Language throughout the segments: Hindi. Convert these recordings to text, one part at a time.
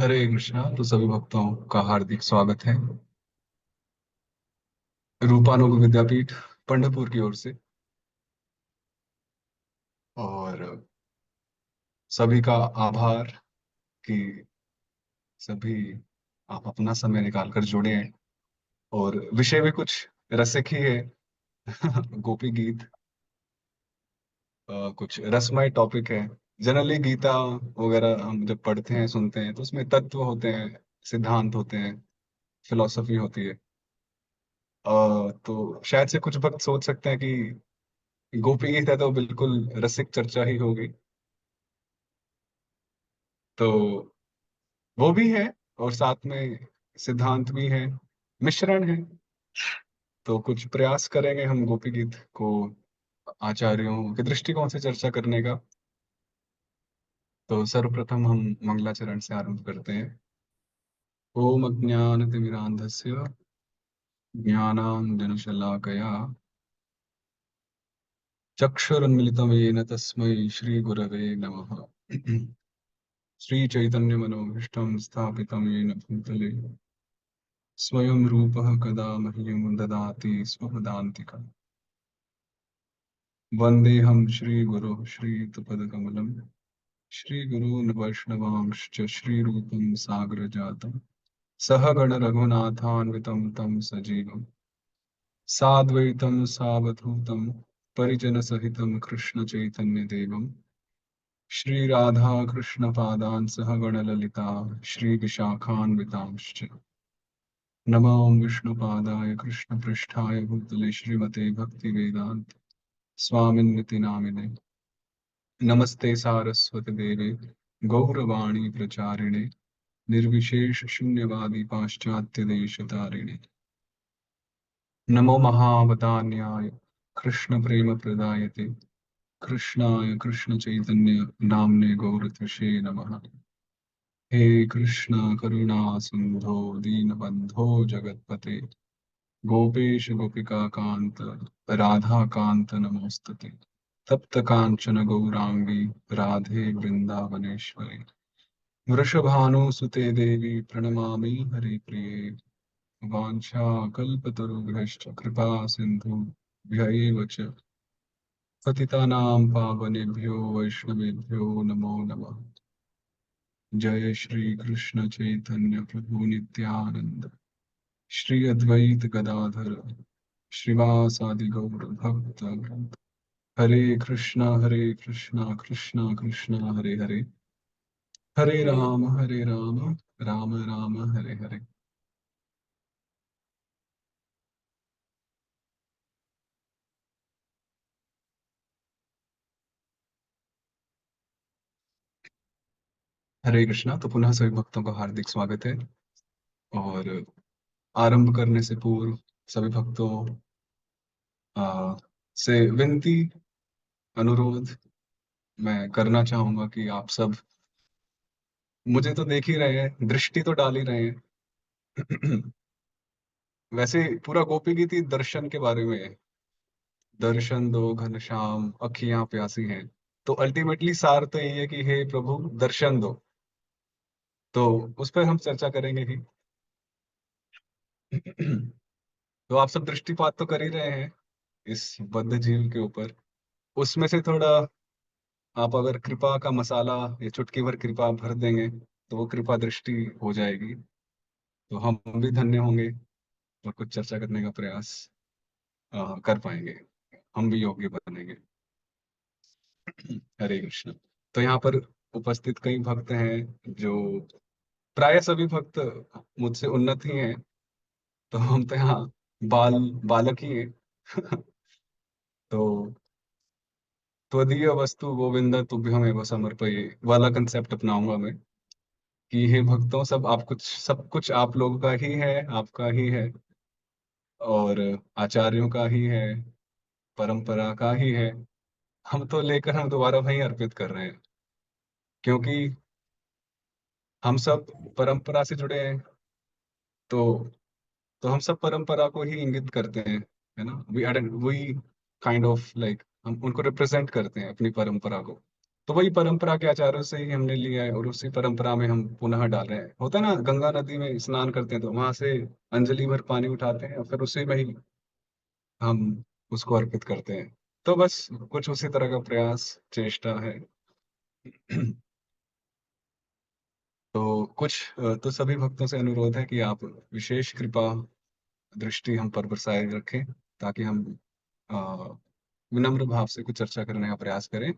हरे कृष्णा। तो सभी भक्तों का हार्दिक स्वागत है रूपानुग विद्यापीठ पंढरपुर की ओर से। और सभी का आभार कि सभी आप अपना समय निकालकर जुड़े हैं। और विषय भी कुछ रसिक ही है। गोपी गीत। कुछ रसमय टॉपिक है। जनरली गीता वगैरह हम जब पढ़ते हैं सुनते हैं तो उसमें तत्व होते हैं, सिद्धांत होते हैं, फिलॉसफी होती है। तो शायद से कुछ भक्त सोच सकते हैं कि गोपी गीत है तो बिल्कुल रसिक चर्चा ही होगी। तो वो भी है और साथ में सिद्धांत भी है, मिश्रण है। तो कुछ प्रयास करेंगे हम गोपी गीत को आचार्यों के दृष्टिकोण से चर्चा करने का। तो सर्वप्रथम हम मंगलाचरण से आरंभ करते हैं। ओम अज्ञानतिमिरान्धस्य ज्ञानाञ्जनशलाकया चक्षुरुन्मिलितं येन तस्मै श्रीगुरवे नमः। श्रीचैतन्यमनोभीष्टं स्थापितं येन भूतले स्वयं रूपः कदा मह्यं ददाति स्वपदान्तिकम्। वन्देऽहं श्रीगुरोः श्रीयुतपदकमलं श्रीगुरून् वैष्णवांश्च श्रीरूपं साग्रजातं सहगण रघुनाथान्वितं तं सजीवं साद्वैतं सावधूतं परिजनसहितं कृष्णचैतन्यदेवं श्रीराधाकृष्णपादान् सहगण ललिता श्रीविशाखान्वितांश्च नमो विष्णुपादाय कृष्णपृष्ठाय भूतले श्रीमते भक्तिवेदान्त स्वामिन्निति नामिने नमस्ते सारस्वती देवे गौरवाणी प्रचारिणे निर्विशेष शून्यवादी पाश्चात्य देश तारिणे नमो महावतान्याय कृष्ण प्रेम प्रदायते कृष्णाय कृष्ण चैतन्य नामने गौरतृषे नमः। हे कृष्ण करुणा सिंधो दीनबंधो जगतपते गोपेश गोपिका कांत राधा कांत नमोस्तुते। तप्त कांचन गौरांगी राधे वृंदावनेश्वरी वृषभानुसुते देवी प्रणमामि हरिप्रिये। वाञ्छा कल्पतरुभ्यश्च कृपा सिन्धुभ्य च पतितानां पावनेभ्यो वैष्णवेभ्यो नमो नमः। जय श्री कृष्ण चैतन्य प्रभु नित्यानंद श्री अद्वैत गदाधर श्रीवासादि गौर भक्त वृंद। हरे कृष्णा कृष्णा कृष्णा हरे हरे हरे राम राम राम हरे हरे। हरे कृष्णा। तो पुनः सभी भक्तों का हार्दिक स्वागत है। और आरंभ करने से पूर्व सभी भक्तों से विनती, अनुरोध मैं करना चाहूंगा कि आप सब मुझे तो देख ही रहे हैं, दृष्टि तो डाल ही रहे हैं। वैसे पूरा गोपी गीत ही दर्शन के बारे में है। दर्शन दो घनश्याम अखियां प्यासी हैं। तो अल्टीमेटली सार तो यही है कि हे प्रभु दर्शन दो। तो उस पर हम चर्चा करेंगे ही। तो आप सब दृष्टिपात तो कर ही रहे हैं इस बद्ध जीव के ऊपर। उसमें से थोड़ा आप अगर कृपा का मसाला या चुटकी भर कृपा भर देंगे तो वो कृपा दृष्टि हो जाएगी। तो हम भी धन्य होंगे और कुछ चर्चा करने का प्रयास कर पाएंगे। हम भी योग्य बनेंगे। हरे कृष्ण। तो यहाँ पर उपस्थित कई भक्त हैं जो प्राय सभी भक्त मुझसे उन्नत ही हैं। तो हम तो यहाँ बाल बालक ही हैं। तो त्वदीय वस्तु गोविंद तुभ्यमेव समर्पये वाला कंसेप्ट अपनाऊंगा मैं कि हे भक्तों सब आप कुछ सब कुछ आप लोगों का ही है, आपका ही है और आचार्यों का ही है, परंपरा का ही है। हम तो लेकर हम दोबारा वहीं अर्पित कर रहे हैं क्योंकि हम सब परंपरा से जुड़े हैं। तो हम सब परंपरा को ही इंगित करते हैं, है ना। वी काइंड ऑफ लाइक हम उनको रिप्रेजेंट करते हैं अपनी परंपरा को। तो वही परंपरा के आचार्यों से ही हमने लिया है और उसी परंपरा में हम पुनः डाल रहे हैं। होता है ना, गंगा नदी में स्नान करते हैं तो वहां से अंजलि भर पानी उठाते हैं और फिर उसी में ही हम उसको अर्पित करते हैं। तो बस कुछ उसी तरह का प्रयास, चेष्टा है। तो तो सभी भक्तों से अनुरोध है कि आप विशेष कृपा दृष्टि हम पर बरसाए रखें, ताकि हम अ, विनम्र भाव से कुछ चर्चा करने का प्रयास करें,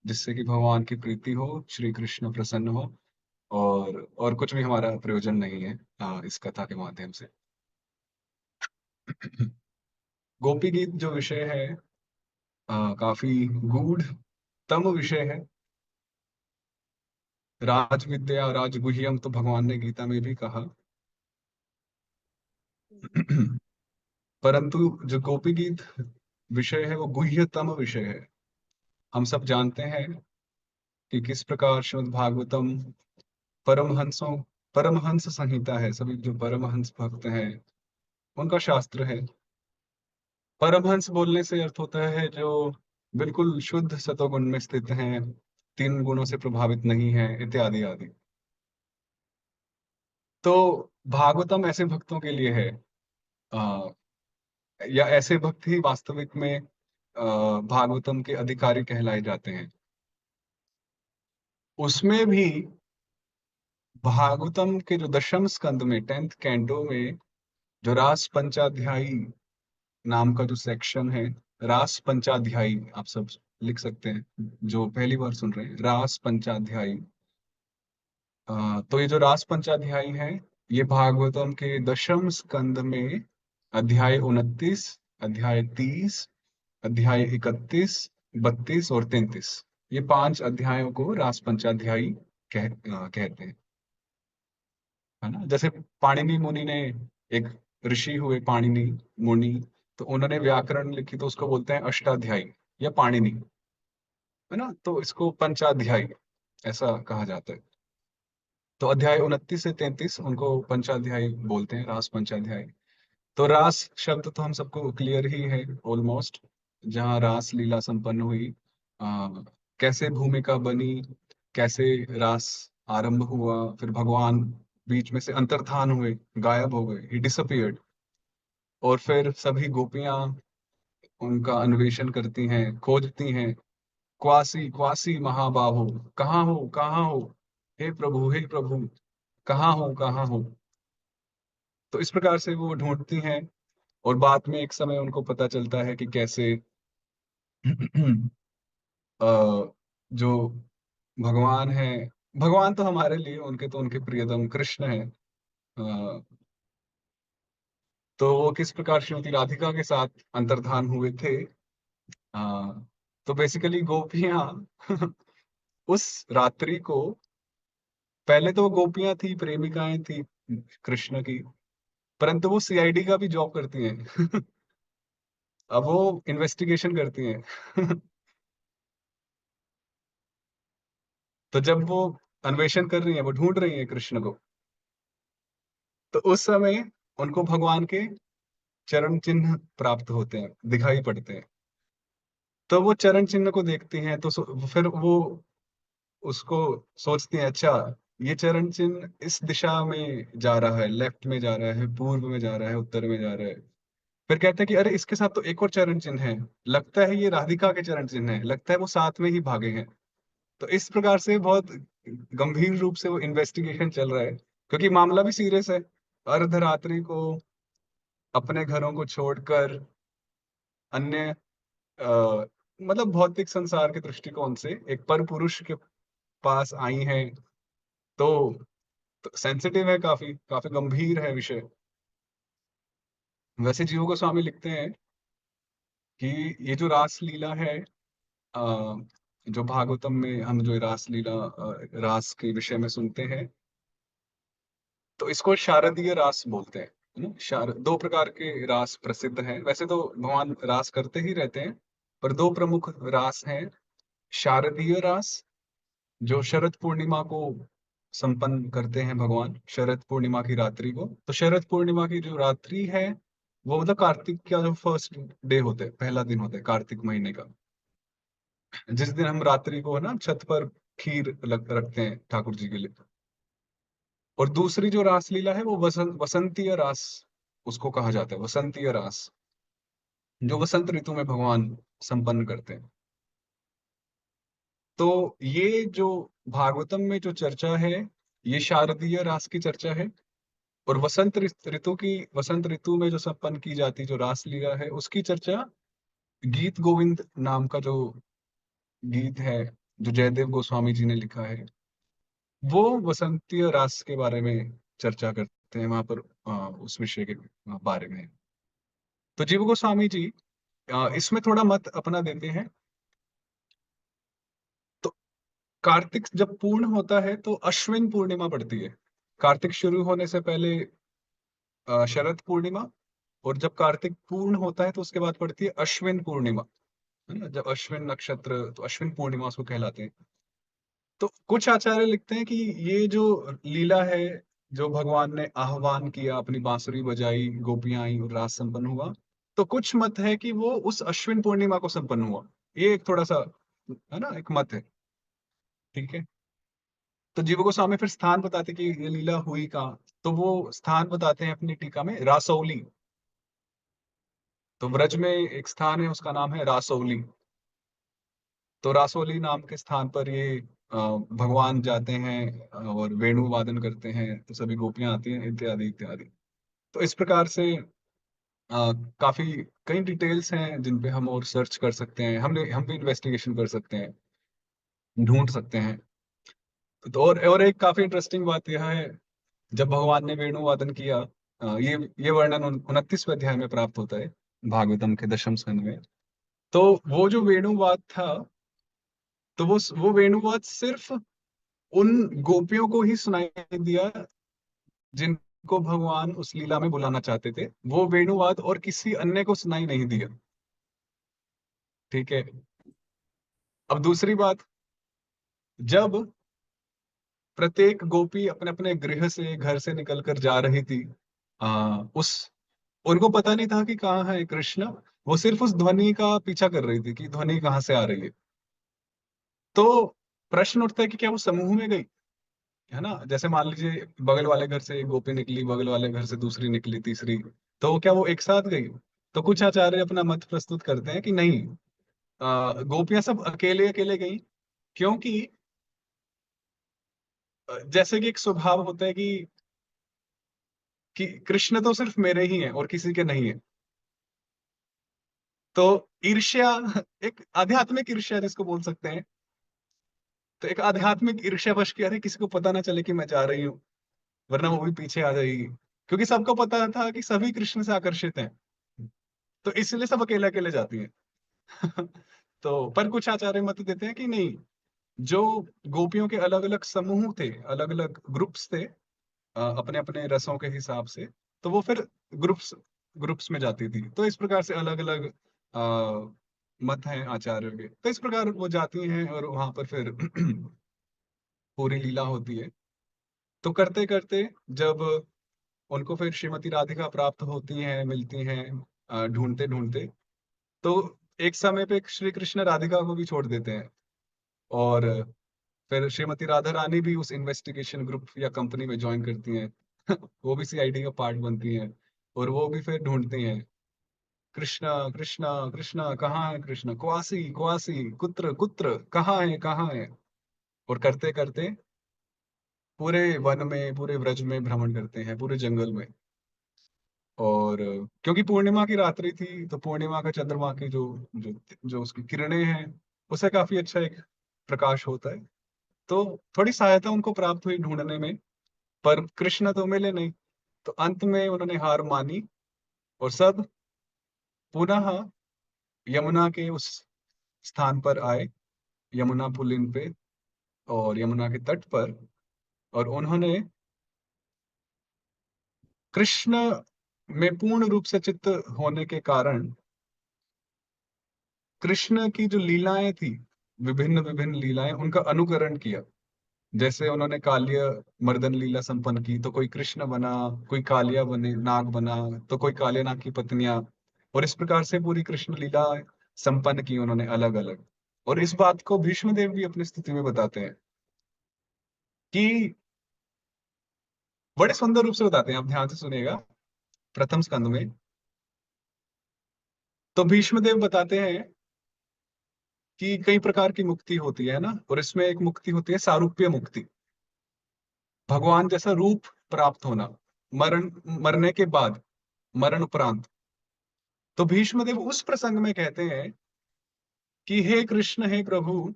जिससे कि भगवान की प्रीति हो, श्री कृष्ण प्रसन्न हो। और कुछ भी हमारा प्रयोजन नहीं है इस कथा के माध्यम से। गोपी गीत जो विषय है काफी गूढ़तम विषय है। राज विद्या राजगुह्यम तो भगवान ने गीता में भी कहा। परंतु जो गोपी गीत विषय है वो गुह्यतम विषय है। हम सब जानते हैं कि किस प्रकार श्रीमद् भागवतम परमहंसों परमहंस संहिता है। सभी जो परमहंस भक्त हैं उनका शास्त्र है। परमहंस बोलने से अर्थ होता है जो बिल्कुल शुद्ध सतोगुण में स्थित हैं, तीन गुणों से प्रभावित नहीं है, इत्यादि आदि। तो भागवतम ऐसे भक्तों के लिए है, आ, या ऐसे भक्त ही वास्तविक में भागवतम के अधिकारी कहलाए जाते हैं। उसमें भी भागवतम के जो दशम स्कंद में 10th कैंटो में जो रास पंचाध्यायी नाम का जो सेक्शन है, रास पंचाध्यायी आप सब लिख सकते हैं जो पहली बार सुन रहे हैं, रास पंचाध्यायी। तो ये जो रास पंचाध्यायी है, ये भागवतम के दशम स्कंद में अध्याय 29, अध्याय 30, अध्याय 31, 32 और 33, ये पांच अध्यायों को रास पंचाध्यायी कहते हैं। है ना, जैसे पाणिनि मुनि ने, एक ऋषि हुए पाणिनि मुनि, तो उन्होंने व्याकरण लिखी तो उसको बोलते हैं अष्टाध्यायी या पाणिनि। है ना, तो इसको पंचाध्यायी ऐसा कहा जाता है। तो अध्याय 29 से 33 उनको पंचाध्यायी बोलते हैं, रास पंचाध्यायी। तो रास शब्द तो हम सबको क्लियर ही है ऑलमोस्ट, जहाँ रास लीला संपन्न हुई, आ, कैसे भूमिका बनी, कैसे रास आरंभ हुआ, फिर भगवान बीच में से अंतर्धान हुए, गायब हो गए, ही डिसअपियर्ड। और फिर सभी गोपियां उनका अन्वेषण करती हैं, खोजती हैं, क्वासी क्वासी महाबाहो, कहाँ हो कहाँ हो, हे प्रभु हे प्रभु, कहाँ हो कहाँ हो। तो इस प्रकार से वो ढूंढती हैं। और बाद में एक समय उनको पता चलता है कि कैसे अ, जो भगवान है, भगवान तो हमारे लिए, उनके तो उनके प्रियतम कृष्ण है, तो वो किस प्रकार श्रीमती राधिका के साथ अंतर्धान हुए थे। तो बेसिकली गोपियां उस रात्रि को, पहले तो वो गोपियां थी, प्रेमिकाएं थी कृष्ण की, परंतु वो सीआईडी का भी जॉब करती हैं। अब वो इन्वेस्टिगेशन करती हैं। तो जब वो अन्वेषण कर रही है, वो ढूंढ रही है कृष्ण को, तो उस समय उनको भगवान के चरण चिन्ह प्राप्त होते हैं, दिखाई पड़ते हैं। तो वो चरण चिन्ह को देखती हैं तो फिर वो उसको सोचती हैं, अच्छा ये चरण चिन्ह इस दिशा में जा रहा है, लेफ्ट में जा रहा है, पूर्व में जा रहा है, उत्तर में जा रहा है। फिर कहते हैं कि अरे इसके साथ तो एक और चरण चिन्ह है, लगता है ये राधिका के चरण चिन्ह है, लगता है वो साथ में ही भागे हैं। तो इस प्रकार से बहुत गंभीर रूप से वो इन्वेस्टिगेशन चल रहा है, क्योंकि मामला भी सीरियस है। अर्धरात्रि को अपने घरों को छोड़कर अन्य मतलब भौतिक संसार के दृष्टिकोण से एक पर पुरुष के पास आई हैं। तो सेंसिटिव है, काफी काफी गंभीर है विषय। वैसे जीव गोस्वामी लिखते हैं कि ये जो रास लीला है, अ, जो भागवतम में हम जो रास लीला रास के विषय में सुनते हैं, तो इसको शारदीय रास बोलते हैं। दो प्रकार के रास प्रसिद्ध हैं, वैसे तो भगवान रास करते ही रहते हैं, पर दो प्रमुख रास हैं। शारदीय रास, जो शरद पूर्णिमा को संपन्न करते हैं भगवान, शरद पूर्णिमा की रात्रि को। तो शरद पूर्णिमा की जो रात्रि है, वो मतलब कार्तिक का जो फर्स्ट डे होता है, पहला दिन होता है कार्तिक महीने का। जिस दिन हम रात्रि को है ना छत पर खीर रखते हैं ठाकुर जी के लिए। और दूसरी जो रासलीला है वो वसंतीय रास उसको कहा जाता है, वसंतीय रास, जो वसंत ऋतु में भगवान संपन्न करते हैं। तो ये जो भागवतम में जो चर्चा है, ये शारदीय रास की चर्चा है। और वसंत ऋतु में जो संपन्न की जाती जो रासलीला है उसकी चर्चा गीत गोविंद नाम का जो गीत है, जो जयदेव गोस्वामी जी ने लिखा है, वो वसंतीय रास के बारे में चर्चा करते हैं वहां पर, उस विषय के बारे में। तो जीव गोस्वामी जी इसमें थोड़ा मत अपना देते हैं। तो कार्तिक जब पूर्ण होता है तो अश्विन पूर्णिमा पड़ती है। कार्तिक शुरू होने से पहले शरद पूर्णिमा, और जब कार्तिक पूर्ण होता है तो उसके बाद पड़ती है अश्विन पूर्णिमा, है ना, जब अश्विन नक्षत्र, तो अश्विन पूर्णिमा उसको कहलाते हैं। तो कुछ आचार्य लिखते हैं कि ये जो लीला है, जो भगवान ने आह्वान किया, अपनी बांसुरी बजाई, गोपियां आई और रास संपन्न हुआ, तो कुछ मत है कि वो उस अश्विन पूर्णिमा को संपन्न हुआ। ये एक थोड़ा सा, है ना, एक मत है। ठीक है। तो जीव गोस्वामी फिर स्थान बताते कि ये लीला हुई कहाँ। तो वो स्थान बताते हैं अपनी टीका में, रासौली। तो ब्रज में एक स्थान है, उसका नाम है रासौली। तो रासौली नाम के स्थान पर ये भगवान जाते हैं और वेणु वादन करते हैं, तो सभी गोपियां आती हैं, इत्यादि इत्यादि। तो इस प्रकार से काफी कई डिटेल्स हैं जिन पे हम और सर्च कर सकते हैं, हम भी इन्वेस्टिगेशन कर सकते हैं, ढूंढ सकते हैं। तो और एक काफी इंटरेस्टिंग बात यह है, जब भगवान ने वेणु वादन किया, ये वर्णन 29वें अध्याय में प्राप्त होता है, भागवतम के दशम स्कंद में। तो वो जो वेणुवाद था, तो वो वेणुवाद सिर्फ उन गोपियों को ही सुनाई दिया जिनको भगवान उस लीला में बुलाना चाहते थे। वो वेणुवाद और किसी अन्य को सुनाई नहीं दिया। ठीक है। अब दूसरी बात, जब प्रत्येक गोपी अपने अपने गृह से, घर से निकल कर जा रही थी, उस उनको पता नहीं था कि कहाँ है कृष्ण। वो सिर्फ उस ध्वनि का पीछा कर रही थी कि ध्वनि कहाँ से आ रही है। तो प्रश्न उठता है कि क्या वो समूह में गई, है ना, जैसे मान लीजिए बगल वाले घर से एक गोपी निकली, बगल वाले घर से दूसरी निकली, तीसरी, तो क्या वो एक साथ गई। तो कुछ आचार्य अपना मत प्रस्तुत करते हैं कि नहीं, गोपियां सब अकेले अकेले गई। क्योंकि जैसे कि एक स्वभाव होता है कि कृष्ण तो सिर्फ मेरे ही हैं और किसी के नहीं है। तो ईर्ष्या, एक आध्यात्मिक ईर्ष्या जिसको बोल सकते हैं, तो एक आध्यात्मिक ईर्ष्यावश की, अरे किसी को पता ना चले कि मैं जा रही हूँ, वरना वो भी पीछे आ जाएगी। क्योंकि सबको पता था कि सभी कृष्ण से आकर्षित हैं, तो इसलिए सब अकेले अकेले जाती हैं। तो पर कुछ आचार्य मत देते हैं कि नहीं, जो गोपियों के अलग अलग समूह थे, अलग अलग ग्रुप्स थे, अपने अपने रसों के हिसाब से, तो वो फिर ग्रुप्स ग्रुप्स में जाती थी। तो इस प्रकार से अलग अलग मत हैं आचार्यों के। तो इस प्रकार वो जाती हैं और वहां पर फिर पूरी लीला होती है। तो करते करते जब उनको फिर श्रीमती राधिका प्राप्त होती हैं, मिलती हैं, ढूंढते ढूंढते, तो एक समय पे श्री कृष्ण राधिका को भी छोड़ देते हैं। और फिर श्रीमती राधा रानी भी उस इन्वेस्टिगेशन ग्रुप या कंपनी में ज्वाइन करती हैं। वो भी सीआईडी का पार्ट बनती हैं। और वो भी फिर ढूंढती हैं, कृष्णा कृष्णा कृष्णा कहाँ है कृष्ण, क्वासी क्वासी कुत्र कुत्र, कहाँ है। और करते करते पूरे वन में, पूरे व्रज में भ्रमण करते हैं, पूरे जंगल में। और क्योंकि पूर्णिमा की रात्रि थी, तो पूर्णिमा का चंद्रमा की जो जो जो उसकी किरणें हैं, उससे काफी अच्छा एक प्रकाश होता है। तो थोड़ी सहायता उनको प्राप्त हुई ढूंढने में, पर कृष्ण तो मिले नहीं। तो अंत में उन्होंने हार मानी और सब पुनः यमुना के उस स्थान पर आए, यमुना पुलिन पे, और यमुना के तट पर। और उन्होंने कृष्ण में पूर्ण रूप से चित्त होने के कारण कृष्ण की जो लीलाएं थी, विभिन्न विभिन्न लीलाएं, उनका अनुकरण किया। जैसे उन्होंने कालिया मर्दन लीला संपन्न की, तो कोई कृष्ण बना, कोई कालिया बने नाग बना, तो कोई कालिया नाग की पत्नियां। और इस प्रकार से पूरी कृष्ण लीला संपन्न की उन्होंने अलग अलग। और इस बात को भीष्म देव भी अपनी स्तुति में बताते हैं कि बड़े सुंदर रूप से बताते हैं, आप ध्यान से सुनिएगा। प्रथम स्कंद में तो भीष्म देव बताते हैं कि कई प्रकार की मुक्ति होती है ना, और इसमें एक मुक्ति होती है सारूप्य मुक्ति, भगवान जैसा रूप प्राप्त होना, मरण, मरने के बाद, मरण उपरांत। तो भीष्म देव उस प्रसंग में कहते हैं कि हे कृष्ण, हे प्रभु,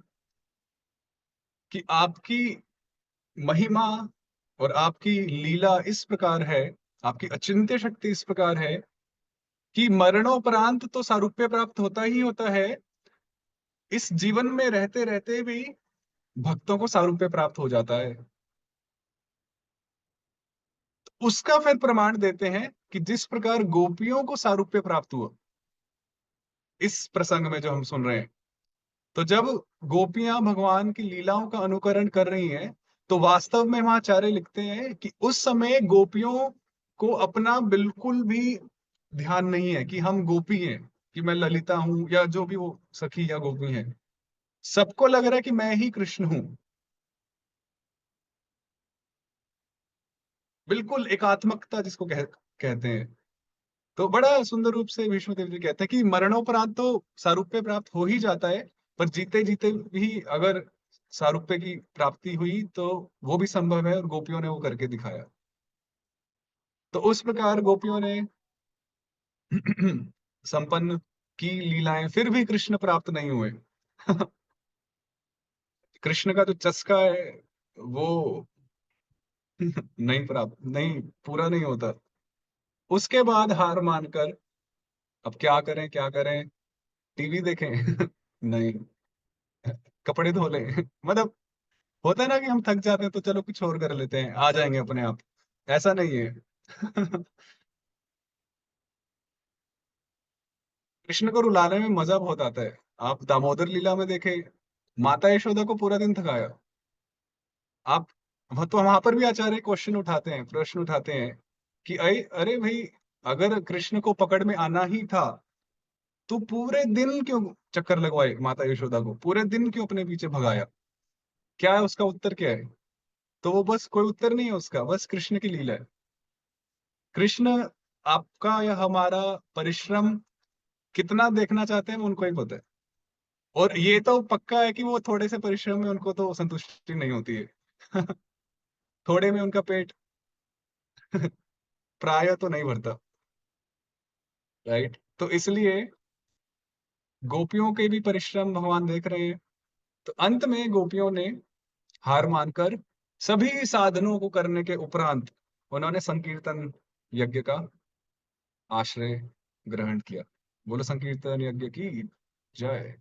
कि आपकी महिमा और आपकी लीला इस प्रकार है, आपकी अचिंत्य शक्ति इस प्रकार है कि मरणोपरांत तो सारूप्य प्राप्त होता ही होता है, इस जीवन में रहते रहते भी भक्तों को सारूप्य प्राप्त हो जाता है। उसका फिर प्रमाण देते हैं कि जिस प्रकार गोपियों को सारूप्य प्राप्त हुआ इस प्रसंग में जो हम सुन रहे हैं, तो जब गोपियां भगवान की लीलाओं का अनुकरण कर रही हैं, तो वास्तव में वहां आचार्य लिखते हैं कि उस समय गोपियों को अपना बिल्कुल भी ध्यान नहीं है कि हम गोपी हैं, कि मैं ललिता हूं या जो भी वो सखी या गोपी हैं। सबको लग रहा है कि मैं ही कृष्ण हूं। बिल्कुल एकात्मकता जिसको कहते हैं। तो बड़ा सुंदर रूप से भीष्म देव जी कहते हैं कि मरणोपरांत तो सारूप्य प्राप्त हो ही जाता है, पर जीते जीते भी अगर सारूप्य की प्राप्ति हुई तो वो भी संभव है, और गोपियों ने वो करके दिखाया। तो उस प्रकार गोपियों ने संपन्न की लीलाएं, फिर भी कृष्ण प्राप्त नहीं हुए। कृष्ण का जो चस्का है वो नहीं प्राप्त, नहीं पूरा नहीं होता। उसके बाद हार मानकर अब क्या करें क्या करें, टीवी देखें नहीं, कपड़े धो लें मतलब होता है ना कि हम थक जाते हैं तो चलो कुछ और कर लेते हैं, आ जाएंगे अपने आप। ऐसा नहीं है। कृष्ण को रुलाने में मजा बहुत आता है। आप दामोदर लीला में देखें, माता यशोदा को पूरा दिन थकाया। आप वह तो वहां पर भी आचार्य क्वेश्चन उठाते हैं, प्रश्न उठाते हैं कि अरे अरे भाई, अगर कृष्ण को पकड़ में आना ही था तो पूरे दिन क्यों चक्कर लगवाए, माता यशोदा को पूरे दिन क्यों अपने पीछे भगाया? क्या है उसका उत्तर, क्या है? तो वो बस कोई उत्तर नहीं है उसका, बस कृष्ण की लीला है। कृष्ण आपका या हमारा परिश्रम कितना देखना चाहते हैं वो उनको ही पता है। और ये तो पक्का है कि वो थोड़े से परिश्रम में उनको तो संतुष्टि नहीं होती है। थोड़े में उनका पेट प्राय तो नहीं भरता। राइट, तो इसलिए गोपियों के भी परिश्रम भगवान देख रहे हैं। तो अंत में गोपियों ने हार मानकर सभी साधनों को करने के उपरांत उन्होंने संकीर्तन यज्ञ का आश्रय ग्रहण किया। बोलो संकीर्तन यज्ञ की जय।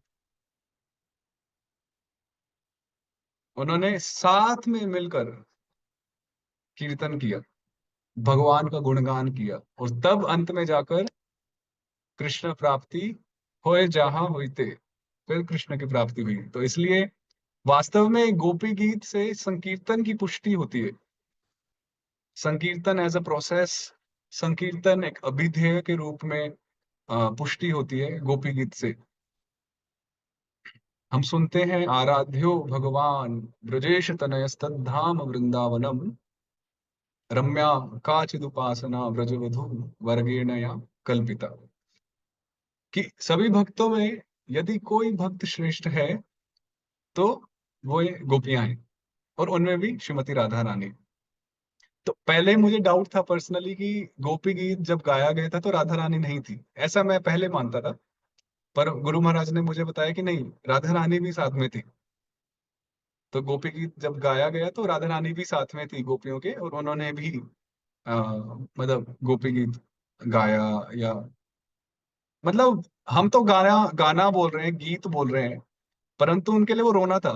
उन्होंने साथ में मिलकर कीर्तन किया, भगवान का गुणगान किया, और तब अंत में जाकर कृष्ण प्राप्ति होए जहां होते, फिर कृष्ण की प्राप्ति हुई। तो इसलिए वास्तव में गोपी गीत से संकीर्तन की पुष्टि होती है। संकीर्तन एज अ प्रोसेस, संकीर्तन एक अभिधेय के रूप में पुष्टि होती है गोपी गीत से। हम सुनते हैं आराध्यो भगवान ब्रजेश तनयस्तद्धाम वृंदावनम रम्या काचिदुपासना ब्रजवधू वर्गेण या कल्पिता। कि सभी भक्तों में यदि कोई भक्त श्रेष्ठ है तो वो ये गोपियां हैं, और उनमें भी श्रीमती राधा रानी। तो पहले मुझे डाउट था पर्सनली कि गोपी गीत जब गाया गया था तो राधा रानी नहीं थी, ऐसा मैं पहले मानता था। पर गुरु महाराज ने मुझे बताया कि नहीं, राधा रानी भी साथ में थी। तो गोपी गीत जब गाया गया तो राधा रानी भी साथ में थी गोपियों के, और उन्होंने भी मतलब गोपी गीत गाया। या मतलब हम तो गाना गाना बोल रहे हैं, गीत बोल रहे हैं, परंतु उनके लिए वो रोना था।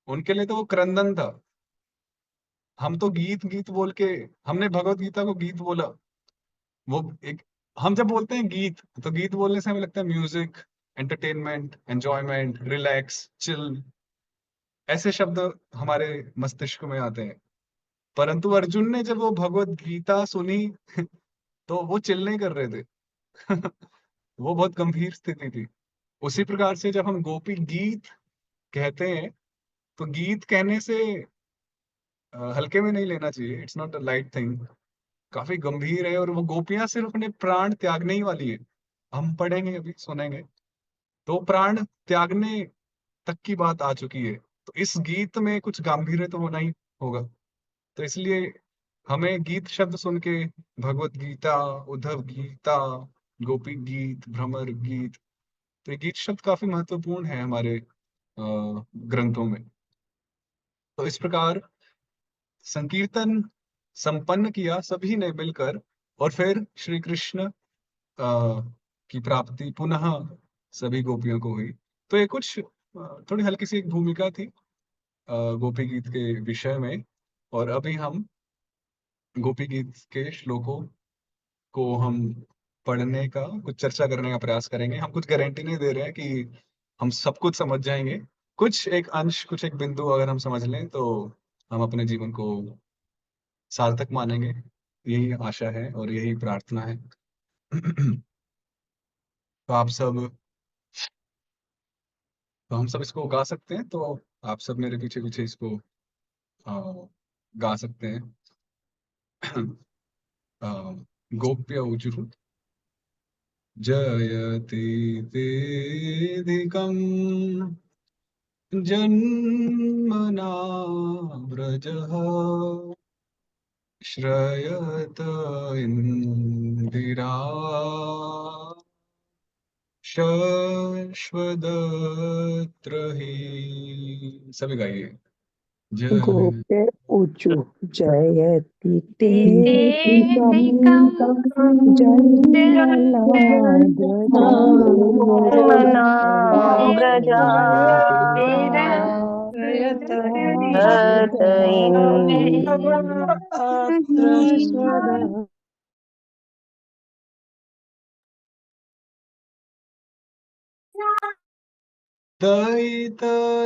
उनके लिए तो वो क्रंदन था। हम तो गीत गीत बोल के, हमने भगवत गीता को गीत बोला। वो एक, हम जब बोलते हैं गीत तो गीत बोलने से हमें लगता है music, entertainment, enjoyment, relax, chill, ऐसे शब्द हमारे मस्तिष्क में आते हैं। परंतु अर्जुन ने जब वो भगवत गीता सुनी तो वो चिल नहीं कर रहे थे। वो बहुत गंभीर स्थिति थी। उसी प्रकार से जब हम गोपी गीत कहते हैं, तो गीत कहने से हल्के में नहीं लेना चाहिए। It's not a light thing, काफी गंभीर है। और वो गोपियां सिर्फ अपने प्राण त्यागने ही वाली है, हम पढ़ेंगे अभी, सुनेंगे। तो प्राण त्यागने तक की बात आ चुकी है, तो इस गीत में कुछ गांभीर्य तो होना ही होगा। तो इसलिए हमें गीत शब्द सुन के भगवत गीता, उद्धव गीता, गोपी गीत, भ्रमर गीत, तो ये गीत शब्द काफी महत्वपूर्ण है हमारे ग्रंथों में। तो इस प्रकार संकीर्तन संपन्न किया सभी ने मिलकर, और फिर श्री कृष्ण की प्राप्ति पुनः सभी गोपियों को हुई। तो ये कुछ थोड़ी हल्की सी एक भूमिका थी गोपी गीत के विषय में। और अभी हम गोपी गीत के श्लोकों को हम पढ़ने का, कुछ चर्चा करने का प्रयास करेंगे। हम कुछ गारंटी नहीं दे रहे हैं कि हम सब कुछ समझ जाएंगे। कुछ एक अंश, कुछ एक बिंदु अगर हम समझ लें तो हम अपने जीवन को सार्थक मानेंगे। यही आशा है और यही प्रार्थना है। तो आप सब, तो हम सब इसको गा सकते हैं। तो आप सब मेरे पीछे पीछे इसको गा सकते हैं। अ, गोप्य ऊजुः जयति तेऽधिकम् जन्मना व्रजः श्रयत इंदिरा शश्वदत्र ही। सभी गाइए। जय गोप्य ऊचु जयति तेऽधिकं तेऽधिकं जन्मनाव्रजा व्रजा शत इन्द्रियात्र स्वदः। दयितदृश्यताम्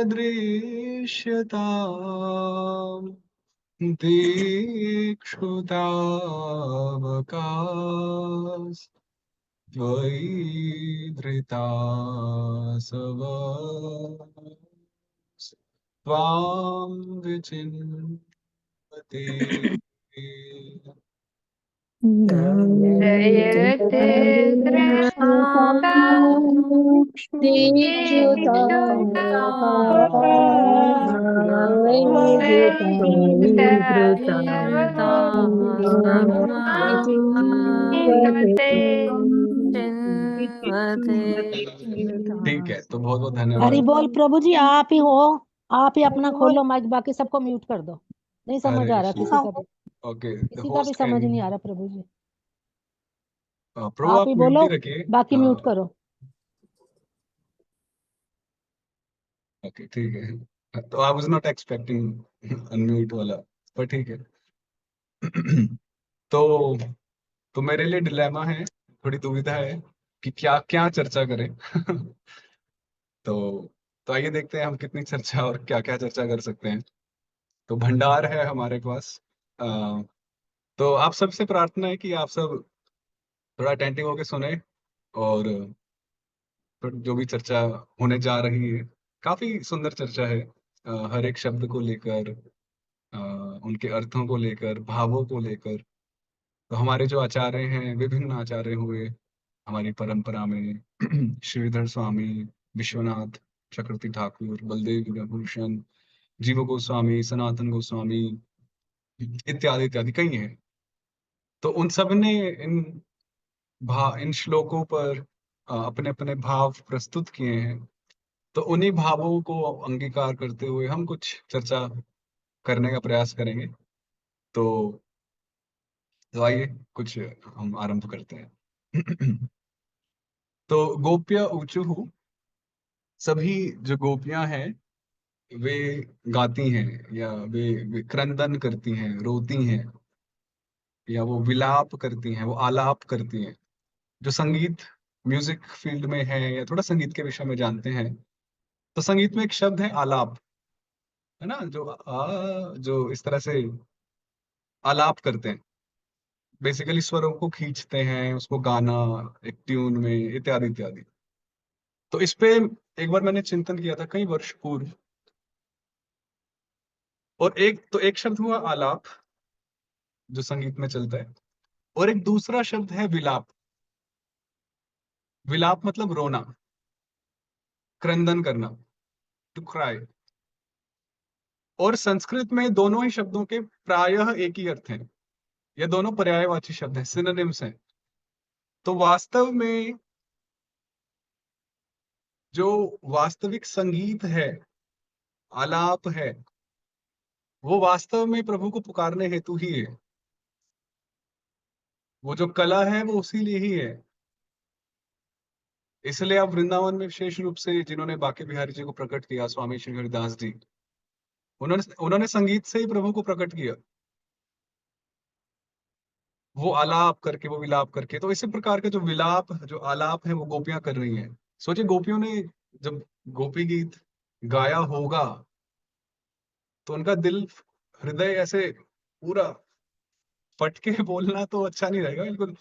दिक्षुतावकाश त्वयि धृता त्वां विचिन्वते। जयते दृष्टा ठीक है, तो बहुत बहुत हरि धन्यवाद। बोल प्रभु जी, आप ही हो। आप ही अपना खोलो माइक, बाकी सबको म्यूट कर दो। नहीं समझ हरे आ रहा कृष्ण। किसी का भी, ओके, द किसी का भी होस्ट समझ कैन, नहीं आ रहा प्रभु जी। प्रभु आप आप ही म्यूट बोलो, ही रखिए। बाकी म्यूट करो। ओके ठीक है, तो I was not expecting unmute वाला, पर ठीक है। तो तो मेरे लिए डिलेमा है, थोड़ी दुविधा है कि क्या क्या चर्चा करें। तो तो आइए देखते हैं हम कितनी चर्चा और क्या क्या चर्चा कर सकते हैं। तो भंडार है हमारे पास। अ, तो आप सबसे प्रार्थना है कि आप सब थोड़ा अटेंटिव होके सुने, और फिर जो भी चर्चा होने जा रही है, काफी सुंदर चर्चा है। हर एक शब्द को लेकर, अ, उनके अर्थों को लेकर, भावों को लेकर। तो हमारे जो आचार्य हैं, विभिन्न आचार्य हुए हमारी परंपरा में, श्रीधर स्वामी, विश्वनाथ चक्रवर्ती ठाकुर, बलदेव विभूषण, जीव गोस्वामी, सनातन गोस्वामी, इत्यादि इत्यादि कई हैं। तो उन सब ने इन श्लोकों पर अपने अपने भाव प्रस्तुत किए हैं। तो उन्हीं भावों को अंगीकार करते हुए हम कुछ चर्चा करने का प्रयास करेंगे। तो तो आइए कुछ हम आरंभ करते हैं। तो गोप्य ऊचुः, सभी जो गोपियां हैं वे गाती हैं, या वे क्रंदन करती हैं, रोती हैं, या वो विलाप करती हैं, वो आलाप करती हैं। जो संगीत, म्यूजिक फील्ड में है, या थोड़ा संगीत के विषय में जानते हैं, तो संगीत में एक शब्द है आलाप, है ना, जो जो इस तरह से आलाप करते हैं, बेसिकली स्वरों को खींचते हैं, उसको गाना एक ट्यून में, इत्यादि इत्यादि। तो इस पे एक बार मैंने चिंतन किया था कई वर्ष पूर्व, और एक शब्द हुआ आलाप, जो संगीत में चलता है, और एक दूसरा शब्द है विलाप। विलाप मतलब रोना, क्रंदन करना, टू क्राई। और संस्कृत में दोनों ही शब्दों के प्रायः एक ही अर्थ हैं, ये दोनों पर्यायवाची शब्द हैं, सिनोनिम्स हैं। तो वास्तव में जो वास्तविक संगीत है, आलाप है, वो वास्तव में प्रभु को पुकारने हेतु ही है। वो जो कला है वो उसी लिए ही है। इसलिए आप वृंदावन में विशेष रूप से जिन्होंने बांके बिहारी जी को प्रकट किया, स्वामी श्री हरिदास जी, उन्होंने उन्होंने संगीत से ही प्रभु को प्रकट किया, वो आलाप करके, वो विलाप करके। तो इसी प्रकार के जो विलाप, जो आलाप है, वो गोपियां कर रही हैं। सोचिए, गोपियों ने जब गोपी गीत गाया होगा तो उनका दिल, हृदय ऐसे पूरा फट के बोलना तो अच्छा नहीं रहेगा, बिल्कुल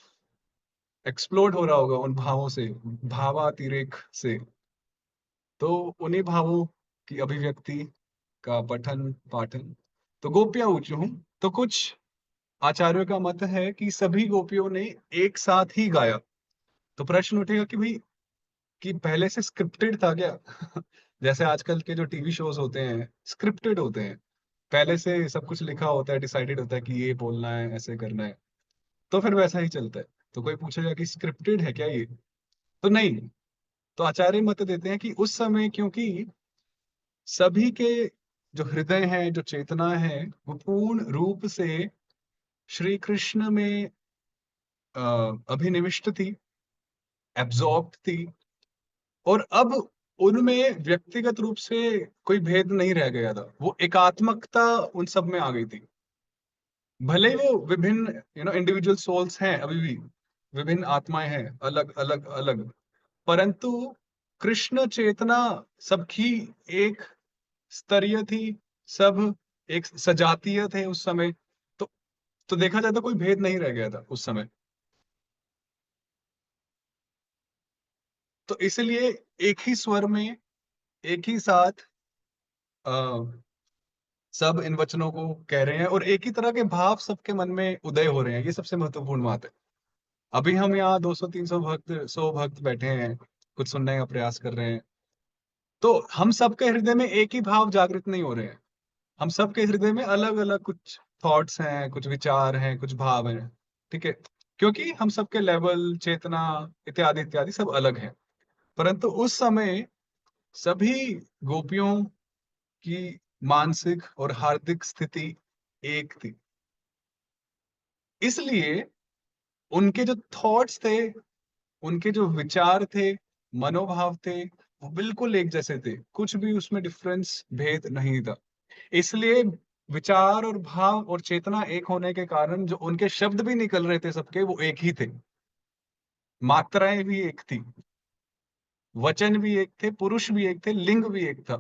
एक्सप्लोड हो रहा होगा उन भावों से, भावातिरेक से। तो उन्हीं भावों की अभिव्यक्ति का पठन पाठन। तो गोपियां ऊंची हूं। तो कुछ आचार्यों का मत है कि सभी गोपियों ने एक साथ ही गाया। तो प्रश्न उठेगा कि भाई, कि पहले से स्क्रिप्टेड था क्या? जैसे आजकल के जो टीवी शोज होते हैं स्क्रिप्टेड होते हैं, पहले से सब कुछ लिखा होता है, डिसाइडेड होता है कि ये बोलना है, ऐसे करना है, तो फिर वैसा ही चलता है। तो कोई पूछेगा कि स्क्रिप्टेड है क्या ये? तो नहीं। तो आचार्य मत देते हैं कि उस समय, क्योंकि सभी के जो हृदय है, जो चेतना है, वो पूर्ण रूप से श्री कृष्ण में अ, अभिनिविष्ट थी, एब्जॉर्ब थी। और अब उनमें व्यक्तिगत रूप से कोई भेद नहीं रह गया था, वो एकात्मकता उन सब में आ गई थी। भले ही वो विभिन्न इंडिविजुअल सोल्स हैं, अभी भी विभिन्न आत्माएं हैं, अलग अलग अलग, परंतु कृष्ण चेतना सबकी एक स्तरीय थी, सब एक सजातीय थे उस समय। तो तो देखा जाए तो कोई भेद नहीं रह गया था उस समय। तो इसलिए एक ही स्वर में, एक ही साथ आ, सब इन वचनों को कह रहे हैं, और एक ही तरह के भाव सबके मन में उदय हो रहे हैं। ये सबसे महत्वपूर्ण बात है। अभी हम यहाँ 200-300 भक्त, 100 भक्त बैठे हैं, कुछ सुनने का प्रयास कर रहे हैं, तो हम सबके हृदय में एक ही भाव जागृत नहीं हो रहे हैं। हम सबके हृदय में अलग अलग कुछ थॉट्स हैं, कुछ विचार हैं, कुछ भाव हैं। ठीक है, क्योंकि हम सबके लेवल, चेतना इत्यादि इत्यादि सब अलग हैं। परंतु उस समय सभी गोपियों की मानसिक और हार्दिक स्थिति एक थी। इसलिए उनके जो थॉट्स थे, उनके जो विचार थे, मनोभाव थे, वो बिल्कुल एक जैसे थे, कुछ भी उसमें डिफरेंस, भेद नहीं था। इसलिए विचार और भाव और चेतना एक होने के कारण जो उनके शब्द भी निकल रहे थे सबके, वो एक ही थे, मात्राएं भी एक थी, वचन भी एक थे, पुरुष भी एक थे, लिंग भी एक था।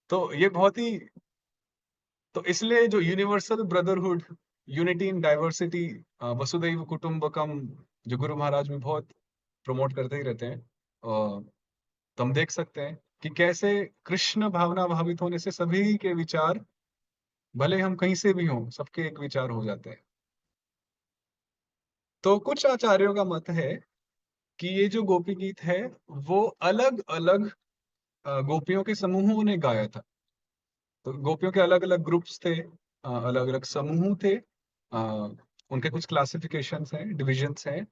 तो ये बहुत ही, तो इसलिए जो universal brotherhood, unity in diversity, वसुधैव कुटुंबकम, जो गुरु महाराज भी बहुत प्रमोट करते ही रहते हैं, तो हम देख सकते हैं कि कैसे कृष्ण भावना भावित होने से सभी के विचार, भले हम कहीं से भी हों, सबके एक विचार हो जाते हैं। तो कुछ आचार्यों का मत है कि ये जो गोपी गीत है, वो अलग अलग गोपियों के समूहों ने गाया था। तो गोपियों के अलग अलग ग्रुप्स थे, अलग अलग समूह थे, उनके कुछ क्लासिफिकेशंस हैं, डिविजन्स हैं।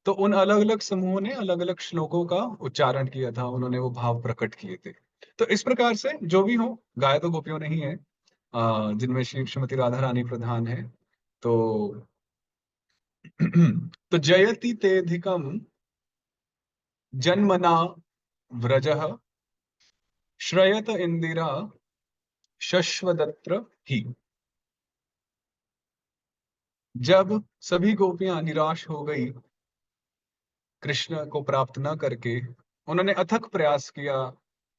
तो उन अलग अलग समूहों ने अलग अलग श्लोकों का उच्चारण किया था, उन्होंने वो भाव प्रकट किए थे। तो इस प्रकार से जो भी हो, गाया तो गोपियों ने ही है, जिनमें श्रीमती राधा रानी प्रधान है। तो तो जयति तेधिकम जन्मना व्रजः श्रयत इंदिरा शश्वदत्र ही। जब सभी गोपियां निराश हो गई कृष्ण को प्राप्त न करके, उन्होंने अथक प्रयास किया,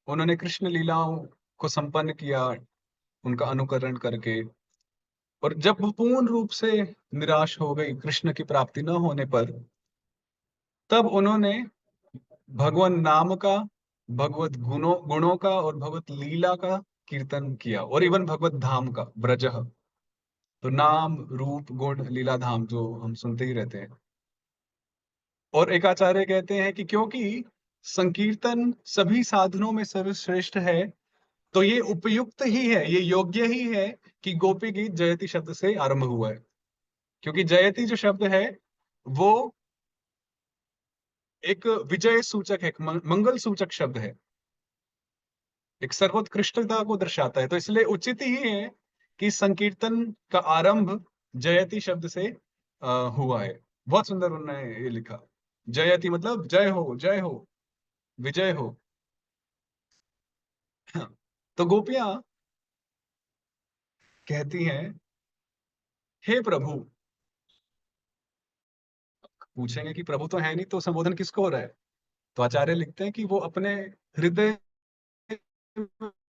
उन्होंने कृष्ण लीलाओं को संपन्न किया उनका अनुकरण करके, और जब वो पूर्ण रूप से निराश हो गई कृष्ण की प्राप्ति न होने पर, तब उन्होंने भगवान नाम का, भगवत गुणों का और भगवत लीला का कीर्तन किया, और इवन भगवत धाम का, ब्रज। तो नाम रूप गुण लीला धाम जो हम सुनते ही रहते हैं। और एक आचार्य कहते हैं कि क्योंकि संकीर्तन सभी साधनों में सर्वश्रेष्ठ है, तो ये उपयुक्त ही है, ये योग्य ही है कि गोपी गीत जयति शब्द से आरंभ हुआ है। क्योंकि जयति जो शब्द है वो एक विजय सूचक है, एक मंगल सूचक शब्द है, एक सर्वोत्कृष्टता को दर्शाता है। तो इसलिए उचित ही है कि संकीर्तन का आरंभ जयति शब्द से हुआ है। बहुत सुंदर उन्होंने ये लिखा, जयति मतलब जय हो, जय हो, विजय हो। तो गोपियां कहती हैं, हे प्रभु। पूछेंगे कि प्रभु तो है नहीं, तो संबोधन किसको हो रहा है? तो आचार्य लिखते हैं कि वो अपने हृदय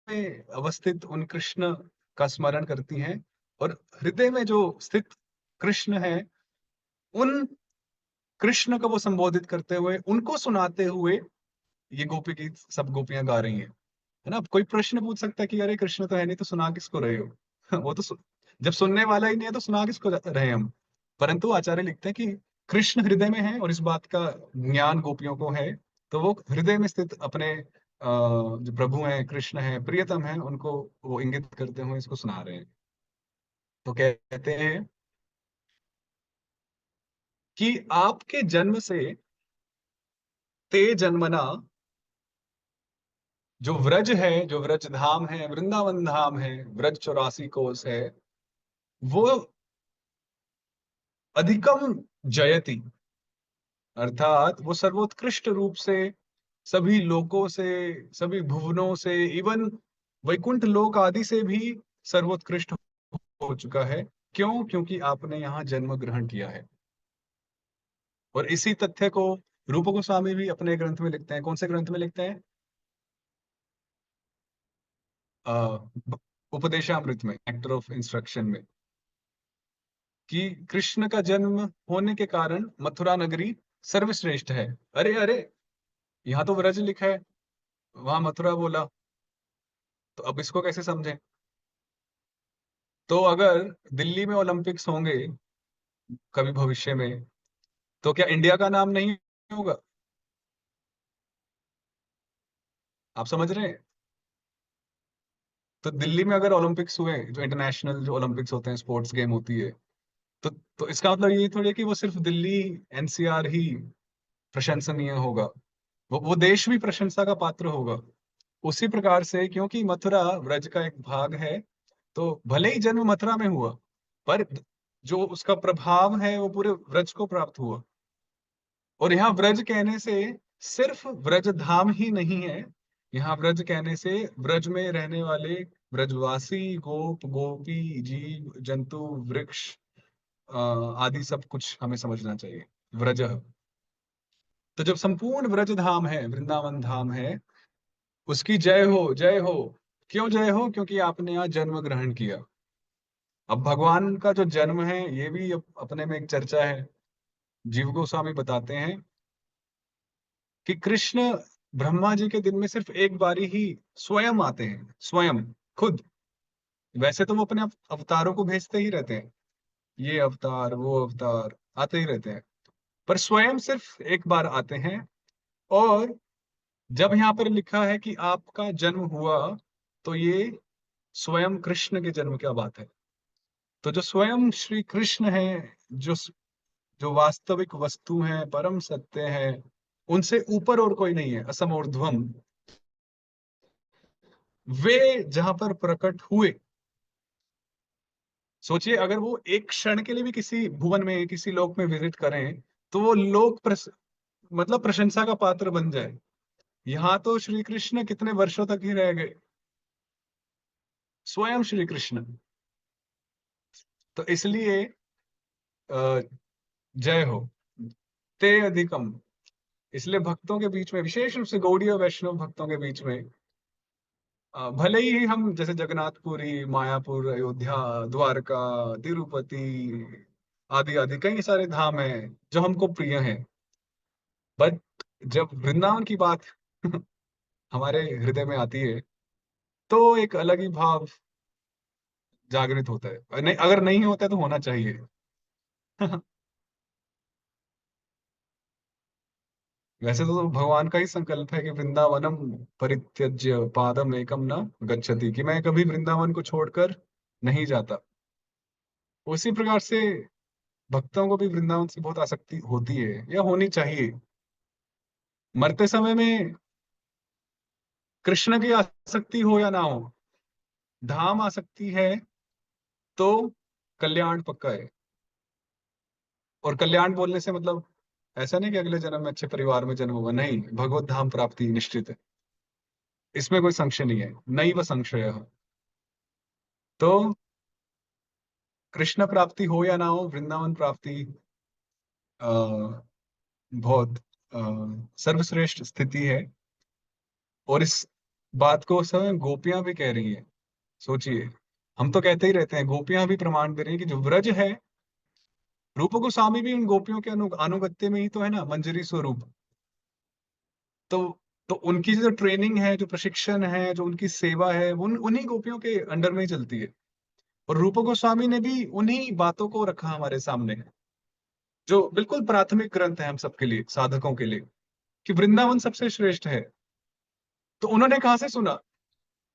में अवस्थित उन कृष्ण का स्मरण करती हैं, और हृदय में जो स्थित कृष्ण है, उन कृष्ण को वो संबोधित करते हुए, उनको सुनाते हुए ये गोपी गीत सब गोपियां गा रही हैं, है ना। अब कोई प्रश्न पूछ सकता है कि अरे कृष्ण तो है नहीं, तो सुना किसको रहे हो? वो तो जब सुनने वाला ही नहीं है तो सुना किसको रहे हम? परंतु आचार्य लिखते हैं कि कृष्ण हृदय में है, और इस बात का ज्ञान गोपियों को है। तो वो हृदय में स्थित अपने जो प्रभु हैं, कृष्ण हैं, प्रियतम हैं, उनको वो इंगित करते हुए इसको सुना रहे हैं। तो कहते हैं कि आपके जन्म से ते जन्मना, जो व्रज है, जो व्रज धाम है, वृंदावन धाम है, व्रज 84 कोस है, वो अधिकम जयति, अर्थात वो सर्वोत्कृष्ट रूप से सभी लोकों से, सभी भुवनों से, इवन वैकुंठ लोक आदि से भी सर्वोत्कृष्ट हो चुका है। क्यों? क्योंकि आपने यहाँ जन्म ग्रहण किया है। और इसी तथ्य को रूप गोस्वामी भी अपने ग्रंथ में लिखते हैं। कौन से ग्रंथ में लिखते हैं? उपदेशामृत में, नेक्टर ऑफ इंस्ट्रक्शन में, कि कृष्ण का जन्म होने के कारण मथुरा नगरी सर्वश्रेष्ठ है। अरे अरे, यहाँ तो व्रज लिखा है, वहां मथुरा बोला, तो अब इसको कैसे समझें? तो अगर दिल्ली में ओलंपिक्स होंगे कभी भविष्य में, तो क्या इंडिया का नाम नहीं होगा? आप समझ रहे हैं? तो दिल्ली में अगर ओलंपिक्स हुए, जो इंटरनेशनल जो ओलंपिक्स होते हैं, स्पोर्ट्स गेम होती है, तो इसका मतलब ये थोड़ी है कि वो सिर्फ दिल्ली एनसीआर ही प्रशंसनीय होगा, वो देश भी प्रशंसा का पात्र होगा। उसी प्रकार से क्योंकि मथुरा व्रज का एक भाग है, तो भले ही जन्म मथुरा में हुआ, पर जो उसका प्रभाव है वो पूरे व्रज को प्राप्त हुआ। और यहाँ व्रज कहने से सिर्फ व्रज धाम ही नहीं है, यहाँ व्रज कहने से व्रज में रहने वाले व्रजवासी, गोप गोपी, जीव जंतु, वृक्ष आदि सब कुछ हमें समझना चाहिए। व्रज, तो जब संपूर्ण व्रज धाम है, वृंदावन धाम है, उसकी जय हो, जय हो। क्यों जय हो? क्योंकि आपने यहाँ जन्म ग्रहण किया। अब भगवान का जो जन्म है ये भी अपने में एक चर्चा है। जीव गोस्वामी बताते हैं कि कृष्ण ब्रह्मा जी के दिन में सिर्फ एक बारी ही स्वयं आते हैं, स्वयं, खुद। वैसे तो वो अपने अवतारों को भेजते ही रहते हैं, ये अवतार वो अवतार आते ही रहते हैं, पर स्वयं सिर्फ एक बार आते हैं। और जब यहाँ पर लिखा है कि आपका जन्म हुआ, तो ये स्वयं कृष्ण के जन्म की बात है। तो जो स्वयं श्री कृष्ण है, जो जो वास्तविक वस्तु है, परम सत्य है, उनसे ऊपर और कोई नहीं है, असमोर्ध्वम, वे जहां पर प्रकट हुए। सोचिए, अगर वो एक क्षण के लिए भी किसी भुवन में, किसी लोक में विजिट करें, तो वो लोक मतलब प्रशंसा का पात्र बन जाए। यहाँ तो श्री कृष्ण कितने वर्षों तक ही रह गए, स्वयं श्री कृष्ण। तो इसलिए जय हो, ते अधिकम। इसलिए भक्तों के बीच में, विशेष रूप से गौड़ीय वैष्णव भक्तों के बीच में, भले ही हम जैसे जगन्नाथपुरी, मायापुर, अयोध्या, द्वारका, तिरुपति आदि आदि कई सारे धाम हैं जो हमको प्रिय हैं, बट जब वृंदावन की बात हमारे हृदय में आती है तो एक अलग ही भाव जागृत होता है, नहीं अगर नहीं होता है तो होना चाहिए। वैसे तो भगवान का ही संकल्प है कि वृंदावनम परित्यज्य पादम एकम न गच्छति, कि मैं कभी वृंदावन को छोड़कर नहीं जाता। उसी प्रकार से भक्तों को भी वृंदावन से बहुत आसक्ति होती है या होनी चाहिए। मरते समय में कृष्ण की आसक्ति हो या ना हो, धाम आसक्ति है तो कल्याण पक्का है। और कल्याण बोलने से मतलब ऐसा नहीं कि अगले जन्म में अच्छे परिवार में जन्म होगा, नहीं, भगवत धाम प्राप्ति निश्चित है, इसमें कोई संशय नहीं है, नैव संशय है। तो कृष्ण प्राप्ति हो या ना हो, वृंदावन प्राप्ति बहुत सर्वश्रेष्ठ स्थिति है। और इस बात को सब गोपियां भी कह रही हैं। सोचिए, हम तो कहते ही रहते हैं, गोपियां भी प्रमाण दे रही हैं कि जो व्रज है, रूप गोस्वामी भी उन गोपियों के अनुगत्य में ही तो है ना, मंजरी स्वरूप। तो तो उनकी जो ट्रेनिंग है, जो प्रशिक्षण है, जो उनकी सेवा है, उन उन्हीं गोपियों के अंडर में ही चलती है। और रूप गोस्वामी ने भी उन्हीं बातों को रखा हमारे सामने, जो बिल्कुल प्राथमिक ग्रंथ है हम सबके लिए, साधकों के लिए, कि वृंदावन सबसे श्रेष्ठ है। तो उन्होंने कहाँ से सुना?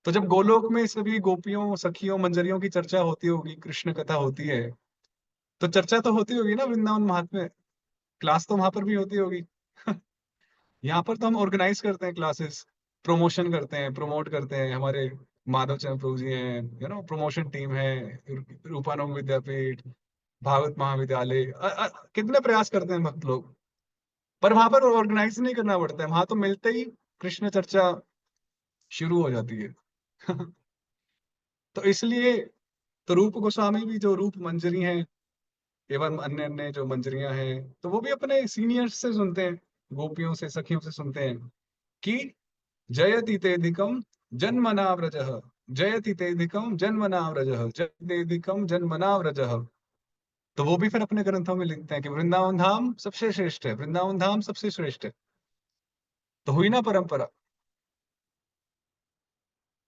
तो जब गोलोक में सभी गोपियों, सखियों, मंजरियों की चर्चा होती होगी, कृष्ण कथा होती है, तो चर्चा तो होती होगी ना वृंदावन महात्म्य, क्लास तो वहां पर भी होती होगी। यहाँ पर तो हम ऑर्गेनाइज करते हैं क्लासेस, प्रमोशन करते हैं, प्रमोट करते हैं, हमारे माधव चंद्र प्रभु जी हैं, प्रमोशन टीम है, रूपानंद विद्यापीठ, भागवत महाविद्यालय, कितने प्रयास करते हैं भक्त लोग। पर वहां पर ऑर्गेनाइज नहीं करना पड़ता है, वहां तो मिलते ही कृष्ण चर्चा शुरू हो जाती है। तो इसलिए तो रूप गोस्वामी भी, जो रूप मंजरी हैं, एवं अन्य अन्य जो मंजरियां हैं, तो वो भी अपने सीनियर्स से सुनते हैं, गोपियों से, सखियों से सुनते हैं कि जयति तेधिकम जन्मना व्रजः, जयति तेधिकम जन्मना व्रजः, जयति तेधिकम जन्मना व्रजः। तो वो भी फिर अपने ग्रंथों में लिखते हैं कि वृंदावन धाम सबसे श्रेष्ठ है, वृंदावन धाम सबसे श्रेष्ठ है। तो हुई ना परंपरा।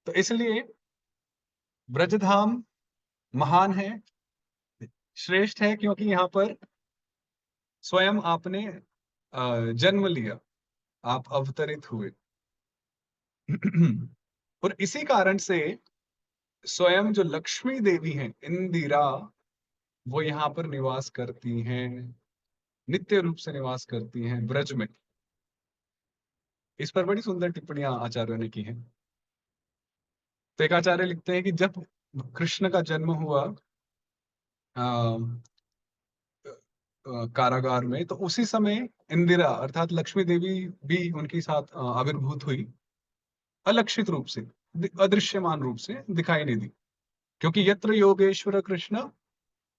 तो इसलिए ब्रजधाम महान है, श्रेष्ठ है, क्योंकि यहाँ पर स्वयं आपने जन्म लिया, आप अवतरित हुए। और इसी कारण से स्वयं जो लक्ष्मी देवी हैं, इंदिरा, वो यहाँ पर निवास करती हैं, नित्य रूप से निवास करती हैं ब्रज में। इस पर बड़ी सुंदर टिप्पणियां आचार्यों ने की हैं। तो एक आचार्य लिखते हैं कि जब कृष्ण का जन्म हुआ कारागार में, तो उसी समय इंदिरा अर्थात लक्ष्मी देवी भी उनके साथ आविर्भूत हुई, अलक्षित रूप से, अदृश्यमान रूप से दिखाई नहीं दी। क्योंकि यत्र योगेश्वर कृष्ण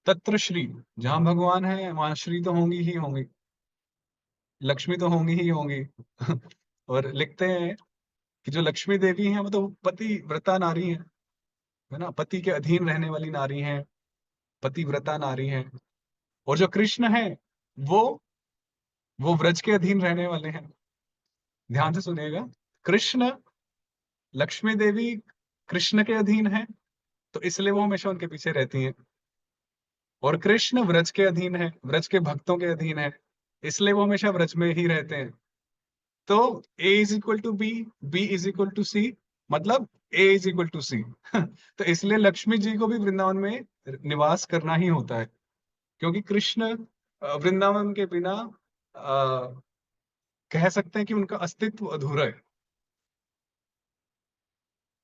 तत्र श्री, जहां भगवान है वहां श्री तो होंगी ही होंगी, लक्ष्मी तो होंगी ही होंगी। और लिखते हैं कि जो लक्ष्मी देवी हैं वो तो पतिव्रता नारी है ना, पति के अधीन रहने वाली नारी हैं, पतिव्रता नारी हैं। और जो कृष्ण है वो वो व्रज के अधीन रहने वाले हैं। ध्यान से सुनिएगा, कृष्ण, लक्ष्मी देवी कृष्ण के अधीन है, तो इसलिए वो हमेशा उनके पीछे रहती हैं। और कृष्ण व्रज के अधीन है, व्रज के भक्तों के अधीन है, इसलिए वो हमेशा व्रज में ही रहते हैं। तो A is equal to B, B is equal to C, मतलब A is equal to C. तो इसलिए लक्ष्मी जी को भी वृंदावन में निवास करना ही होता है, क्योंकि कृष्ण वृंदावन के बिना कह सकते हैं कि उनका अस्तित्व अधूरा है।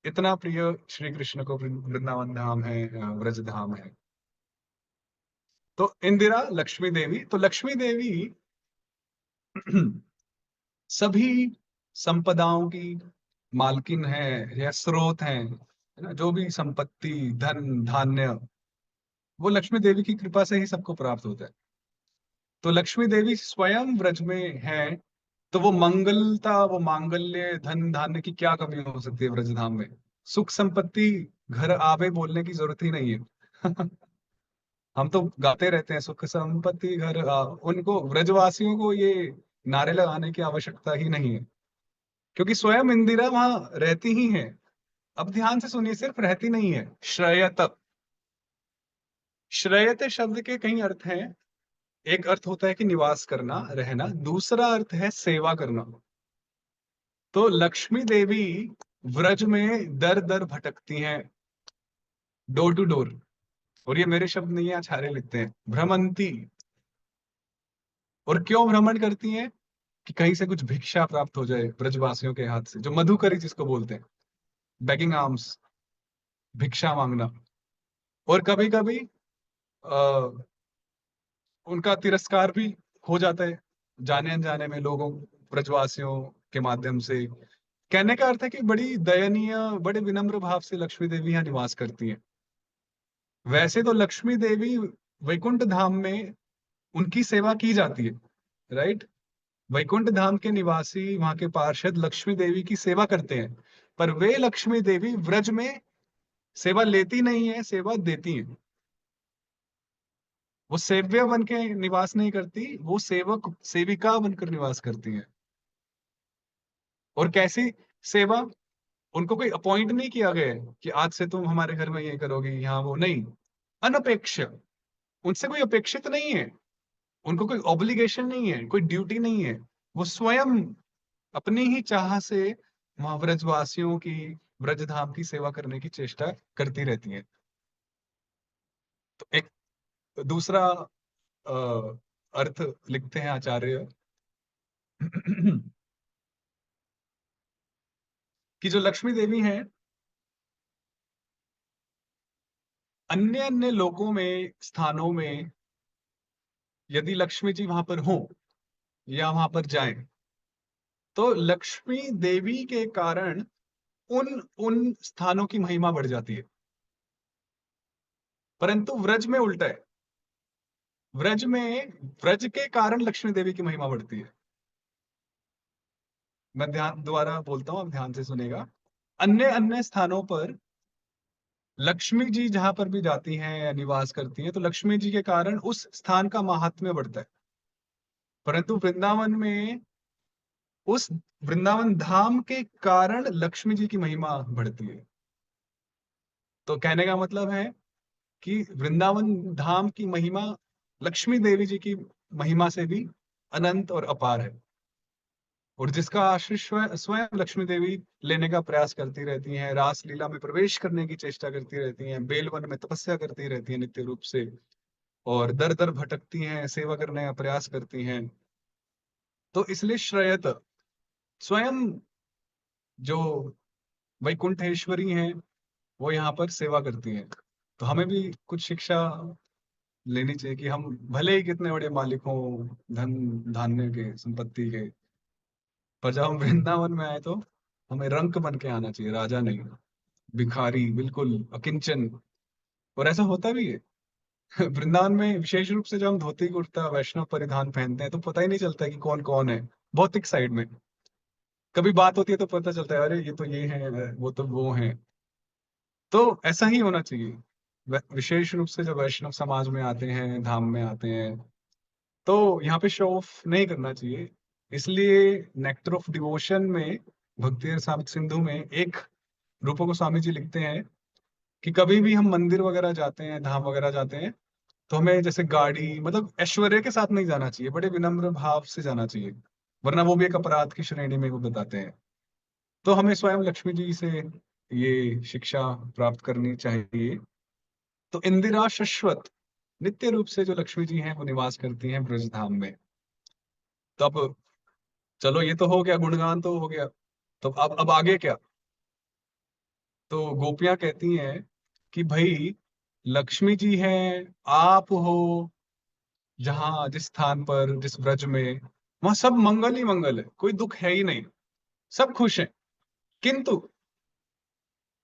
इतना प्रिय श्री कृष्ण को वृंदावन धाम है, व्रज धाम है। तो इंदिरा, लक्ष्मी देवी, तो लक्ष्मी देवी सभी संपदाओं की मालकिन है या स्रोत है ना, जो भी संपत्ति, धन धान्य, वो लक्ष्मी देवी की कृपा से ही सबको प्राप्त होता है। तो लक्ष्मी देवी स्वयं व्रज में है, तो वो मंगलता, वो मांगल्य, धन धान्य की क्या कमी हो सकती है व्रज धाम में? सुख संपत्ति घर आवे बोलने की जरूरत ही नहीं है। हम तो गाते रहते हैं सुख संपत्ति घर आ, उनको व्रजवासियों को ये नारे लगाने की आवश्यकता ही नहीं है, क्योंकि स्वयं इंदिरा वहां रहती ही है। अब ध्यान से सुनिए, सिर्फ रहती नहीं है, श्रयत। श्रयते शब्द के कई अर्थ हैं। एक अर्थ होता है कि निवास करना, रहना। दूसरा अर्थ है सेवा करना। तो लक्ष्मी देवी व्रज में दर दर भटकती हैं, डोर टू डोर। और ये मेरे शब्द नहीं है, आचार्य लिखते हैं, भ्रमंती। और क्यों भ्रमण करती हैं? कि कहीं से कुछ भिक्षा प्राप्त हो जाए ब्रजवासियों के हाथ से, जो मधुकरी जिसको बोलते हैं, बेगिंग आर्म्स, भिक्षा मांगना। और कभी कभी उनका तिरस्कार भी हो जाता है जाने अनजाने में लोगों, ब्रजवासियों के माध्यम से। कहने का अर्थ है कि बड़ी दयनीय, बड़े विनम्र भाव से लक्ष्मी देवी यहाँ निवास करती हैं। वैसे तो लक्ष्मी देवी वैकुंठ धाम में उनकी सेवा की जाती है, राइट। वैकुंठ धाम के निवासी, वहां के पार्षद लक्ष्मी देवी की सेवा करते हैं, पर वे लक्ष्मी देवी व्रज में सेवा लेती नहीं है, सेवा देती है। वो सेव्य बन के निवास नहीं करती, वो सेवक सेविका बनकर निवास करती है। और कैसी सेवा? उनको कोई अपॉइंट नहीं किया गया है कि आज से तुम हमारे घर में ये करोगी, यहाँ वो नहीं। अनपेक्ष, उनसे कोई अपेक्षित नहीं है, उनको कोई ऑब्लिगेशन नहीं है, कोई ड्यूटी नहीं है। वो स्वयं अपनी ही चाह से वहां ब्रजवासियों की, ब्रजधाम की सेवा करने की चेष्टा करती रहती है। तो एक दूसरा अर्थ लिखते हैं आचार्य कि जो लक्ष्मी देवी हैं, अन्य अन्य लोकों में, स्थानों में यदि लक्ष्मी जी वहां पर हों या वहां पर जाएं, तो लक्ष्मी देवी के कारण उन उन स्थानों की महिमा बढ़ जाती है। परंतु व्रज में उल्टा है। व्रज में, व्रज के कारण लक्ष्मी देवी की महिमा बढ़ती है। मैं ध्यान दोबारा बोलता हूं, आप ध्यान से सुनेगा। अन्य अन्य स्थानों पर लक्ष्मी जी जहां पर भी जाती हैं या निवास करती हैं, तो लक्ष्मी जी के कारण उस स्थान का महात्म्य बढ़ता है। परंतु वृंदावन में, उस वृंदावन धाम के कारण लक्ष्मी जी की महिमा बढ़ती है। तो कहने का मतलब है कि वृंदावन धाम की महिमा लक्ष्मी देवी जी की महिमा से भी अनंत और अपार है। और जिसका आश्रय स्वयं स्वयं लक्ष्मी देवी लेने का प्रयास करती रहती हैं, रास लीला में प्रवेश करने की चेष्टा करती रहती हैं, बेलवन में तपस्या करती रहती हैं नित्य रूप से, और दर दर भटकती हैं, सेवा करने का प्रयास करती हैं। तो इसलिए श्रयत, स्वयं जो वैकुंठेश्वरी हैं, वो यहाँ पर सेवा करती हैं। तो हमें भी कुछ शिक्षा लेनी चाहिए कि हम भले ही कितने बड़े मालिक हों धन धान्य के, संपत्ति के, पर जब हम वृंदावन में आए तो हमें रंक बन के आना चाहिए, राजा नहीं, भिखारी, बिल्कुल अकिंचन। और ऐसा होता भी है वृंदावन में विशेष रूप से जब हम धोती कुर्ता वैष्णव परिधान पहनते हैं, तो पता ही नहीं चलता कि कौन कौन है। भौतिक साइड में कभी बात होती है तो पता चलता है, अरे ये तो ये है, वो तो वो है। तो ऐसा ही होना चाहिए। विशेष रूप से जब वैष्णव समाज में आते हैं, धाम में आते हैं, तो यहाँ पे शो ऑफ नहीं करना चाहिए। इसलिए नेक्टर ऑफ डिवोशन में, भक्ति रसामृत सिंधु में, एक रूपा गोस्वामी जी लिखते हैं कि कभी भी हम मंदिर वगैरह जाते हैं, धाम वगैरह जाते हैं, तो हमें जैसे गाड़ी, मतलब ऐश्वर्य के साथ नहीं जाना चाहिए, बड़े विनम्र भाव से जाना चाहिए, वरना वो भी एक अपराध की श्रेणी में वो बताते हैं। तो हमें स्वयं लक्ष्मी जी से ये शिक्षा प्राप्त करनी चाहिए। तो इंदिरा शाश्वत, नित्य रूप से जो लक्ष्मी जी हैं वो निवास करती हैं ब्रज धाम में। तो अब चलो, ये तो हो गया, गुणगान तो हो गया। तो अब आगे क्या? तो गोपियां कहती हैं कि भाई लक्ष्मी जी हैं, आप हो जहां, जिस स्थान पर, जिस ब्रज में, वहां सब मंगल ही मंगल है, कोई दुख है ही नहीं, सब खुश हैं। किंतु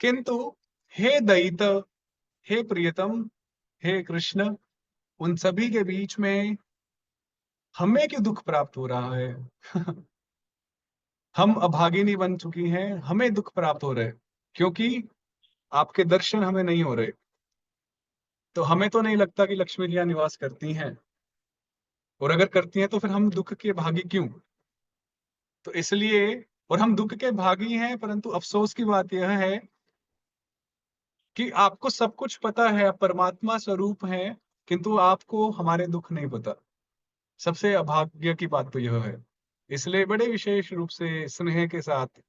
किंतु हे दयित, हे प्रियतम, हे कृष्ण, उन सभी के बीच में हमें क्यों दुख प्राप्त हो रहा है हम अभागिनी बन चुकी हैं, हमें दुख प्राप्त हो रहे हैं, क्योंकि आपके दर्शन हमें नहीं हो रहे। तो हमें तो नहीं लगता कि लक्ष्मी जी यहाँ निवास करती हैं, और अगर करती हैं तो फिर हम दुख के भागी क्यों? तो इसलिए, और हम दुख के भागी हैं, परंतु अफसोस की बात यह है कि आपको सब कुछ पता है, आप परमात्मा स्वरूप हैं, किंतु आपको हमारे दुख नहीं पता। सबसे अभाग्य की बात तो यह है। इसलिए बड़े विशेष रूप से स्नेह के साथ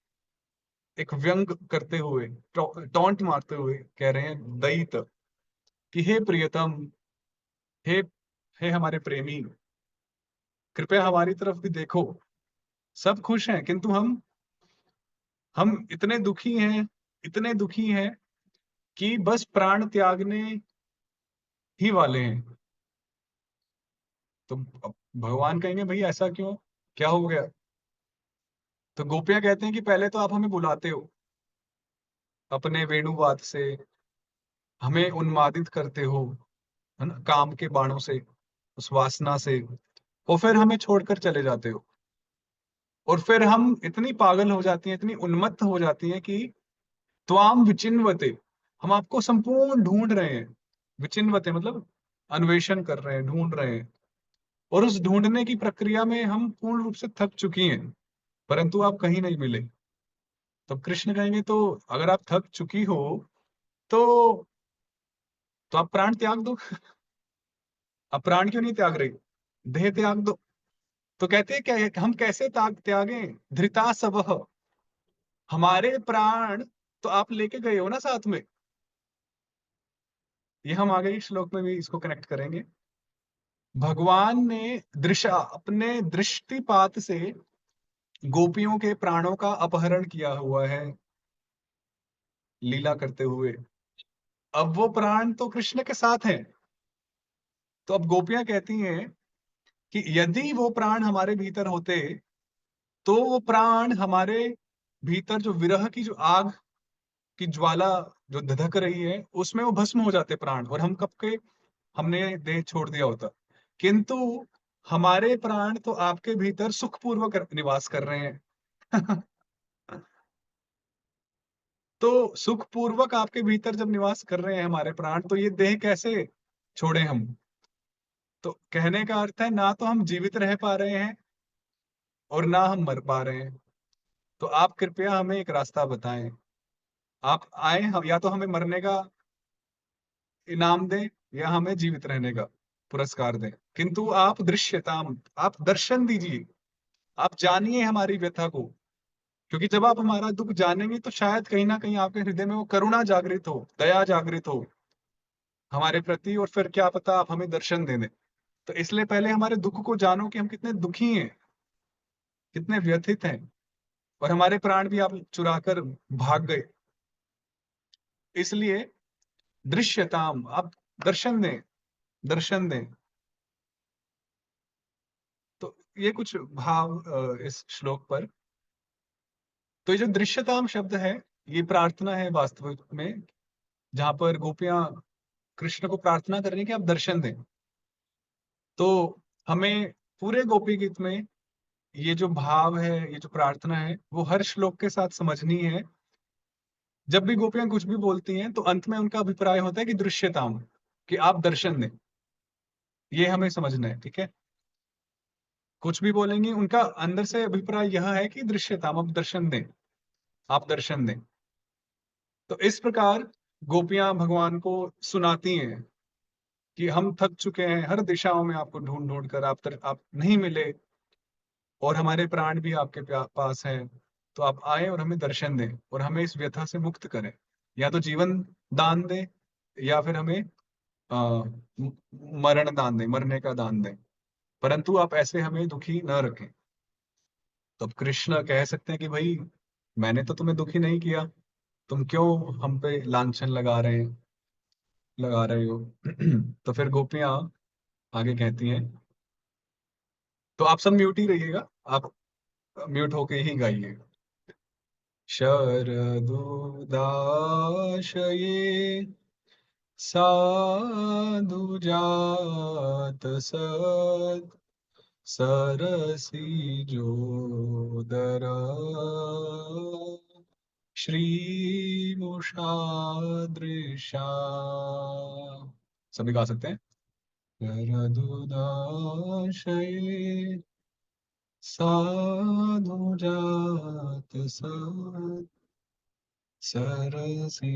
एक व्यंग करते हुए, टॉन्ट मारते हुए कह रहे हैं दैत कि हे प्रियतम, हे हे हमारे प्रेमी, कृपया हमारी तरफ भी देखो। सब खुश हैं, किंतु हम इतने दुखी हैं, इतने दुखी हैं कि बस प्राण त्यागने ही वाले हैं। तो अब भगवान कहेंगे भाई ऐसा क्यों, क्या हो गया? तो गोपियां कहते हैं कि पहले तो आप हमें बुलाते हो अपने वेणुवाद से, हमें उन्मादित करते हो, है ना, काम के बाणों से, उस वासना से, और फिर हमें छोड़कर चले जाते हो। और फिर हम इतनी पागल हो जाती हैं, इतनी उन्मत्त हो जाती हैं कि त्वाम विचिन्वते, हम आपको संपूर्ण ढूंढ रहे हैं। विचिन्वते मतलब अन्वेषण कर रहे हैं, ढूंढ रहे हैं, और उस ढूंढने की प्रक्रिया में हम पूर्ण रूप से थक चुकी हैं, परंतु आप कहीं नहीं मिले। तब कृष्ण कहेंगे तो अगर आप थक चुकी हो तो आप प्राण त्याग दो। आप प्राण क्यों नहीं त्याग रही, देह त्याग दो। तो कहते हैं क्या, हम कैसे त्यागें? धृता सब, हमारे प्राण तो आप लेके गए हो ना साथ में। ये हम आगे इस श्लोक में भी इसको कनेक्ट करेंगे। भगवान ने दृशा, अपने दृष्टिपात से गोपियों के प्राणों का अपहरण किया हुआ है लीला करते हुए। अब वो प्राण तो कृष्ण के साथ हैं। तो अब गोपियां कहती हैं कि यदि वो प्राण हमारे भीतर होते तो वो प्राण हमारे भीतर जो विरह की जो आग की ज्वाला जो धधक रही है उसमें वो भस्म हो जाते प्राण, और हम कब के हमने देह छोड़ दिया होता। किंतु हमारे प्राण तो आपके भीतर सुखपूर्वक निवास कर रहे हैं। तो सुखपूर्वक आपके भीतर जब निवास कर रहे हैं हमारे प्राण, तो ये देह कैसे छोड़े हम? तो कहने का अर्थ है ना तो हम जीवित रह पा रहे हैं और ना हम मर पा रहे हैं। तो आप कृपया हमें एक रास्ता बताएं। आप आए, हम या तो हमें मरने का इनाम दें या हमें जीवित रहने का पुरस्कार दें, किंतु आप दृश्यताम, आप दर्शन दीजिए, आप जानिए हमारी व्यथा को। क्योंकि जब आप हमारा दुख जानेंगे तो शायद कहीं ना कहीं आपके हृदय में वो करुणा जागृत हो, दया जागृत हो हमारे प्रति, और फिर क्या पता आप हमें दर्शन दे दें। तो इसलिए पहले हमारे दुख को जानो कि हम कितने दुखी हैं, कितने व्यथित हैं, और हमारे प्राण भी आप चुरा कर भाग गए। इसलिए दृश्यताम, आप दर्शन दें, दर्शन दें। तो ये कुछ भाव इस श्लोक पर। तो ये जो दृश्यताम शब्द है, ये प्रार्थना है वास्तविक में, जहां पर गोपियां कृष्ण को प्रार्थना कर रही हैं कि आप दर्शन दें। तो हमें पूरे गोपी गीत में ये जो भाव है, ये जो प्रार्थना है, वो हर श्लोक के साथ समझनी है। जब भी गोपियां कुछ भी बोलती हैं तो अंत में उनका अभिप्राय होता है कि दृश्यताम, कि आप दर्शन दें। ये हमें समझना है, ठीक है? कुछ भी बोलेंगी, उनका अंदर से अभिप्राय यह है कि दृश्यताम, आप दर्शन दें, आप दर्शन दें। तो इस प्रकार गोपियां भगवान को सुनाती हैं कि हम थक चुके हैं, हर दिशाओं में आपको ढूंढ ढूंढ कर आप नहीं मिले, और हमारे प्राण भी आपके पास हैं। तो आप आए और हमें दर्शन दें और हमें इस व्यथा से मुक्त करें। या तो जीवन दान दें, या फिर हमें मरण दान दें, मरने का दान दें, परंतु आप ऐसे हमें दुखी न रखें। तो अब कृष्ण कह सकते हैं कि भाई मैंने तो तुम्हें दुखी नहीं किया, तुम क्यों हम पे लांछन लगा रहे हो? तो फिर गोपियां आगे कहती हैं, तो आप सब म्यूट ही रहिएगा, आप म्यूट होके ही गाइए। शरदुदाशये साधुजात सत् सरसिजोदरा श्रीमुषादृशा। सभी गा सकते हैं। शरदुदाशये साधु जात सरसी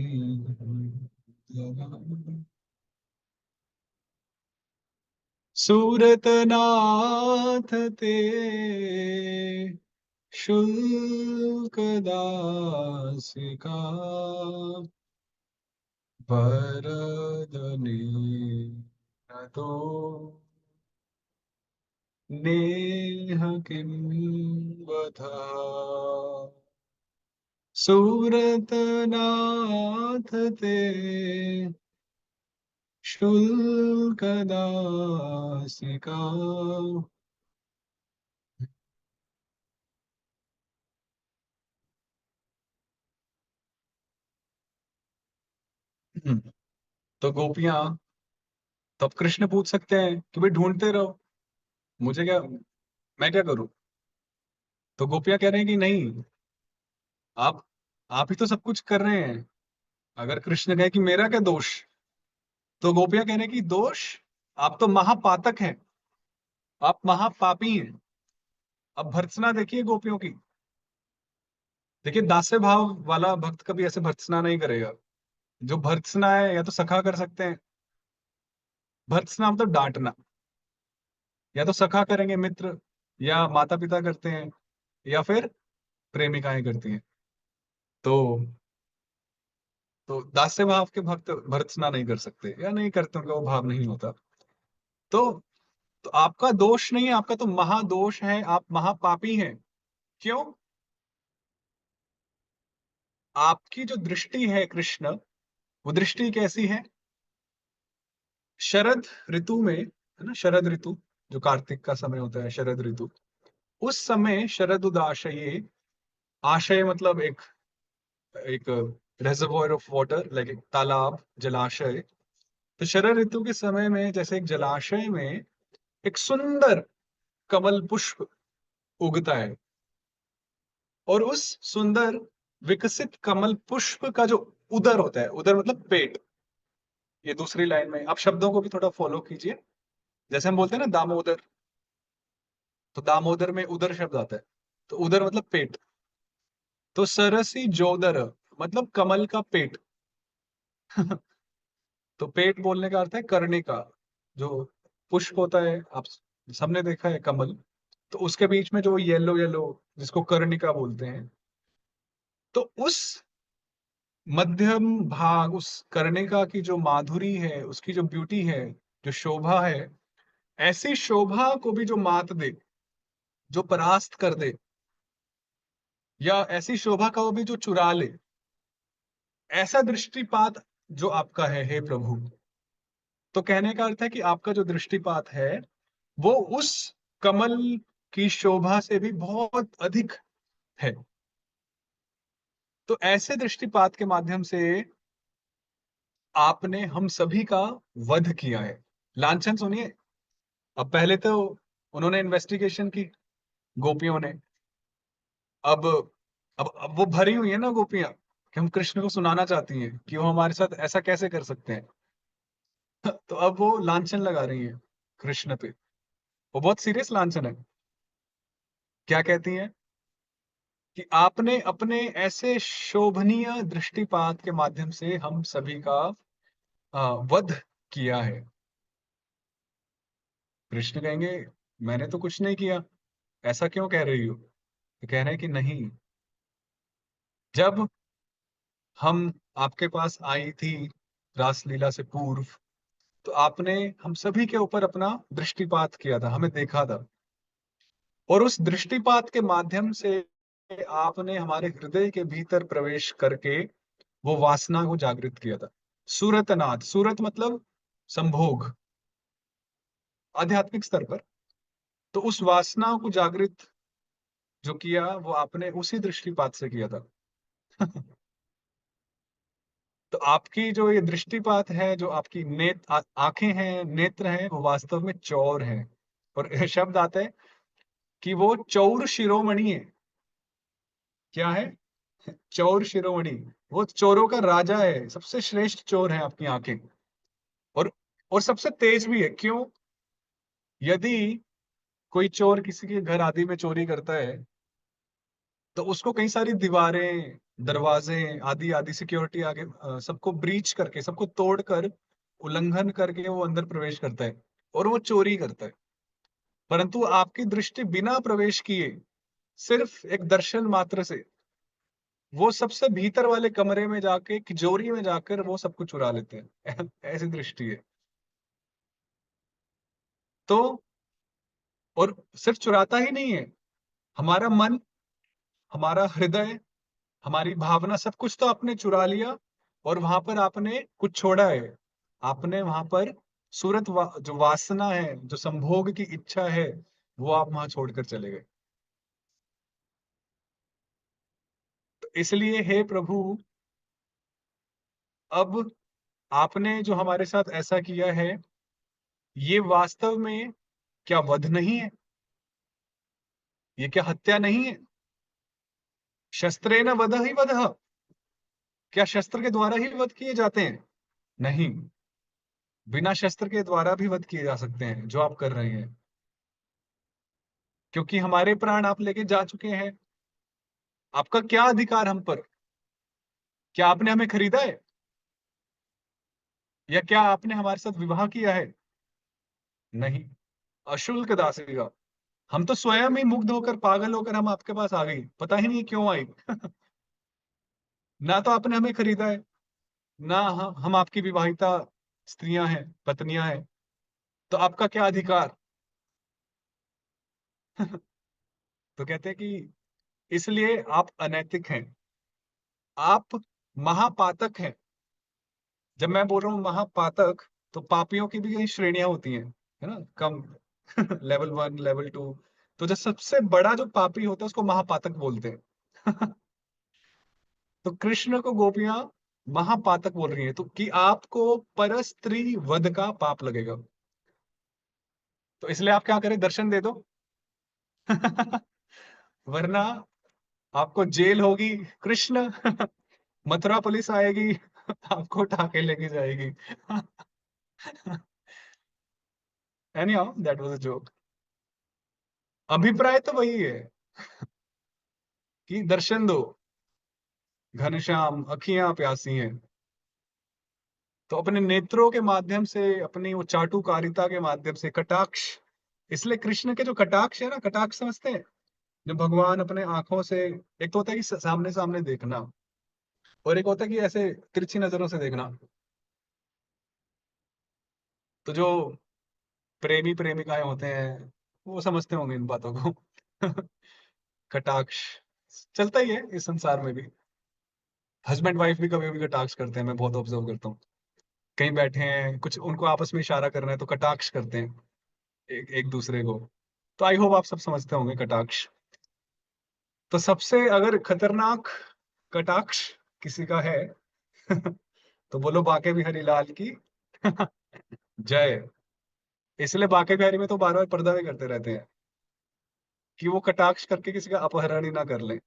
सूरत नाथ ते शुल्क दासिका वरदने न तो नेह किं वधा सूरत नाथ ते शुल्क दासिका। तो गोपियां, तब कृष्ण पूछ सकते हैं कि भाई ढूंढते रहो, मुझे क्या, मैं क्या करूं। तो गोपियां कह रहे हैं कि नहीं, आप आप ही तो सब कुछ कर रहे हैं। अगर कृष्ण कहे कि मेरा क्या दोष, तो गोपियां कह रहे हैं कि दोष, आप तो महापातक हैं, आप महापापी हैं। अब भर्त्सना देखिए गोपियों की। देखिए, दास्य भाव वाला भक्त कभी ऐसे भर्त्सना नहीं करेगा। जो भर्त्सना है या तो सखा कर सकते हैं, भर्त्सना मतलब डांटना, या तो सखा करेंगे मित्र, या माता पिता करते हैं, या फिर प्रेमिकाएं करती हैं। तो दास्य भाव के भक्त भर्त्सना नहीं कर सकते या नहीं करते, उनका वो भाव नहीं होता। तो आपका दोष नहीं है, आपका तो महादोष है, आप महापापी हैं। क्यों? आपकी जो दृष्टि है कृष्ण, वो दृष्टि कैसी है? शरद ऋतु में, है ना, शरद ऋतु जो कार्तिक का समय होता है, शरद ऋतु, उस समय शरद उदाशये, आशय मतलब एक एक रेजर्वोयर ऑफ वाटर, लाइक एक तालाब, जलाशय। तो शरद ऋतु के समय में जैसे एक जलाशय में एक सुंदर कमल पुष्प उगता है, और उस सुंदर विकसित कमल पुष्प का जो उदर होता है, उदर मतलब पेट, ये दूसरी लाइन में आप शब्दों को भी थोड़ा फॉलो कीजिए। जैसे हम बोलते हैं ना दामोदर, तो दामोदर में उदर शब्द आता है, तो उदर मतलब पेट। तो सरसी जोदर मतलब कमल का पेट। तो पेट बोलने का अर्थ है कर्णिका, जो पुष्प होता है, आप सबने देखा है कमल, तो उसके बीच में जो येलो येलो, जिसको कर्णिका बोलते हैं, तो उस मध्यम भाग, उस कर्णिका की जो माधुरी है, उसकी जो ब्यूटी है, जो शोभा है, ऐसी शोभा को भी जो मात दे, जो परास्त कर दे, या ऐसी शोभा का वो भी जो चुरा ले, ऐसा दृष्टिपात जो आपका है हे प्रभु। तो कहने का अर्थ है कि आपका जो दृष्टिपात है वो उस कमल की शोभा से भी बहुत अधिक है। तो ऐसे दृष्टिपात के माध्यम से आपने हम सभी का वध किया है। लांछन सुनिए। अब पहले तो उन्होंने इन्वेस्टिगेशन की, गोपियों ने। अब अब वो भरी हुई है ना गोपियां, कि हम कृष्ण को सुनाना चाहती हैं कि वो हमारे साथ ऐसा कैसे कर सकते हैं। तो अब वो लांछन लगा रही हैं कृष्ण पे। वो बहुत सीरियस लांछन है। क्या कहती हैं? कि आपने अपने ऐसे शोभनीय दृष्टिपात के माध्यम से हम सभी का वध किया है। कृष्ण कहेंगे मैंने तो कुछ नहीं किया, ऐसा क्यों कह रही हो? तो कह रहे हैं कि नहीं, जब हम आपके पास आई थी रासलीला से पूर्व, तो आपने हम सभी के ऊपर अपना दृष्टिपात किया था, हमें देखा था, और उस दृष्टिपात के माध्यम से आपने हमारे हृदय के भीतर प्रवेश करके वो वासना को जागृत किया था। सूरतनाथ, सूरत मतलब संभोग, आध्यात्मिक स्तर पर। तो उस वासना को जागृत जो किया, वो आपने उसी दृष्टिपात से किया था। तो आपकी जो ये दृष्टिपात है, जो आपकी आंखें हैं, नेत्र हैं, वो वास्तव में चौर हैं। और शब्द आता है कि वो चौर शिरोमणि है। क्या है? चौर शिरोमणि। वो चोरों का राजा है, सबसे श्रेष्ठ चोर है आपकी आंखें। और सबसे तेज भी है। क्यों? यदि कोई चोर किसी के घर आदि में चोरी करता है, तो उसको कई सारी दीवारें, दरवाजे आदि आदि सिक्योरिटी आगे सबको ब्रीच करके, सबको तोड़कर, उल्लंघन करके वो अंदर प्रवेश करता है और वो चोरी करता है। परंतु आपकी दृष्टि बिना प्रवेश किए, सिर्फ एक दर्शन मात्र से, वो सबसे भीतर वाले कमरे में जाके, तिजोरी में जाकर वो सब कुछ चुरा लेते हैं। ऐसी दृष्टि है। तो और सिर्फ चुराता ही नहीं है, हमारा मन, हमारा हृदय, हमारी भावना, सब कुछ तो आपने चुरा लिया, और वहां पर आपने कुछ छोड़ा है। आपने वहां पर जो वासना है, जो संभोग की इच्छा है, वो आप वहां छोड़कर चले गए। तो इसलिए हे प्रभु, अब आपने जो हमारे साथ ऐसा किया है, ये वास्तव में क्या वध नहीं है? ये क्या हत्या नहीं है? शस्त्रेण वध ही वध। क्या शस्त्र के द्वारा ही वध किए जाते हैं? नहीं, बिना शस्त्र के द्वारा भी वध किए जा सकते हैं, जो आप कर रहे हैं। क्योंकि हमारे प्राण आप लेके जा चुके हैं। आपका क्या अधिकार हम पर? क्या आपने हमें खरीदा है? या क्या आपने हमारे साथ विवाह किया है? नहीं, अशुल्क दासी का। हम तो स्वयं ही मुग्ध होकर, पागल होकर हम आपके पास आ गई, पता ही नहीं क्यों आई। ना तो आपने हमें खरीदा है, ना हम आपकी विवाहिता स्त्रियां हैं, पत्नियां हैं। तो आपका क्या अधिकार? तो कहते हैं कि इसलिए आप अनैतिक हैं, आप महापातक हैं। जब मैं बोल रहा हूँ महापातक, तो पापियों की भी कई श्रेणियां होती हैं, है ना, कम। Level 1, level 2। तो जो सबसे बड़ा जो पापी होता है, उसको महापातक बोलते हैं। तो कृष्ण को गोपियां महापातक बोल रही हैं, तो कि आपको परस्त्री वध का पाप लगेगा। तो इसलिए आप क्या करें, दर्शन दे दो। वरना आपको जेल होगी। कृष्ण, मथुरा पुलिस आएगी, आपको उठा के लेके जाएगी। Anyhow, that was a joke. अभिप्राय तो वही है कि दर्शन दो। घनश्याम, अखियां प्यासी हैं, तो अपने नेत्रों के माध्यम से, अपनी वो चाटुकारिता के माध्यम से, कटाक्ष। इसलिए कृष्ण के जो कटाक्ष है ना, कटाक्ष समझते हैं, जो भगवान अपने आंखों से, एक तो होता है कि सामने सामने देखना, और एक होता है कि ऐसे तिरछी नजरों से देखना। तो जो प्रेमी प्रेमिकाएं होते हैं, वो समझते होंगे इन बातों को। कटाक्ष चलता ही है इस संसार में भी। हस्बैंड वाइफ भी कभी कभी कटाक्ष करते हैं, मैं बहुत ऑब्जर्व करता हूँ। कहीं बैठे हैं, कुछ उनको आपस में इशारा करना है, तो कटाक्ष करते हैं एक दूसरे को। तो आई होप आप सब समझते होंगे कटाक्ष। तो सबसे अगर खतरनाक कटाक्ष किसी का है, तो बोलो बाके बिहारी लाल की जय। इसलिए बाके बिहारी में तो बार बार पर्दा भी करते रहते हैं, कि वो कटाक्ष करके किसी का अपहरण ही ना कर ले।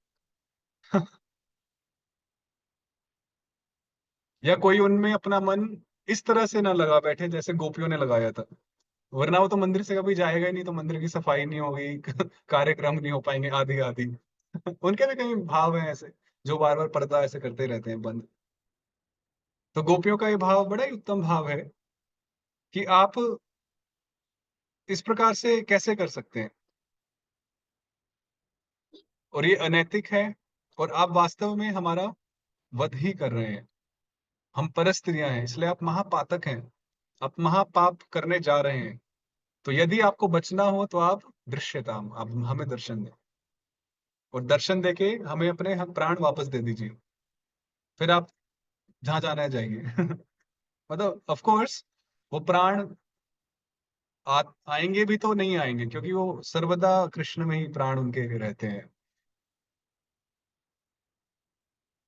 या कोई उनमें अपना मन इस तरह से ना लगा बैठे जैसे गोपियों ने लगाया था। वरना वो तो मंदिर से कभी जाएगा ही नहीं, तो मंदिर की सफाई नहीं होगी, कार्यक्रम नहीं हो पाएंगे, आदि आदि। उनके भी कई भाव हैं ऐसे, जो बार बार पर्दा ऐसे करते रहते हैं बंद। तो गोपियों का ये भाव बड़ा ही उत्तम भाव है, कि आप इस प्रकार से कैसे कर सकते हैं, और ये अनैतिक है, और आप वास्तव में हमारा वध ही कर रहे हैं। हम परस्त्रियां हैं, इसलिए आप महापातक हैं, आप महापाप करने जा रहे हैं। तो यदि आपको बचना हो, तो आप दृश्यताम, आप हमें दर्शन दें, और दर्शन देके हमें अपने हम प्राण वापस दे दीजिए। फिर आप जहां जाना है जाइए। मतलब ऑफ कोर्स वो प्राण आएंगे भी तो नहीं आएंगे, क्योंकि वो सर्वदा कृष्ण में ही प्राण उनके रहते हैं।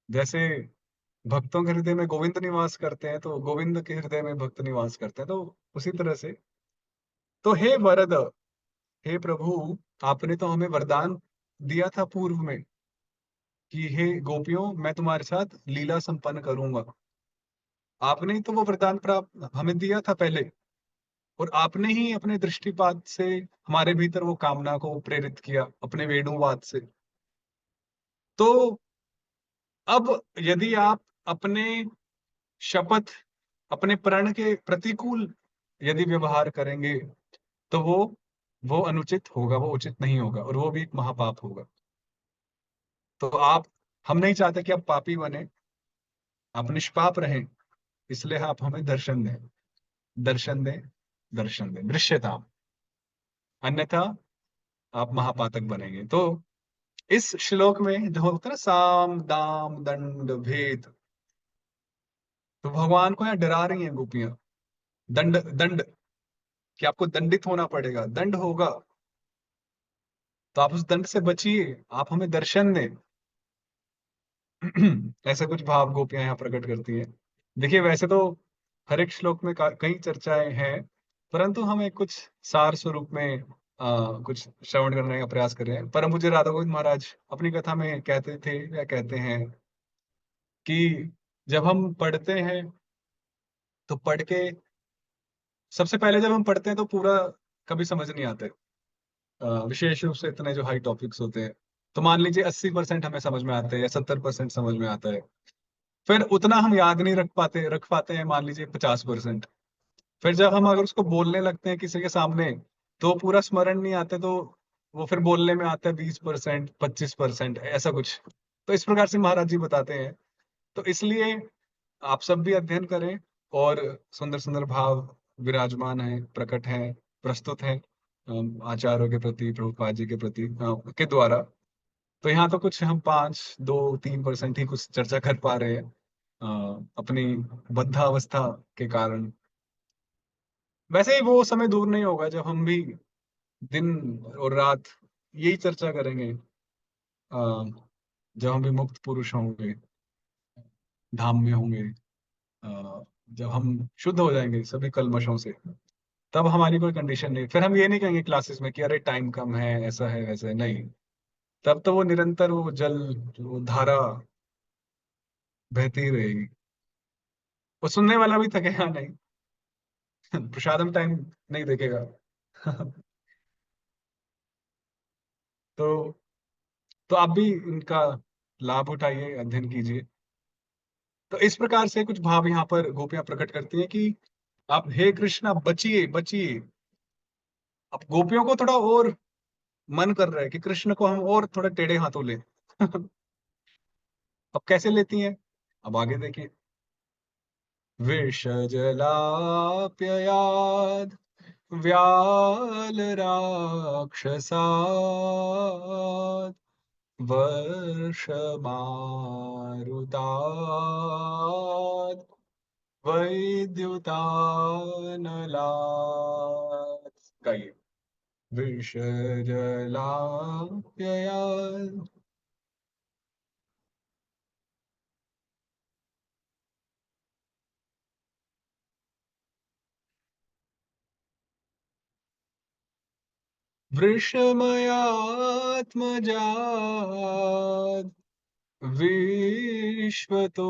जैसे भक्तों के हृदय में गोविंद निवास करते हैं, तो गोविंद के हृदय में भक्त निवास करते हैं, तो उसी तरह से। तो हे वरद, हे प्रभु, आपने तो हमें वरदान दिया था पूर्व में, कि हे गोपियों, मैं तुम्हारे साथ लीला संपन्न करूंगा। आपने ही तो वो वरदान प्राप्त हमें दिया था पहले, और आपने ही अपने दृष्टिपात से हमारे भीतर वो कामना को प्रेरित किया अपने वेणुवाद से। तो अब यदि आप अपने शपथ, अपने प्रण के प्रतिकूल यदि व्यवहार करेंगे, तो वो अनुचित होगा, वो उचित नहीं होगा, और वो भी एक महापाप होगा। तो हम नहीं चाहते कि आप पापी बने, आप निष्पाप रहें। इसलिए आप हमें दर्शन दें, दर्शन दें, दर्शन दें, दृश्यता। अन्यथा आप महापातक बनेंगे। तो इस श्लोक में जो होता है ना, साम दाम दंड भेद, तो भगवान को यहाँ डरा रही हैं गोपियां। दंड, दंड, कि आपको दंडित होना पड़ेगा, दंड होगा, तो आप उस दंड से बचिए, आप हमें दर्शन दें। ऐसे कुछ भाव गोपियां यहाँ प्रकट करती हैं। देखिए, वैसे तो हर एक श्लोक में कई चर्चाएं हैं, परंतु हम एक कुछ सार स्वरूप में कुछ श्रवण करने का प्रयास कर रहे हैं। परम पूज्य राधा गोविंद महाराज अपनी कथा में कहते थे या कहते हैं कि जब हम पढ़ते हैं तो पढ़ के, सबसे पहले जब हम पढ़ते हैं तो पूरा कभी समझ नहीं आते, विशेष रूप से इतने जो हाई टॉपिक्स होते हैं। तो मान लीजिए 80% हमें समझ में आते हैं या 70% समझ में आता है। फिर उतना हम याद नहीं रख पाते हैं, मान लीजिए 50%। फिर जब हम अगर उसको बोलने लगते हैं किसी के सामने, तो पूरा स्मरण नहीं आते, तो वो फिर बोलने में आता है 20%, 25%, ऐसा कुछ। तो इस प्रकार से महाराज जी बताते हैं। तो इसलिए आप सब भी अध्ययन करें, और सुंदर सुंदर भाव विराजमान हैं, प्रकट हैं, प्रस्तुत हैं आचार्यों के प्रति, प्रभुपाद जी के प्रति के द्वारा। तो यहाँ तो कुछ हम 5, 2, 3% ही कुछ चर्चा कर पा रहे हैं अपनी बद्धावस्था के कारण। वैसे ही वो समय दूर नहीं होगा जब हम भी दिन और रात यही चर्चा करेंगे, जब हम भी मुक्त पुरुष होंगे, धाम में होंगे, जब हम शुद्ध हो जाएंगे सभी कल्मशों से, तब हमारी कोई कंडीशन नहीं। फिर हम ये नहीं कहेंगे क्लासेस में कि अरे टाइम कम है, ऐसा है वैसा है, नहीं। तब तो वो निरंतर वो जल, वो धारा बहती ही रहेगी। वो सुनने वाला भी थकेगा नहीं। प्रसादम टाइम नहीं देखेगा। तो आप भी इनका लाभ उठाइए, अध्ययन कीजिए। तो इस प्रकार से कुछ भाव यहाँ पर गोपियां प्रकट करती हैं कि आप हे कृष्णा बचिए, बचिए। अब गोपियों को थोड़ा और मन कर रहा है कि कृष्ण को हम और थोड़ा टेढ़े हाथों लें। अब कैसे लेती हैं, अब आगे देखिए। विषजलाप्ययाद व्याल राक्षसात् वर्षमारुतात् वैद्युतानलात्। गाइए। विषजलाप्ययाद। वृषमयात्मजात् विश्वतो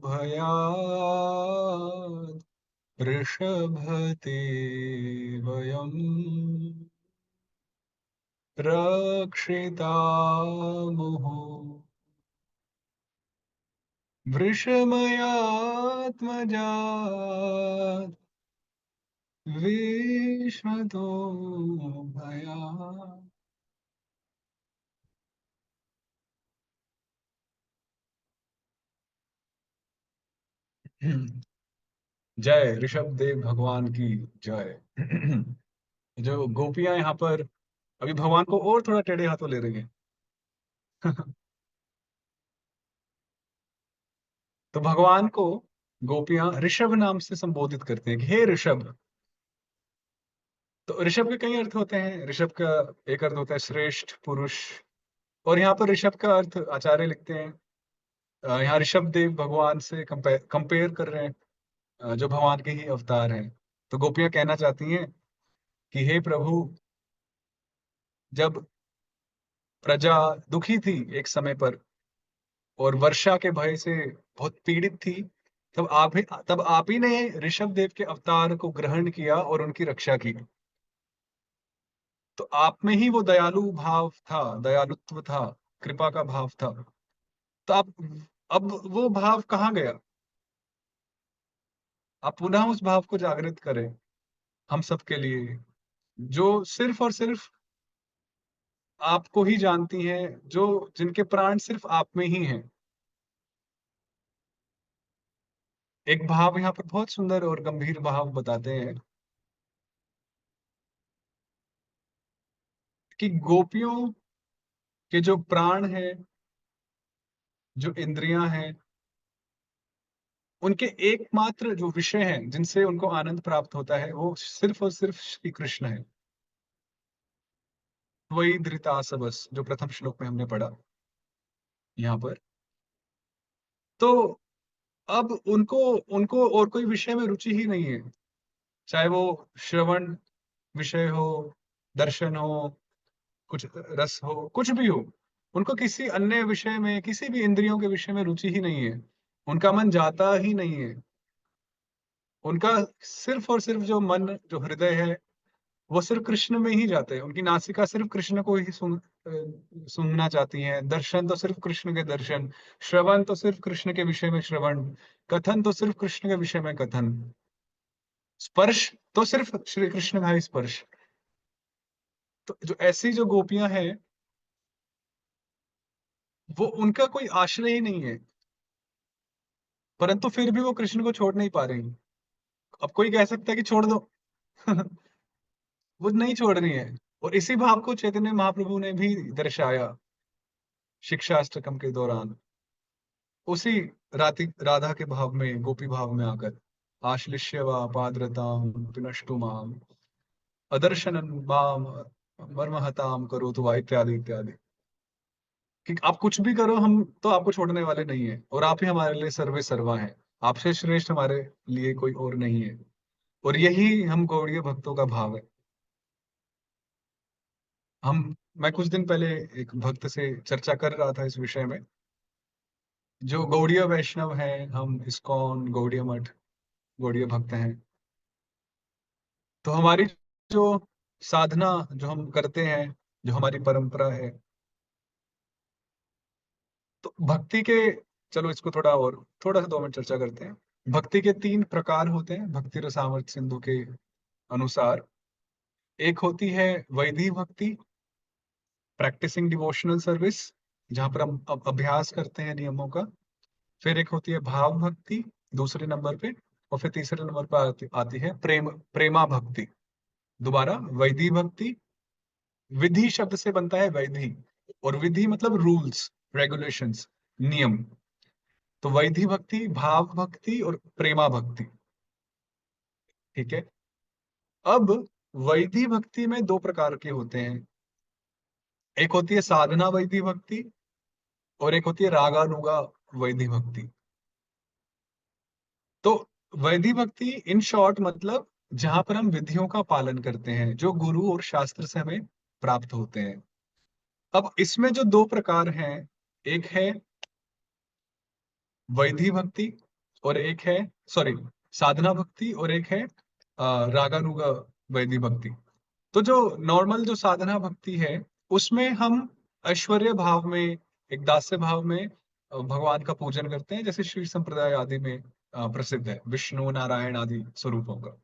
भयात् ऋषभते वयम् रक्षितामुः। वृषमयात्मजात् विश्वतो भयात्। जय ऋषभ देव भगवान की जय। जो गोपियां यहाँ पर अभी भगवान को और थोड़ा टेढ़े हाथों ले रही हैं। तो भगवान को गोपियां ऋषभ नाम से संबोधित करते हैं कि हे ऋषभ। तो ऋषभ के कई अर्थ होते हैं। ऋषभ का एक अर्थ होता है श्रेष्ठ पुरुष, और यहाँ पर ऋषभ का अर्थ आचार्य लिखते हैं, यहाँ ऋषभ देव भगवान से कंपेयर कर रहे हैं, जो भगवान के ही अवतार हैं। तो गोपियां कहना चाहती हैं कि हे प्रभु, जब प्रजा दुखी थी एक समय पर, और वर्षा के भय से बहुत पीड़ित थी, तब आप ही ने ऋषभ देव के अवतार को ग्रहण किया और उनकी रक्षा की। तो आप में ही वो दयालु भाव था, दयालुत्व था, कृपा का भाव था। तो आप अब वो भाव कहाँ गया? आप पुनः उस भाव को जागृत करें हम सबके लिए, जो सिर्फ और सिर्फ आपको ही जानती हैं, जो जिनके प्राण सिर्फ आप में ही हैं। एक भाव यहाँ पर बहुत सुंदर और गंभीर भाव बताते हैं कि गोपियों के जो प्राण हैं, जो इंद्रियां हैं, उनके एकमात्र जो विषय हैं जिनसे उनको आनंद प्राप्त होता है, वो सिर्फ और सिर्फ श्री कृष्ण है। वही धृतासवस जो प्रथम श्लोक में हमने पढ़ा यहाँ पर। तो अब उनको उनको और कोई विषय में रुचि ही नहीं है, चाहे वो श्रवण विषय हो, दर्शन हो, कुछ रस हो, कुछ भी हो। उनको किसी अन्य विषय में, किसी भी इंद्रियों के विषय में रुचि ही नहीं है। उनका मन जाता ही नहीं है। उनका सिर्फ और सिर्फ जो मन, जो हृदय है, वो सिर्फ कृष्ण में ही जाते हैं। उनकी नासिका सिर्फ कृष्ण को ही सुनना चाहती है। दर्शन तो सिर्फ कृष्ण के दर्शन, श्रवण तो सिर्फ कृष्ण के विषय में श्रवण, कथन तो सिर्फ कृष्ण के विषय में कथन, स्पर्श तो सिर्फ श्री कृष्ण का ही स्पर्श। तो जो ऐसी जो गोपियां हैं, वो उनका कोई आश्रय ही नहीं है, परंतु फिर भी वो कृष्ण को छोड़ नहीं पा रही। अब कोई कह सकता है कि छोड़ दो। वो नहीं छोड़ रही है। और इसी भाव को चैतन्य महाप्रभु ने भी दर्शाया शिक्षाष्टकम के दौरान, उसी राधा के भाव में, गोपी भाव में आकर, आश्लिष्य वा पाद्रताम पिनष्टु माम अदर्शनम माम मर्महताम करो तो इत्यादि इत्यादि। कि आप कुछ भी करो, हम तो आपको छोड़ने वाले नहीं है, और आप ही हमारे लिए सर्वे सर्वा हैं। आपसे श्रेष्ठ हमारे लिए कोई और नहीं है। और यही हम गौड़ीय भक्तों का भाव है। मैं कुछ दिन पहले एक भक्त से चर्चा कर रहा था इस विषय में। जो गौड़ीय वैष्णव हैं, हम इस्कॉन, गौड़ीय मठ, गौड़ीय भक्त हैं, तो हमारी जो साधना जो हम करते हैं, जो हमारी परंपरा है, तो भक्ति के, चलो इसको थोड़ा सा 2 मिनट चर्चा करते हैं। भक्ति के 3 प्रकार होते हैं भक्ति रसामृत सिंधु के अनुसार। एक होती है वैदिक भक्ति, प्रैक्टिसिंग डिवोशनल सर्विस, जहां पर हम अभ्यास करते हैं नियमों का। फिर एक होती है भाव भक्ति दूसरे नंबर पे। और फिर तीसरे नंबर पर आती है प्रेमा भक्ति। दोबारा, वैदिक भक्ति, विधि शब्द से बनता है वैधि, और विधि मतलब रूल्स, रेगुलेशंस, नियम। तो वैधि भक्ति, भाव भक्ति और प्रेमा भक्ति। ठीक है। अब वैधि भक्ति में 2 प्रकार के होते हैं। एक होती है साधना वैधि भक्ति, और एक होती है रागानुगा वैधि भक्ति। तो वैधि भक्ति इन शॉर्ट मतलब जहां पर हम विधियों का पालन करते हैं, जो गुरु और शास्त्र से हमें प्राप्त होते हैं। अब इसमें जो 2 प्रकार हैं, एक है वैधि भक्ति, और एक है, सॉरी, साधना भक्ति, और एक है रागानुगा वैधि भक्ति। तो जो नॉर्मल जो साधना भक्ति है, उसमें हम ऐश्वर्य भाव में, एक दास्य भाव में भगवान का पूजन करते हैं, जैसे श्री संप्रदाय आदि में प्रसिद्ध है, विष्णु नारायण आदि स्वरूपों का,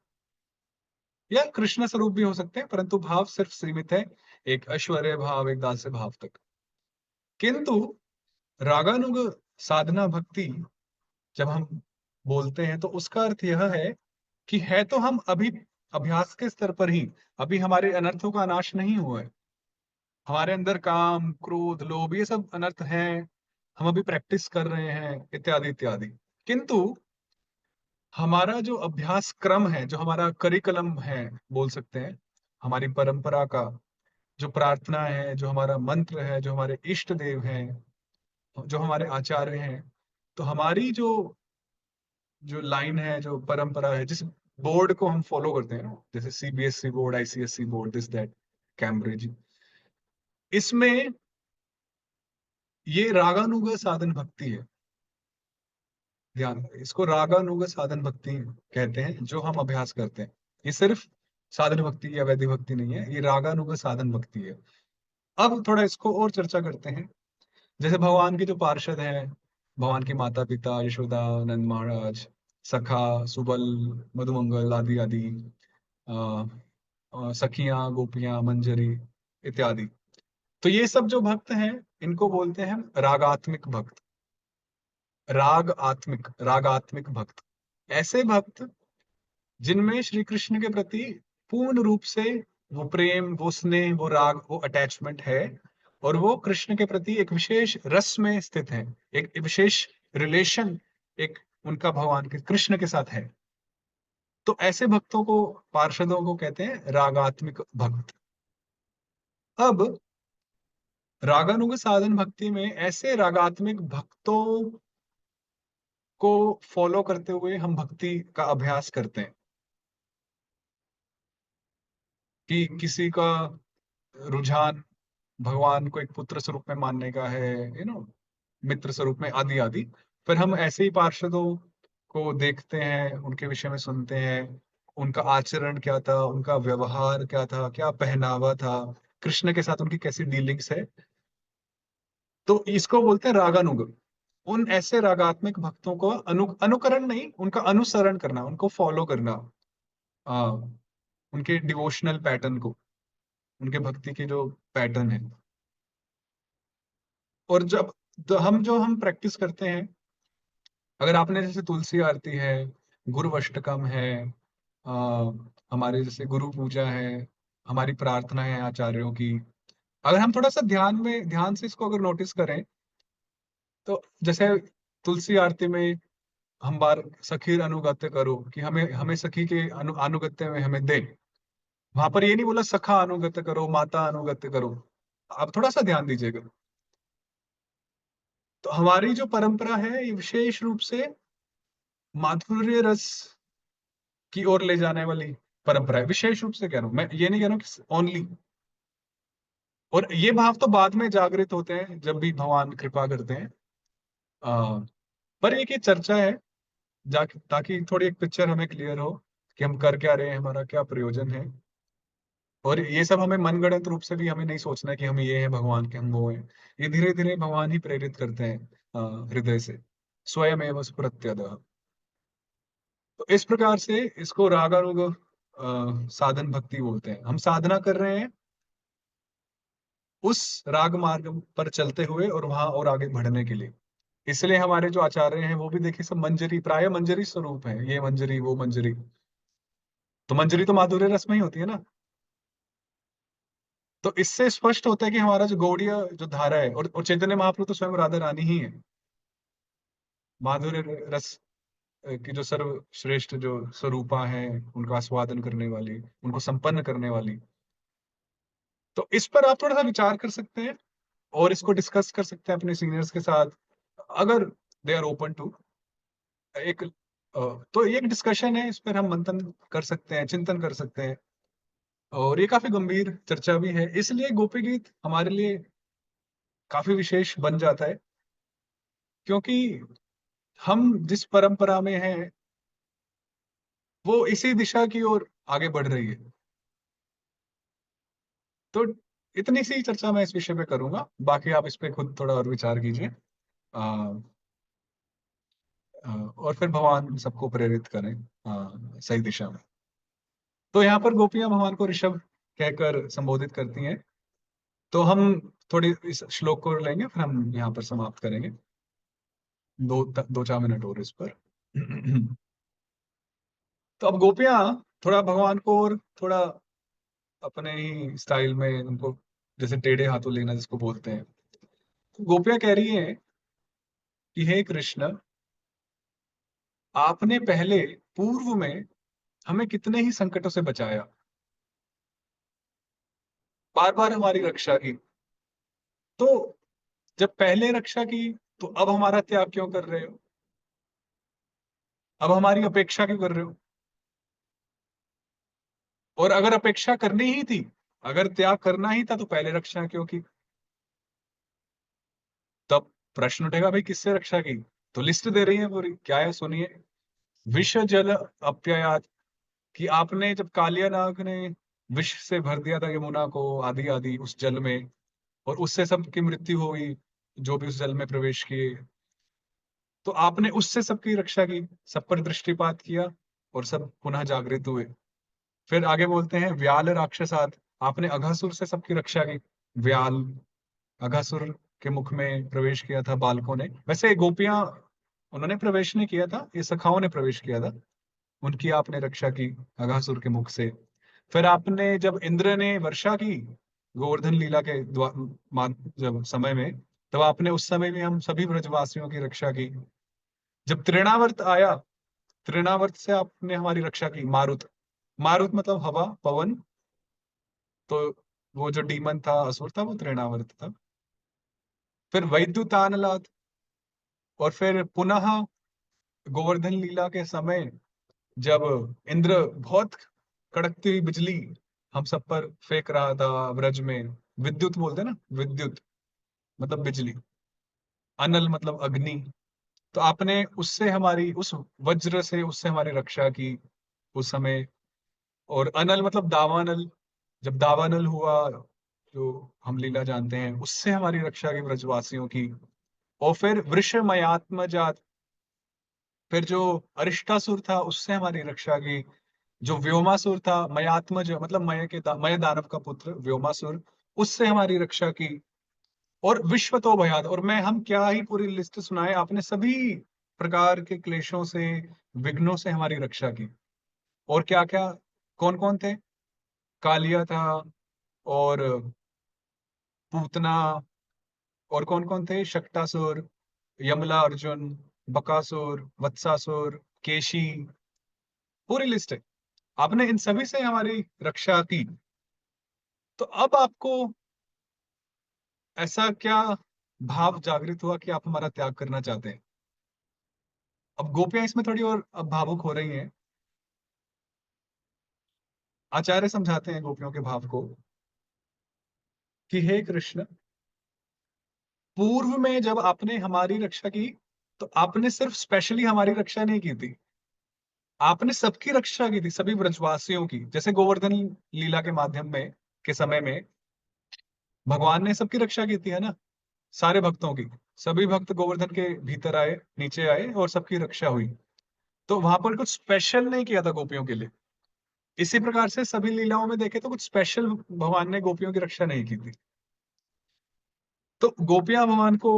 या कृष्ण स्वरूप भी हो सकते हैं, परंतु भाव सिर्फ सीमित है एक ऐश्वर्य भाव, एक दास्य भाव तक। किंतु रागानुग साधना भक्ति जब हम बोलते हैं, तो उसका अर्थ यह है कि है तो हम अभी अभ्यास के स्तर पर ही, अभी हमारे अनर्थों का नाश नहीं हुआ है। हमारे अंदर काम, क्रोध, लोभ, ये सब अनर्थ हैं, हम अभी प्रैक्टिस कर रहे हैं, इत्यादि इत्यादि। किंतु हमारा जो अभ्यास क्रम है, जो हमारा करिकुलम है, बोल सकते हैं, हमारी परंपरा का जो प्रार्थना है, जो हमारा मंत्र है, जो हमारे इष्ट देव हैं, जो हमारे आचार्य हैं, तो हमारी जो जो लाइन है, जो परंपरा है, जिस बोर्ड को हम फॉलो करते हैं, जैसे CBSE board, ICSE board, this that, Cambridge, इसमें ये रागानुगा साधन भक्ति है। ध्यान, इसको रागानुग साधन भक्ति कहते हैं, जो हम अभ्यास करते हैं। ये सिर्फ साधन भक्ति या वैदिक भक्ति नहीं है, ये रागानुग साधन भक्ति है। अब थोड़ा इसको और चर्चा करते हैं। जैसे भगवान के जो पार्षद हैं, भगवान के माता पिता यशोदा, नंद महाराज, सखा, सुबल, मधुमंगल आदि आदि, सखियां, गोपियां, मंजरी इत्यादि। तो ये सब जो भक्त हैं, इनको बोलते हैं रागात्मिक भक्त। रागात्मिक भक्त, ऐसे भक्त जिनमें श्री कृष्ण के प्रति पूर्ण रूप से वो प्रेम, वो स्नेह, वो राग, वो अटैचमेंट है, और वो कृष्ण के प्रति एक विशेष रस में स्थित है, एक विशेष रिलेशन एक उनका भगवान के कृष्ण के साथ है। तो ऐसे भक्तों को, पार्षदों को कहते हैं रागात्मिक भक्त। अब रागानुग साधन भक्ति में ऐसे रागात्मिक भक्तों को फॉलो करते हुए हम भक्ति का अभ्यास करते हैं। कि किसी का रुझान भगवान को एक पुत्र स्वरूप में मानने का है, मित्र स्वरूप में, आदि आदि। फिर हम ऐसे ही पार्षदों को देखते हैं, उनके विषय में सुनते हैं, उनका आचरण क्या था, उनका व्यवहार क्या था, क्या पहनावा था, कृष्ण के साथ उनकी कैसी डीलिंग्स है। तो इसको बोलते हैं रागानुग। उन ऐसे रागात्मिक भक्तों को अनुकरण नहीं, उनका अनुसरण करना, उनको फॉलो करना, आ, उनके डिवोशनल पैटर्न को, उनके भक्ति के जो पैटर्न है। और जब तो हम प्रैक्टिस करते हैं, अगर आपने जैसे तुलसी आरती है, गुरु अष्टकम है, आ, हमारे जैसे गुरु पूजा है, हमारी प्रार्थना है आचार्यों की, अगर हम थोड़ा सा ध्यान से इसको अगर नोटिस करें, तो जैसे तुलसी आरती में हम बार सखीर अनुगत्य करो, कि हमें हमें सखी के अनुगत्य में हमें दे। वहां पर ये नहीं बोला सखा अनुगत्य करो, माता अनुगत्य करो। आप थोड़ा सा ध्यान दीजिएगा। तो हमारी जो परंपरा है, ये विशेष रूप से माधुर्य रस की ओर ले जाने वाली परंपरा है। विशेष रूप से कह रहा हूं मैं, ये नहीं कह रहा हूं कि ओनली। और ये भाव तो बाद में जागृत होते हैं, जब भी भगवान कृपा करते हैं। आ, पर एक ये चर्चा है, ताकि थोड़ी एक पिक्चर हमें क्लियर हो कि हम कर क्या रहे हैं, हमारा क्या प्रयोजन है। और ये सब हमें मनगढ़ंत रूप से भी हमें नहीं सोचना है कि हम ये हैं भगवान के, हम वो हैं। ये धीरे धीरे भगवान ही प्रेरित करते हैं हृदय से, स्वयं एवं स्फुरत्यतः। तो इस प्रकार से इसको रागानुग साधन भक्ति बोलते हैं। हम साधना कर रहे हैं उस राग मार्ग पर चलते हुए, और वहां और आगे बढ़ने के लिए। इसलिए हमारे जो आचार्य हैं, वो भी देखिए सब मंजरी, प्राय मंजरी स्वरूप है, ये मंजरी वो मंजरी। तो मंजरी तो माधुर्य रस में ही होती है ना। तो इससे स्पष्ट होता है कि हमारा जो गौड़ीय जो धारा है, और चैतन्य महाप्रभु तो स्वयं राधा रानी ही है, माधुर्य रस की जो सर्वश्रेष्ठ जो स्वरूपा है, उनका आस्वादन करने वाली, उनको संपन्न करने वाली। तो इस पर आप थोड़ा सा विचार कर सकते हैं, और इसको डिस्कस कर सकते हैं अपने सीनियर्स के साथ, अगर दे आर ओपन टू। एक तो ये एक डिस्कशन है, इस पर हम मंथन कर सकते हैं, चिंतन कर सकते हैं। और ये काफी गंभीर चर्चा भी है, इसलिए गोपी गीत हमारे लिए काफी विशेष बन जाता है, क्योंकि हम जिस परंपरा में हैं, वो इसी दिशा की ओर आगे बढ़ रही है। तो इतनी सी चर्चा मैं इस विषय पे करूंगा, बाकी आप इस पे खुद थोड़ा और विचार कीजिए। और फिर भगवान सबको प्रेरित करें सही दिशा में। तो यहाँ पर गोपियां भगवान को ऋषभ कहकर संबोधित करती हैं। तो हम थोड़ी इस श्लोक को लेंगे, फिर हम यहाँ पर समाप्त करेंगे। 2-4 मिनट और इस पर। तो अब गोपियां थोड़ा भगवान को और थोड़ा अपने ही स्टाइल में, उनको जैसे टेढ़े हाथों लेना जिसको बोलते हैं, तो गोपियां कह रही हैं कि हे कृष्ण, आपने पहले पूर्व में हमें कितने ही संकटों से बचाया, बार बार हमारी रक्षा की। तो जब पहले रक्षा की, तो अब हमारा त्याग क्यों कर रहे हो? अब हमारी अपेक्षा क्यों कर रहे हो? और अगर अपेक्षा करनी ही थी, अगर त्याग करना ही था, तो पहले रक्षा क्यों की? तब प्रश्न उठेगा, भाई किससे रक्षा की? तो लिस्ट दे रही है पूरी, क्या है सुनिए। विष जल अप्ययात, कि आपने जब कालिया नाग ने विष से भर दिया था यमुना को, आदि आदि उस जल में, और उससे सबकी मृत्यु हो गई जो भी उस जल में प्रवेश किए, तो आपने उससे सबकी रक्षा की, सब पर दृष्टिपात किया और सब पुनः जागृत हुए। फिर आगे बोलते हैं व्याल राक्षसात, आपने अघासुर से सबकी रक्षा की। व्याल, अघासुर के मुख में प्रवेश किया था बालकों ने, वैसे गोपियां उन्होंने प्रवेश नहीं किया था, ये सखाओं ने प्रवेश किया था, उनकी आपने रक्षा की अघासुर के मुख से। फिर आपने जब इंद्र ने वर्षा की गोवर्धन लीला के जब समय में, तब आपने उस समय में हम सभी ब्रजवासियों की रक्षा की। जब तृणावर्त आया, तृणावर्त से आपने हमारी रक्षा की। मारुत, मारुत मतलब हवा, पवन, तो वो जो डीमन था, असुर था, वो तृणावर्त था। फिर वैद्युतानलाद, और फिर पुनः गोवर्धन लीला के समय जब इंद्र बहुत कड़कती हुई बिजली हम सब पर फेंक रहा था ब्रज में, विद्युत बोलते हैं ना, विद्युत मतलब बिजली, अनल मतलब अग्नि, तो आपने उससे हमारी, उस वज्र से उससे हमारी रक्षा की उस समय। और अनल मतलब दावानल, जब दावानल हुआ, जो हम लीला जानते हैं, उससे हमारी रक्षा की ब्रजवासियों की। और फिर वृषमयात्मजात, फिर जो अरिष्टासुर था उससे हमारी रक्षा की। जो व्योमासुर था, मयात्मज मतलब मय दानव का पुत्र व्योमासुर, उससे हमारी रक्षा की। और विश्व तो भयात, और मैं हम क्या ही पूरी लिस्ट सुनाए, आपने सभी प्रकार के क्लेशों से, विघ्नों से हमारी रक्षा की। और क्या क्या, कौन कौन थे, कालिया था, और पूतना, और कौन कौन थे, शक्टासुर, यमला अर्जुन, बकासुर, वत्सासुर, केशी, पूरी लिस्ट है। आपने इन सभी से हमारी रक्षा की। तो अब आपको ऐसा क्या भाव जागृत हुआ कि आप हमारा त्याग करना चाहते हैं? अब गोपियां इसमें थोड़ी और अब भावुक हो रही हैं। आचार्य समझाते हैं गोपियों के भाव को कि हे कृष्ण, पूर्व में जब आपने हमारी रक्षा की, तो आपने सिर्फ स्पेशली हमारी रक्षा नहीं की थी, आपने सबकी रक्षा की थी, सभी ब्रजवासियों की। जैसे गोवर्धन लीला के माध्यम में के समय में भगवान ने सबकी रक्षा की थी, है ना, सारे भक्तों की। सभी भक्त गोवर्धन के भीतर आए, नीचे आए, और सबकी रक्षा हुई। तो वहां पर कुछ स्पेशल नहीं किया था गोपियों के लिए। इसी प्रकार से सभी लीलाओं में देखे तो कुछ स्पेशल भगवान ने गोपियों की रक्षा नहीं की थी। तो गोपियां भगवान को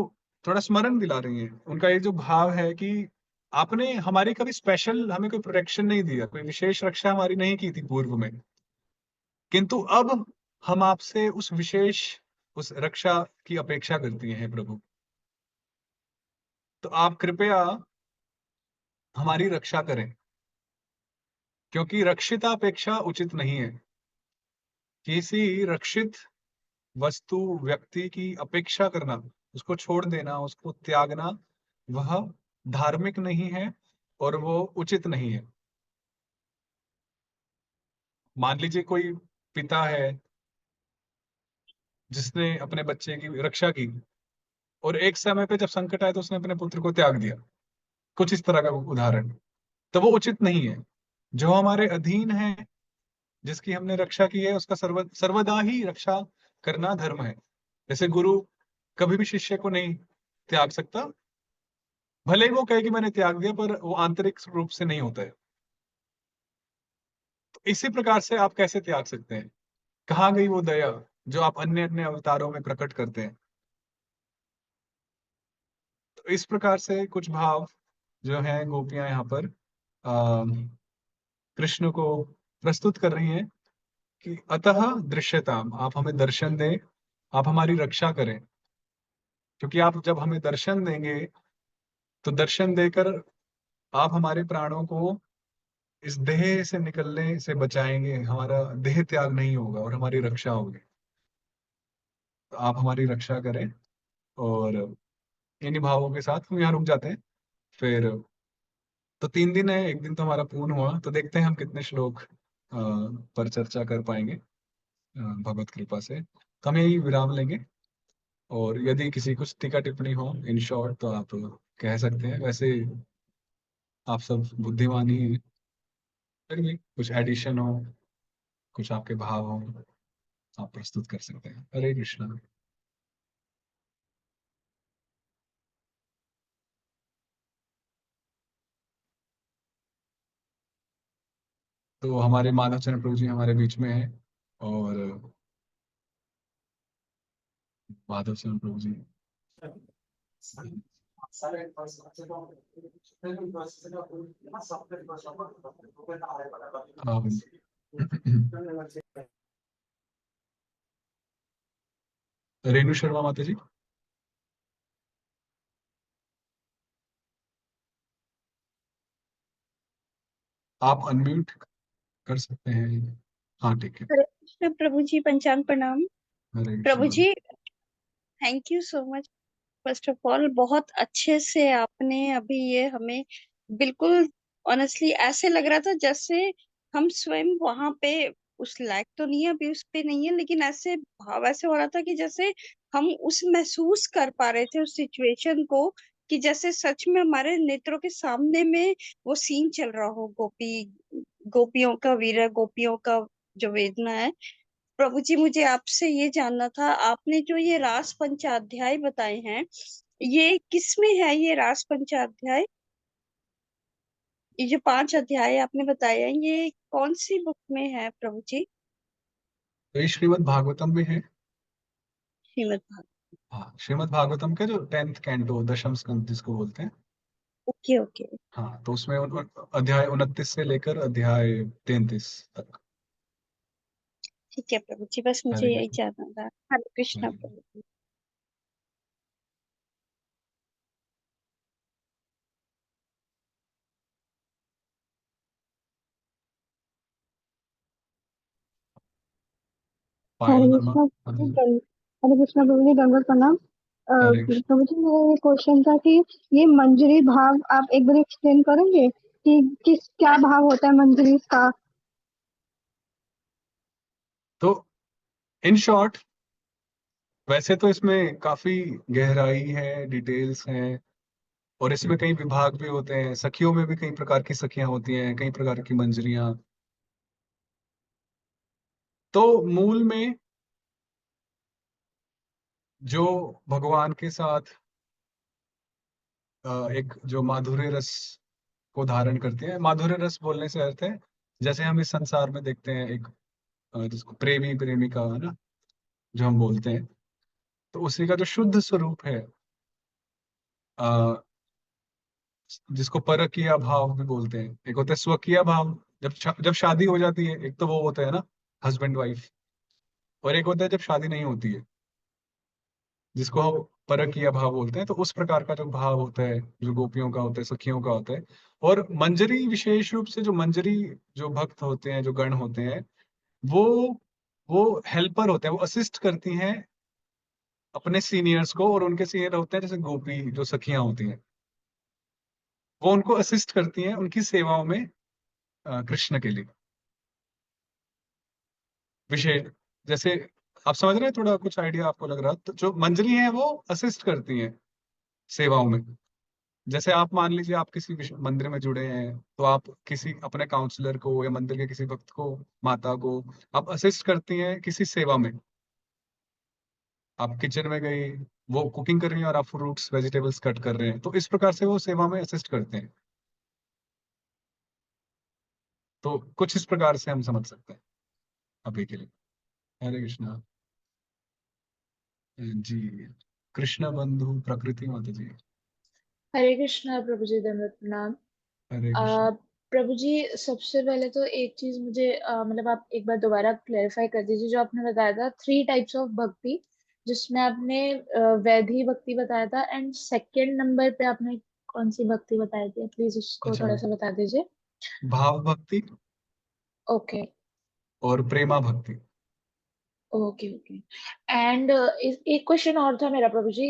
थोड़ा स्मरण दिला रही हैं, उनका ये जो भाव है कि आपने हमारी कभी स्पेशल, हमें कोई प्रोटेक्शन नहीं दिया, कोई विशेष रक्षा हमारी नहीं की थी पूर्व में, किंतु अब हम आपसे उस विशेष, उस रक्षा की अपेक्षा करती हैं प्रभु। तो आप कृपया हमारी रक्षा करें, क्योंकि रक्षितापेक्षा उचित नहीं है। किसी रक्षित वस्तु, व्यक्ति की अपेक्षा करना, उसको छोड़ देना, उसको त्यागना, वह धार्मिक नहीं है और वो उचित नहीं है। मान लीजिए कोई पिता है जिसने अपने बच्चे की रक्षा की, और एक समय पे जब संकट आया तो उसने अपने पुत्र को त्याग दिया, कुछ इस तरह का उदाहरण, तो वो उचित नहीं है। जो हमारे अधीन है, जिसकी हमने रक्षा की है, उसका सर्वदा ही रक्षा करना धर्म है। जैसे गुरु कभी भी शिष्य को नहीं त्याग सकता, भले ही वो कहे कि मैंने त्याग दिया, पर वो आंतरिक रूप से नहीं होता है। तो इसी प्रकार से आप कैसे त्याग सकते हैं? कहाँ गई वो दया जो आप अन्य अन्य अवतारों में प्रकट करते हैं? तो इस प्रकार से कुछ भाव जो है गोपियां यहाँ पर कृष्ण को प्रस्तुत कर रही हैं कि अतः दृश्यताम, आप हमें दर्शन दें, आप हमारी रक्षा करें। क्योंकि आप जब हमें दर्शन देंगे, तो दर्शन देकर आप हमारे प्राणों को इस देह से निकलने से बचाएंगे, हमारा देह त्याग नहीं होगा और हमारी रक्षा होगी। तो आप हमारी रक्षा करें। और इन्हीं भावों के साथ हम यहाँ रुक जाते हैं। फिर तो 3 दिन है, एक दिन तो हमारा पूर्ण हुआ, तो देखते हैं हम कितने श्लोक पर चर्चा कर पाएंगे भगवत कृपा से। तो हम यही विराम लेंगे। और यदि किसी कुछ टीका टिप्पणी हो इन शॉर्ट तो आप कह सकते हैं। वैसे आप सब बुद्धिमान ही हैं, फिर भी कुछ एडिशन हो, कुछ आपके भाव हो, आप प्रस्तुत कर सकते हैं। हरे कृष्णा। तो हमारे माधव चरण प्रभु जी हमारे बीच में है, और माधव चरण प्रभु जी um, रेणु शर्मा माता जी, आप अनम्यूट कर सकते हैं। हाँ ठीक है। हरे कृष्ण प्रभु जी, पंचांग प्रणाम। हरे प्रभु कृष्णा। जी, thank you so much. First of all, बहुत अच्छे से आपने अभी ये हमें बिल्कुल ऑनेस्टली ऐसे लग रहा था जैसे हम स्वयं वहां पे उस लायक तो नहीं है, अभी उस पे नहीं है, लेकिन ऐसे भाव ऐसे हो रहा था कि जैसे हम उस महसूस कर पा रहे थे उस सिचुएशन को, कि जैसे सच में हमारे नेत्रों के सामने में वो सीन चल रहा हो, गोपियों का वीर, गोपियों का जो वेदना है। प्रभु जी, मुझे आपसे ये जानना था, आपने जो ये रास पंचाध्याय बताए हैं, ये किस में है? ये रास पंचाध्याय, ये जो 5 अध्याय आपने बताए हैं, ये कौन सी बुक में है प्रभु जी? तो ये श्रीमद् भागवतम में है। श्रीमद् भागवत। हाँ, श्रीमद् भागवतम के जो 10th कैंटो, दशम स्कंद जिसको बोलते हैं। ओके ओके, हाँ, तो उसमें अध्याय 29 से लेकर अध्याय 33 तक। ठीक है प्रभु जी, बस मुझे हरे यही कृष्ण। जानना था। हरे कृष्णा हरे प्रभु जी। पायल हरे वर्मा। कृष्णा हरे हरे कृष्णा प्रभु जी, दंडवत प्रणाम। हरे कृष्ण। प्रभु जी, मेरा ये क्वेश्चन था कि ये मंजरी भाव आप एक बार एक्सप्लेन करेंगे कि क्या भाव होता है मंजरी का? तो इन शॉर्ट, वैसे तो इसमें काफी गहराई है, डिटेल्स हैं, और इसमें कई विभाग भी होते हैं। सखियों में भी कई प्रकार की सखियां होती हैं, कई प्रकार की मंजरियां। तो मूल में जो भगवान के साथ एक जो माधुर्य रस को धारण करते हैं, माधुर्य रस बोलने से अर्थ है जैसे हम इस संसार में देखते हैं एक जिसको प्रेमी प्रेमिका है ना, जो हम बोलते हैं, तो उसी का जो शुद्ध स्वरूप है, अ, जिसको परकीय भाव भी बोलते हैं। एक होता है स्वकीय भाव, जब शादी हो जाती है, एक तो वो होता है ना, हस्बैंड वाइफ। और एक होता है जब शादी नहीं होती है, जिसको हम परकीय भाव बोलते हैं। तो उस प्रकार का जो भाव होता है, जो गोपियों का होता है, सखियों का होता है। और मंजरी, विशेष रूप से जो मंजरी, जो भक्त होते हैं, जो गण होते हैं, वो वो हेल्पर होते हैं, वो असिस्ट करती हैं अपने सीनियर्स को। और उनके सीनियर होते हैं जैसे गोपी, जो सखियां होती हैं, वो उनको असिस्ट करती हैं उनकी सेवाओं में, कृष्ण के लिए विशेष। जैसे आप समझ रहे हैं, थोड़ा कुछ आइडिया आपको लग रहा है? तो जो मंजरी है वो असिस्ट करती हैं सेवाओं में। जैसे आप मान लीजिए, आप किसी मंदिर में जुड़े हैं, तो आप किसी अपने काउंसलर को या मंदिर के किसी भक्त को, माता को, आप असिस्ट करती हैं किसी सेवा में। आप किचन में गई, वो कुकिंग कर रही हैं और आप फ्रूट्स वेजिटेबल्स कट कर रहे हैं, तो इस प्रकार से वो सेवा में असिस्ट करते हैं। तो कुछ इस प्रकार से हम समझ सकते हैं अभी के लिए। हरे कृष्णा जी। कृष्ण बंधु प्रकृति माता जी। हरे कृष्णा प्रभु जी, दंडवत प्रणाम। हरे कृष्ण। अ, प्रभु जी, सबसे पहले तो एक चीज मुझे मतलब आप एक बार दोबारा क्लेरिफाई कर दीजिए, जो आपने बताया था 3 टाइप्स ऑफ भक्ति, जिसमें आपने वैधी भक्ति बताया था, एंड सेकंड नंबर पे आपने कौन सी भक्ति बताई थी? प्लीज उसको अच्छा, थोड़ा सा बता दीजिए। भाव भक्ति ओके और प्रेमा भक्ति। Okay okay. एंड एक क्वेश्चन और था मेरा प्रभु जी।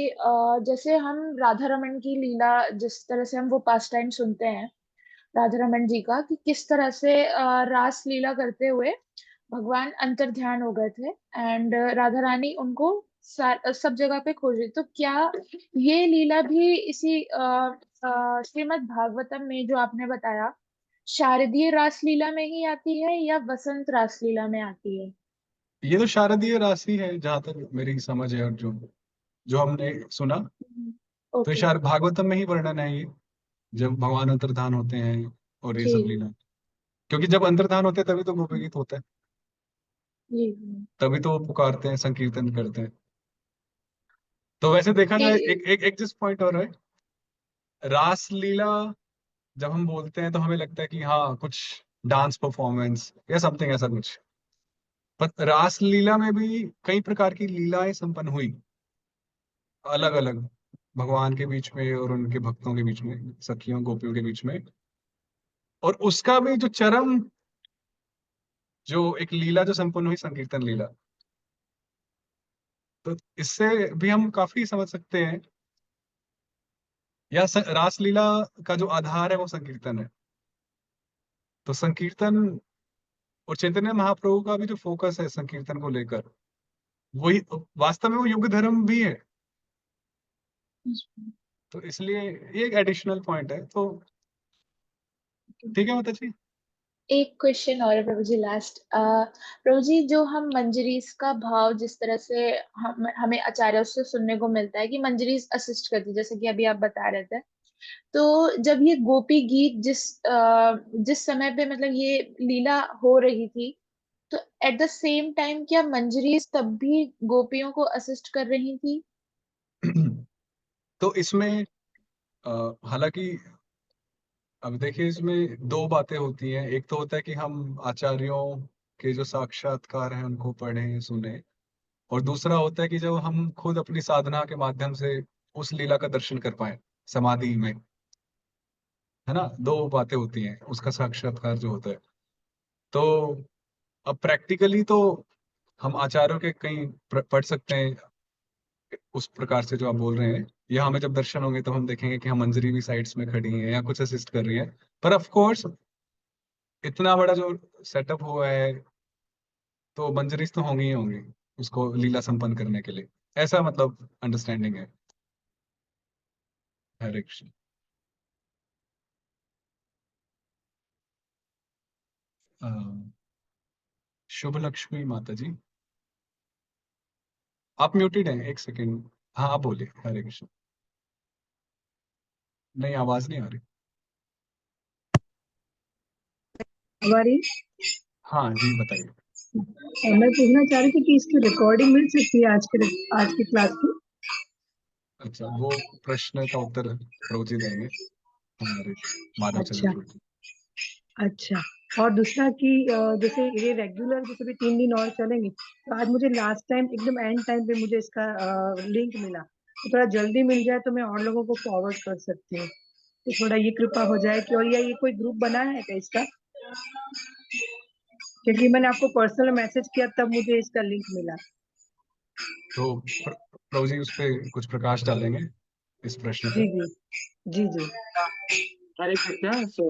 जैसे हम राधा रमन की लीला, जिस तरह से हम वो पास टाइम सुनते हैं राधा रमन जी का, कि किस तरह से रास लीला करते हुए भगवान अंतर ध्यान हो गए थे, एंड राधा रानी उनको सब जगह पे खोज रही थी। तो क्या ये लीला भी इसी श्रीमद् भागवतम में जो आपने बताया शारदीय रासलीला में ही आती है या वसंत रासलीला में आती है? ये तो शारदीय राशि है जहां तक मेरी समझ है, और जो जो हमने सुना, तो ये ओके। शायद भागवतम में ही वर्णन है ये, जब भगवान अंतर्धान होते हैं और ये जी सब लीला। क्योंकि जब अंतर्धान होते हैं तभी तो गोपी गीत होता है, जी तभी तो वो पुकारते हैं, संकीर्तन करते हैं। तो वैसे देखा जाए, जी। एक जिस पॉइंट और है, रासलीला जब हम बोलते हैं तो हमें लगता है कि हाँ कुछ डांस परफॉर्मेंस या समथिंग ऐसा कुछ, पर रासलीला में भी कई प्रकार की लीलाएं संपन्न हुई, अलग अलग, भगवान के बीच में और उनके भक्तों के बीच में, सखियों गोपियों के बीच में। और उसका भी जो चरम, जो एक लीला जो संपन्न हुई, संकीर्तन लीला, तो इससे भी हम काफी समझ सकते हैं, या रासलीला का जो आधार है वो संकीर्तन है। तो संकीर्तन और चैतन्य महाप्रभु का भी जो फोकस है संकीर्तन को लेकर, वही वास्तव में वो युग धर्म भी है। तो इसलिए ये एक एडिशनल पॉइंट है। तो ठीक है माता जी। एक क्वेश्चन और है प्रभु जी, लास्ट। प्रभु जी, जो हम मंजरीस का भाव जिस तरह से हमें आचार्यों से सुनने को मिलता है कि मंजरीस असिस्ट करती है, जैसे कि अभी आप बता रहे थे, तो जब ये गोपी गीत जिस समय पे मतलब ये लीला हो रही थी, तो एट द सेम टाइम क्या मंजरीस तब भी गोपियों को असिस्ट कर रही थी? तो इसमें हालांकि अब देखिए, इसमें दो बातें होती हैं। एक तो होता है कि हम आचार्यों के जो साक्षात्कार हैं उनको पढ़ें सुने, और दूसरा होता है कि जब हम खुद अपनी साधना के माध्यम से उस लीला का दर्शन कर पाए समाधि में, है ना। दो बातें होती हैं उसका साक्षात्कार जो होता है। तो अब प्रैक्टिकली तो हम आचार्यों के कहीं पढ़ सकते हैं उस प्रकार से जो आप बोल रहे हैं, या हमें जब दर्शन होंगे तब हम देखेंगे कि हम मंजरी भी साइड्स में खड़ी हैं या कुछ असिस्ट कर रही है। पर ऑफ कोर्स इतना बड़ा जो सेटअप हुआ है, तो मंजरीज तो होंगी ही होंगी उसको लीला संपन्न करने के लिए, ऐसा मतलब अंडरस्टैंडिंग है। हरे कृष्ण। अ, शुभ लक्ष्मी माता जी, आप म्यूटेड हैं, एक सेकेंड। हाँ आप बोलिए, हरे कृष्ण। नहीं, आवाज नहीं आ रही। हमारी हाँ जी बताइए। मैं पूछना चाह रही थी कि इसकी रिकॉर्डिंग मिल सकती है आज की क्लास की? अच्छा, वो प्रश्न का उत्तर प्रभु जी देंगे, हमारे माधव चरण अच्छा, प्रभु जी। अच्छा। और दूसरा कि जैसे ये रेगुलर जैसे भी 3 दिन और चलेंगे, तो आज मुझे लास्ट टाइम एकदम एंड टाइम पे मुझे इसका लिंक मिला, तो थोड़ा जल्दी मिल जाए तो मैं और लोगों को फॉरवर्ड कर सकती हूँ। तो थोड़ा ये कृपा हो जाए कि, और ये कोई ग्रुप बना है क्या इसका? क्योंकि मैंने आपको पर्सनल मैसेज किया तब मुझे इसका लिंक मिला। तो प्रभु जी उस पर कुछ प्रकाश डालेंगे इस प्रश्न जी पे। जी जी जी। हरे कृष्णा। सो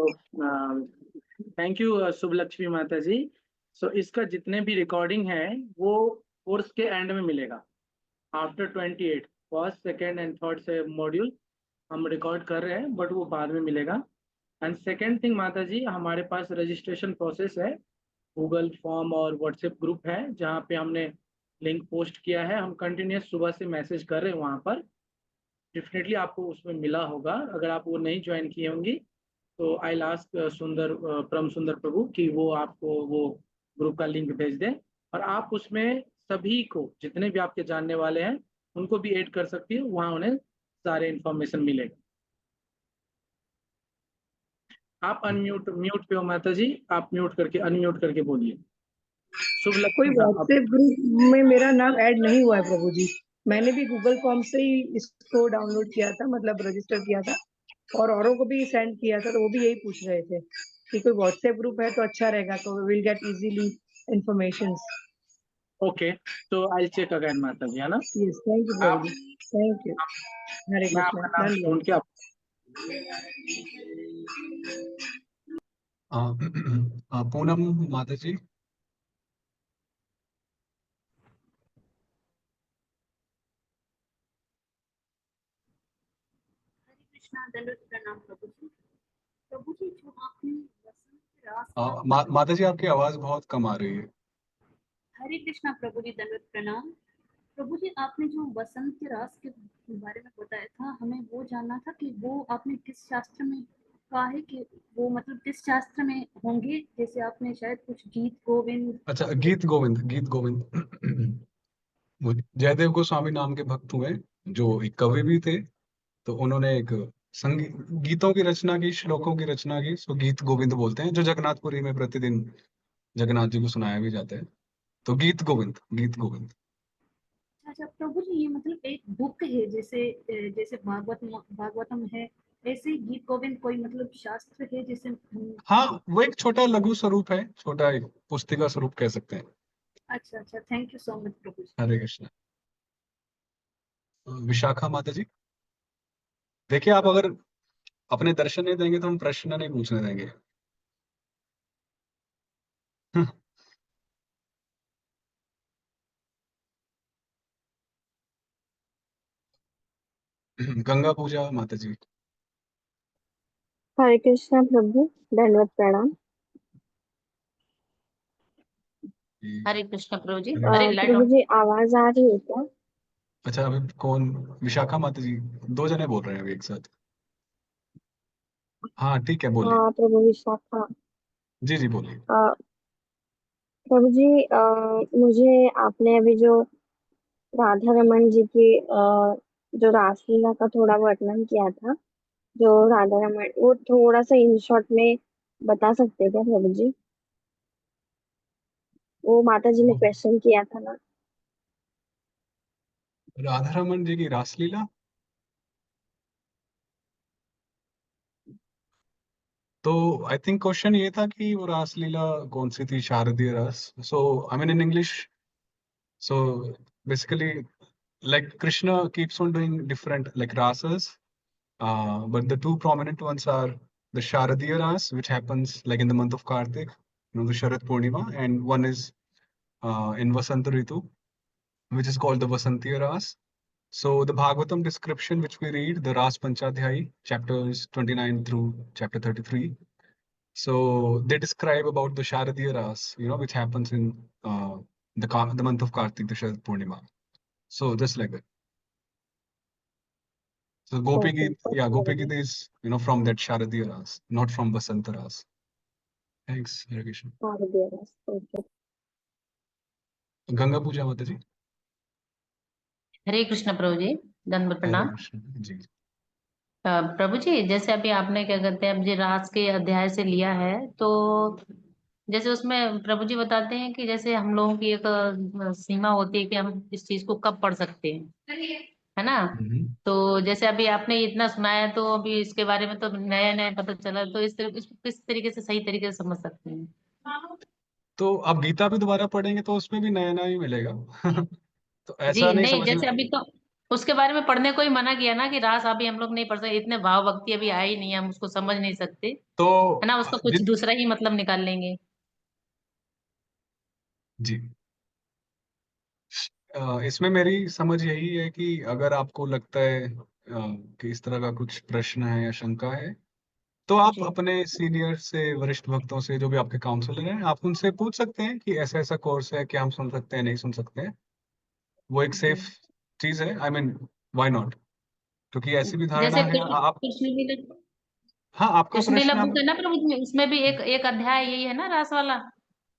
थैंक यू शुभ लक्ष्मी माता जी। सो इसका जितने भी रिकॉर्डिंग है वो कोर्स के एंड में मिलेगा। After 28 first second and third से मॉड्यूल हम रिकॉर्ड कर रहे हैं, बट वो बाद में मिलेगा। एंड सेकेंड थिंग माता जी, हमारे पास रजिस्ट्रेशन प्रोसेस है, गूगल फॉर्म और व्हाट्सएप ग्रुप है जहाँ पे हमने लिंक पोस्ट किया है। हम कंटिन्यूस सुबह से मैसेज कर रहे हैं वहाँ पर। डेफिनेटली आपको उसमें मिला होगा। अगर आप वो नहीं ज्वाइन किए होंगी तो आई लास्ट सुंदर परम सुंदर प्रभु कि वो आपको वो ग्रुप का लिंक भेज दें, और आप उसमें सभी को, जितने भी आपके जानने वाले हैं उनको भी ऐड कर सकती है, वहाँ उन्हें सारे इन्फॉर्मेशन मिलेगा। आप अनम्यूट म्यूट पे हो माता जी, आप म्यूट करके अनम्यूट करके बोलिए। शुभ कोई लक्ष्मी का आप। व्हाट्सएप ग्रुप में मेरा नाम ऐड नहीं हुआ है प्रभु जी। मैंने भी गूगल फॉर्म से ही इसको डाउनलोड किया था, मतलब रजिस्टर किया था, और औरों को भी सेंड किया था, तो वो भी यही पूछ रहे थे कि कोई व्हाट्सएप ग्रुप है तो अच्छा रहेगा, तो will get easily information. Okay, तो आई चेक अगेन माता जी, है ना। यस, थैंक यू आप, प्रभु जी, थैंक यू। हरे मैं कृष्णा, आपका नाम ढूंढ के धन्यवाद। आप। पूनम माता जी। कृष्णा, दंडवत प्रणाम प्रभु जी। प्रभु जी, जो आपने वसंत रास का माता जी आपकी आवाज बहुत कम आ रही है। हरे कृष्णा प्रभु जी, दंडवत प्रणाम। प्रभु जी, आपने जो वसंत के रास के बारे में बताया था, हमें वो जानना था कि वो आपने किस शास्त्र में कहा है कि वो मतलब किस शास्त्र में होंगे। जैसे आपने शायद कुछ गीत गोविंद अच्छा, गीत गोविंद वो जयदेव गोस्वामी नाम के भक्त हुए, जो एक कवि भी थे। तो उन्होंने एक संगीत गीतों की रचना की, श्लोकों की रचना की, सो गीत गोविंद बोलते हैं, जो जगन्नाथपुरी में प्रतिदिन जगन्नाथ जी को सुनाया भी जाता है। तो गीत गोविंद। अच्छा प्रभु जी, ये मतलब एक बुक है, जैसे जैसे भागवतम है, ऐसे ही गीत गोविंद कोई मतलब शास्त्र है जिसे हाँ, वो एक छोटा लघु स्वरूप है, छोटा एक पुस्तिका स्वरूप कह सकते हैं। अच्छा अच्छा, थैंक यू सो मच प्रभु जी। हरे कृष्ण। विशाखा माता जी, देखिए आप अगर अपने दर्शन नहीं देंगे तो हम प्रश्न नहीं पूछने देंगे। गंगा पूजा माता जी। हरे कृष्णा प्रभु, दंडवत प्रणाम। हरे कृष्ण प्रभु जी। हरे अरे कृष्ण। Light Prabhu on. जी, आवाज आ रही है क्या? अच्छा, अभी कौन? विशाखा माता जी, दो जने बोल रहे हैं अभी एक साथ। हाँ ठीक है, बोलिए। हाँ प्रभु विशाखा। जी जी, बोलिए। अ, प्रभु जी, मुझे आपने अभी जो राधा रमन जी की जो रासलीला का थोड़ा वर्णन किया था, जो राधा रमन, वो थोड़ा सा इन शॉर्ट में बता सकते हैं क्या प्रभु जी? वो माता जी ने क्वेश्चन किया था ना। राधा रमन जी की रासलीला। तो आई थिंक क्वेश्चन ये था कि वो रासलीला कौन सी थी, शारदीय रास। So I mean in English, so basically like Krishna keeps on doing different like rasas, but the two prominent ones are the Sharadiya Ras, which happens like in the month of Kartik, the Sharad Purnima, and one is in Vasanta Ritu, which is called the Vasantiya Ras. So the Bhagavatam description which we read, the Ras Panchadhyayi, chapters 29 through chapter 33. So they describe about the Sharadiya Ras, which happens in the month of Kartik, the Sharad Purnima. So just like that. So Gopi okay Geet, yeah, okay Gopi Prabhu Geet जी। is, from that Sharadiya Ras, not from Vasanta Ras. Thanks, Hare Krishna. शारदीय रस, ओके। गंगा पूजा माता जी। हरे कृष्ण प्रभु जी, दंडवत हरे प्रणाम। कृष्ण जी। प्रभु जी, जैसे अभी आपने क्या कहते हैं, अभी रास के अध्याय से लिया है, तो जैसे उसमें प्रभु जी बताते हैं कि जैसे हम लोगों की एक सीमा होती है कि हम इस चीज को कब पढ़ सकते हैं, है ना। हम्म। तो जैसे अभी आपने इतना सुनाया, तो अभी इसके बारे में तो नया नया पता चला, तो इसको किस तरीके से, सही तरीके से समझ सकते हैं। तो आप गीता भी दोबारा पढ़ेंगे तो उसमें भी नया नया ही मिलेगा। तो जी ऐसा नहीं नहीं, समझना। जैसे अभी तो उसके बारे में पढ़ने को ही मना किया ना, कि रास अभी हम लोग नहीं पढ़ सकते, इतने भाव भक्ति अभी आए ही नहीं है, हम उसको समझ नहीं सकते, तो है ना, उसका कुछ जित दूसरा ही मतलब निकाल लेंगे। जी, इसमें मेरी समझ यही है कि अगर आपको लगता है कि इस तरह का कुछ प्रश्न है या शंका है, तो आप जी अपने सीनियर से, वरिष्ठ भक्तों से, जो भी आपके काउंसलर हैं, आप उनसे पूछ सकते हैं कि ऐसा ऐसा कोर्स है, क्या हम सुन सकते हैं, नहीं सुन सकते हैं। वो एक जी। सेफ चीज है, आई मीन व्हाई नॉट। क्योंकि ऐसी भी धारणा जैसे है आप। हाँ, आपका कृष्ण लीला प्रश्न बुक आप। है ना प्रभु जी, उसमें भी एक एक अध्याय यही है ना, रास वाला।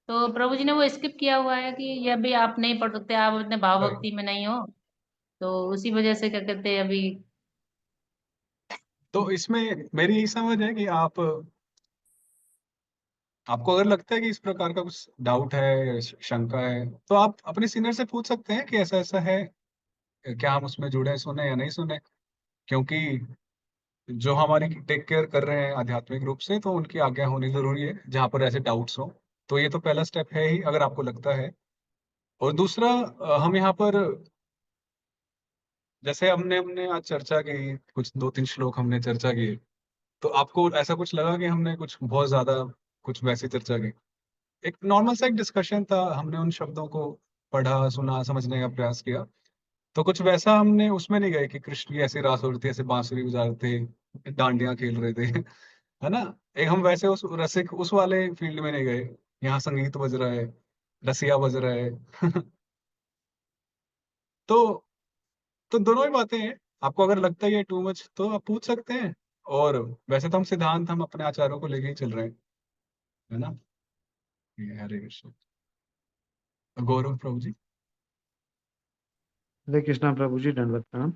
तो प्रभु जी ने वो स्किप किया हुआ है कि ये भी आप नहीं पढ़ सकते, आप इतने भाव राइट। भक्ति में नहीं हो। तो उसी वजह से क्या कहते हैं अभी। तो इसमें मेरी यही समझ है कि आपको अगर लगता है कि इस प्रकार का कुछ डाउट है, शंका है, तो आप अपने सीनियर से पूछ सकते हैं कि ऐसा ऐसा है, क्या हम उसमें जुड़े, सुने या नहीं सुने। क्योंकि जो हमारी टेक केयर कर रहे हैं आध्यात्मिक रूप से, तो उनकी आज्ञा होनी जरूरी है जहां पर ऐसे डाउट्स हो। तो ये तो पहला स्टेप है ही, अगर आपको लगता है। और दूसरा, हम यहाँ पर जैसे हमने हमने आज चर्चा की, कुछ दो तीन श्लोक हमने चर्चा की, तो आपको ऐसा कुछ लगा कि हमने कुछ बहुत ज्यादा कुछ वैसी चर्चा की? एक नॉर्मल सा एक डिस्कशन था, हमने उन शब्दों को पढ़ा, सुना, समझने का प्रयास किया। तो कुछ वैसा हमने उसमें नहीं गए कि कृष्ण की ऐसी रास होती थी, ऐसे बांसुरी बजाते थे, डांडिया खेल रहे थे है ना। एक हम वैसे उस रसिक उस वाले फील्ड में नहीं गए, यहाँ संगीत बज रहा है, रसिया बज रहा है तो दोनों ही बातें हैं। आपको अगर लगता है ये टू मच तो आप पूछ सकते हैं। और वैसे तो हम सिद्धांत हम अपने आचार्यों को लेके ही चल रहे हैं, है ना। ये हरे कृष्ण। गौरव प्रभु जी। हरे कृष्णा प्रभु जी, दंडवत प्रणाम।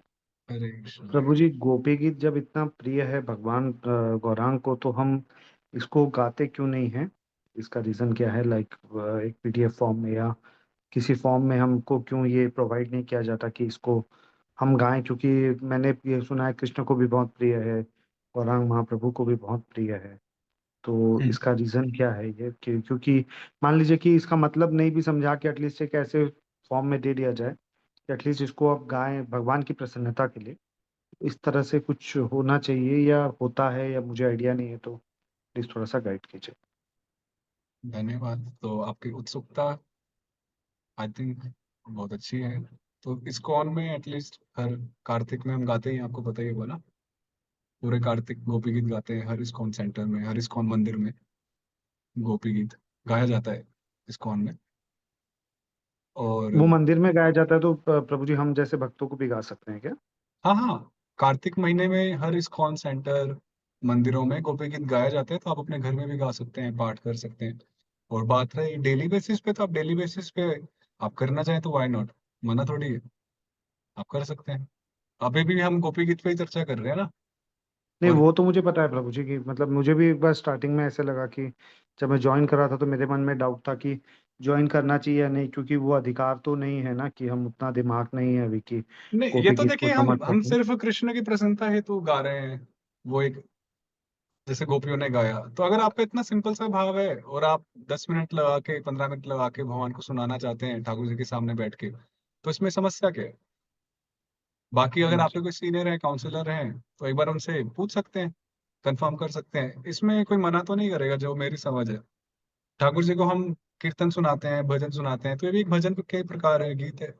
हरे कृष्ण। प्रभु जी, गोपी गीत जब इतना प्रिय है भगवान गौरांग को, तो हम इसको गाते क्यों नहीं है? इसका रीजन क्या है? लाइक एक पीडीएफ फॉर्म में या किसी फॉर्म में हमको क्यों ये प्रोवाइड नहीं किया जाता कि इसको हम गाएं? क्योंकि मैंने ये सुना है कृष्ण को भी बहुत प्रिय है, गौरांग महाप्रभु को भी बहुत प्रिय है। तो हम्म, इसका रीजन क्या है ये कि क्योंकि मान लीजिए कि इसका मतलब नहीं भी समझा के एटलीस्ट एक ऐसे फॉर्म में दे दिया जाए कि एटलीस्ट इसको आप गाएं भगवान की प्रसन्नता के लिए। इस तरह से कुछ होना चाहिए या होता है, या मुझे आइडिया नहीं है, तो प्लीज थोड़ा सा गाइड कीजिए। धन्यवाद। तो आपकी उत्सुकता आई थिंक बहुत अच्छी है। तो इस्कॉन में एटलीस्ट हर कार्तिक में हम गाते हैं, आपको पता ही होगा ना। पूरे कार्तिक गोपी गीत गाते हैं हर इस्कॉन सेंटर में, हर इस्कॉन मंदिर में गोपी गीत गाया जाता है इस्कॉन में। और वो मंदिर में गाया जाता है तो प्रभु जी हम जैसे भक्तों को भी गा सकते हैं क्या? हाँ हाँ, कार्तिक महीने में हर इस्कॉन सेंटर मंदिरों में गोपी गीत गाया जाता है, तो आप अपने घर में भी गा सकते हैं, पाठ कर सकते हैं। और बात रही डेली बेसिस पे, तो आप डेली बेसिस पे आप करना चाहें तो वाई नॉट, मना थोड़ी है, आप कर सकते हैं। अभी भी हम गोपी गीत पे ही चर्चा कर रहे हैं ना। नहीं, और वो तो मुझे पता है प्रभु जी की, मतलब मुझे भी एक बार स्टार्टिंग में ऐसे लगा कि जब मैं ज्वाइन कर रहा था तो मेरे मन में डाउट था कि ज्वाइन करना चाहिए या नहीं, क्योंकि वो अधिकार तो नहीं है ना, कि हम उतना दिमाग नहीं है अभी कि नहीं, ये गोपी तो गीत को देखिए हम समझ सकें। सिर्फ कृष्ण की प्रसन्नता हेतु गा रहे हैं। वो एक जैसे गोपियों ने गाया, तो अगर आपका इतना सिंपल सा भाव है और आप 10 मिनट लगा के 15 मिनट लगा के भगवान को सुनाना चाहते हैं ठाकुर जी के सामने बैठ के, तो इसमें समस्या क्या है? बाकी अगर आपके कोई सीनियर है, काउंसलर हैं, तो एक बार उनसे पूछ सकते हैं, कंफर्म कर सकते हैं। इसमें कोई मना तो नहीं करेगा, जो मेरी समझ है। ठाकुर जी को हम कीर्तन सुनाते हैं, भजन सुनाते हैं, तो ये भी एक भजन के प्रकार है, गीत है।